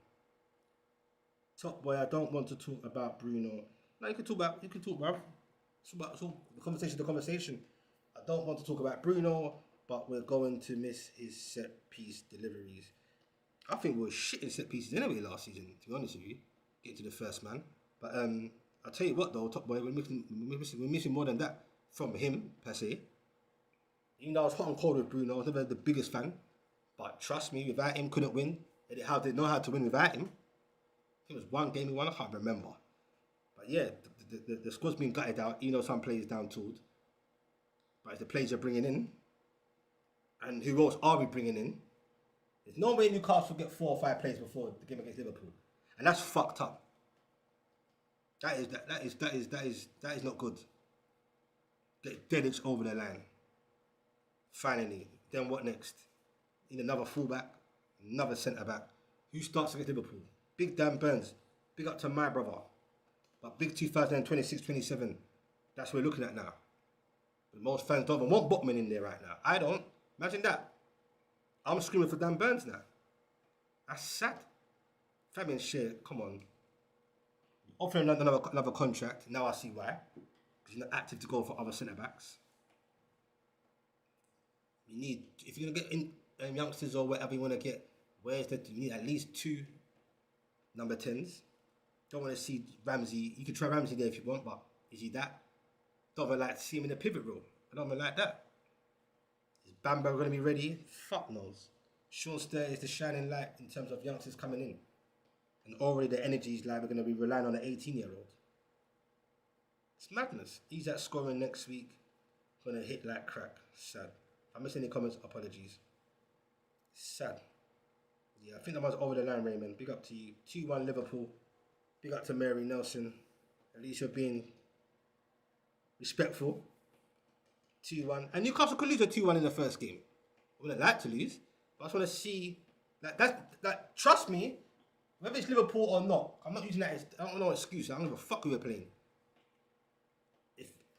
Top boy, I don't want to talk about Bruno. No, you can talk, bruv. It's the conversation. don't want to talk about Bruno, but we're going to miss his set piece deliveries. I think we were shit in set pieces anyway last season, to be honest with you. Get to the first man. But I'll tell you what though, top boy, we're missing more than that from him, per se. Even though I was hot and cold with Bruno, I was never the biggest fan. But trust me, without him, couldn't win. They didn't know how to win without him. I think it was one game he won, I can't remember. But yeah, the squad's been gutted out. You know, some players down tooled. But it's the players you're bringing in. And who else are we bringing in? There's no way Newcastle get 4 or 5 players before the game against Liverpool. And that's fucked up. That is not good. Get Dedic over the line. Finally. Then what next? Need another fullback, another centre back. Who starts against Liverpool? Big Dan Burns. Big up to my brother. But big 2026-27. That's what we're looking at now. But most fans don't even want Botman in there right now. I don't. Imagine that. I'm screaming for Dan Burns now. That's sad. Fabian Schär, come on. Offering another contract. Now I see why. Because he's not active to go for other centre backs. You need, if you're gonna get in youngsters or whatever you want to get, you need at least 2 number 10s. Don't want to see Ramsey. You can try Ramsey there if you want, but is he that? Don't even like to see him in the pivot role. I don't even like that. Is Bamba going to be ready? Fuck knows. Sean Sturr is the shining light in terms of youngsters coming in. And already the energy is like we're going to be relying on an 18-year-old. It's madness. He's at scoring next week. Going to hit like crack. Sad. If I miss any comments, apologies. Sad. Yeah, I think that was over the line, Raymond. Big up to you. 2-1 Liverpool. Big up to Mary Nelson. At least you're being respectful. 2-1. And Newcastle could lose a 2-1 in the first game. I wouldn't like to lose. But I just want to see... That, trust me, whether it's Liverpool or not, I'm not using that as... I don't know excuse. I don't give a fuck who we're playing.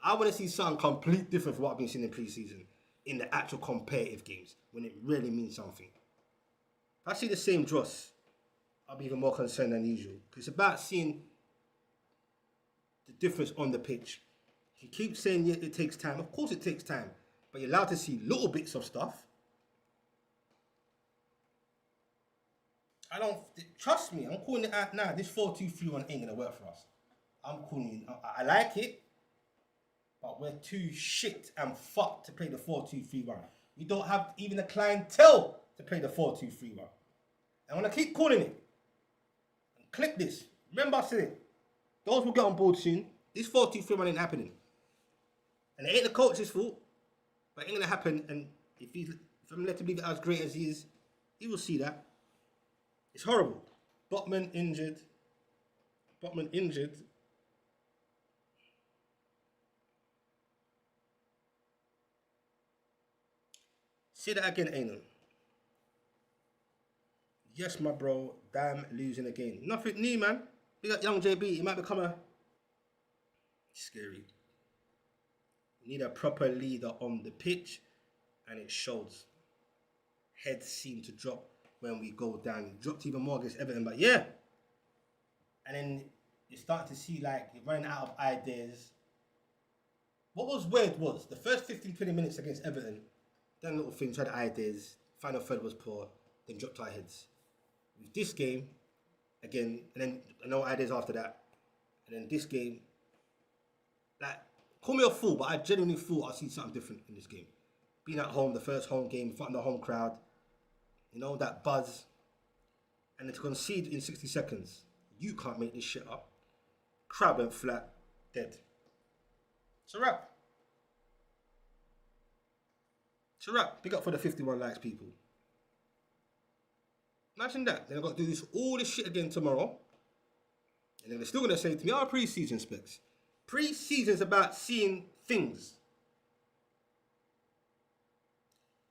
I want to see something completely different from what I've been seeing in pre-season. In the actual competitive games. When it really means something. If I see the same dross, I'll be even more concerned than usual. Because it's about seeing the difference on the pitch. You keep saying yeah, it takes time. Of course it takes time. But you're allowed to see little bits of stuff. Trust me, I'm calling it out now. This 4-2-3-1 ain't going to work for us. I'm calling it. I like it. But we're too shit and fucked to play the 4-2-3-1. We don't have even the clientele to play the 4-2-3-1. I want to keep calling it. And click this. Remember I said it. Those will get on board soon. This 4-2-3-1 ain't happening. And it ain't the coach's fault. But it ain't going to happen. And if I'm let him leave it as great as he is, he will see that. It's horrible. Botman injured. Say that again, Anon. Yes, my bro. Damn, losing again. Nothing new, man. We got young JB. He might become a... Scary. We need a proper leader on the pitch. And it shows. Heads seem to drop when we go down. Dropped even more against Everton, but yeah. And then you start to see like you're running out of ideas. What was weird was the first 15-20 minutes against Everton, then little things, had ideas. Final third was poor, then dropped our heads. With this game, again, and then no ideas after that. And then this game, like, call me a fool, but I genuinely thought I'd see something different in this game. Being at home, the first home game, in front of the home crowd, you know, that buzz. And then to concede in 60 seconds, you can't make this shit up. Crowd went flat, dead. It's a wrap. It's a wrap. Big up for the 51 likes, people. Imagine that. Then I've got to do all this shit again tomorrow. And then they're still going to say to me, oh, pre-season specs. Pre-season's about seeing things.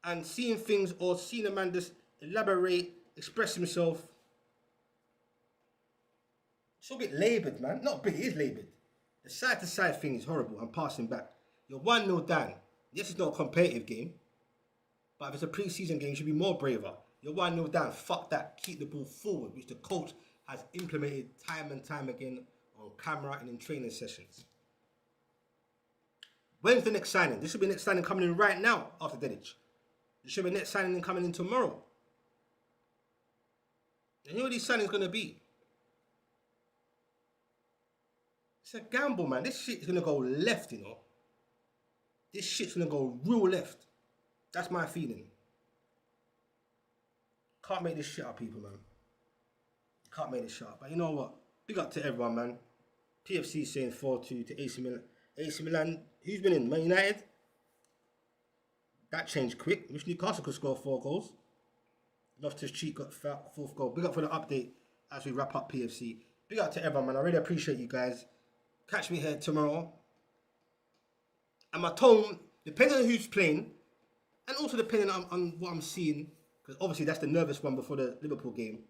And seeing things or seeing a man just elaborate, express himself. It's a bit laboured, man. Not a bit, it is laboured. The side-to-side thing is horrible. I'm passing back. You're 1-0 down. Yes, it's not a competitive game. But if it's a pre-season game, you should be more braver. You're 1-0 down. Fuck that. Keep the ball forward, which the coach has implemented time and time again on camera and in training sessions. When's the next signing? This should be next signing coming in right now after Dedic. There should be next signing coming in tomorrow. And you know what these signings going to be? It's a gamble, man. This shit's going to go left, you know. This shit's going to go real left. That's my feeling. Can't make this shit up, people, man. Can't make this shit up. But you know what? Big up to everyone, man. PFC saying 4-2 to AC Milan. AC Milan, who's been in? Man United? That changed quick. Wish Newcastle could score 4 goals. Loftus-Cheek got 4th goal. Big up for the update as we wrap up PFC. Big up to everyone, man. I really appreciate you guys. Catch me here tomorrow. And my tone, depending on who's playing, and also depending on what I'm seeing, because obviously that's the nervous one before the Liverpool game.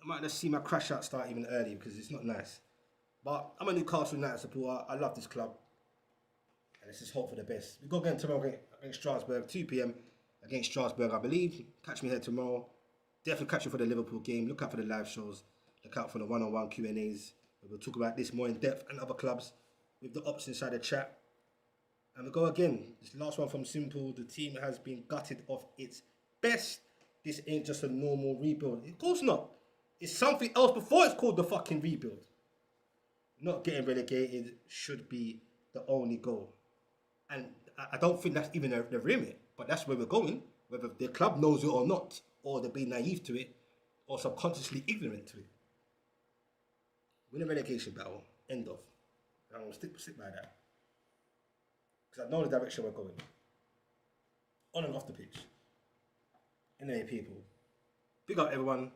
I might just see my crash out start even early because it's not nice. But I'm a Newcastle United supporter. I love this club. And let's just hope for the best. We go again tomorrow against Strasbourg, 2 p.m. against Strasbourg, I believe. Catch me here tomorrow. Definitely catch you for the Liverpool game. Look out for the live shows. Look out for the one-on-one Q&As. We'll talk about this more in depth and other clubs with the ops inside the chat. And we go again. This last one from Simple. The team has been gutted of its best. This ain't just a normal rebuild. Of course not. It's something else before it's called the fucking rebuild. Not getting relegated should be the only goal. And I don't think that's even the remit. But that's where we're going. Whether the club knows it or not. Or they're being naive to it. Or subconsciously ignorant to it. Win a relegation battle. End of. I'm going to stick by that. Because I know the direction we're going. On and off the pitch. Anyway, people. Big up everyone.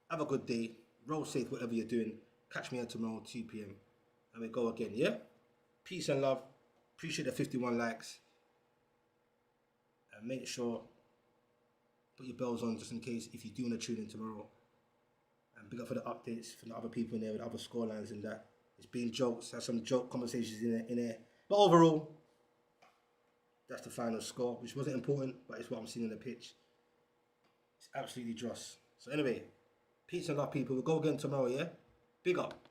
Have a good day. Roll safe, whatever you're doing. Catch me here tomorrow, 2 p.m. And we go again, yeah? Peace and love. Appreciate the 51 likes. And make sure, put your bells on just in case if you do want to tune in tomorrow. And big up for the updates from the other people in there with other scorelines and that. It's been jokes. There's some joke conversations in there. But overall, that's the final score, which wasn't important, but it's what I'm seeing on the pitch. It's absolutely dross. So anyway, peace and love, people. We'll go again tomorrow, yeah? Big up.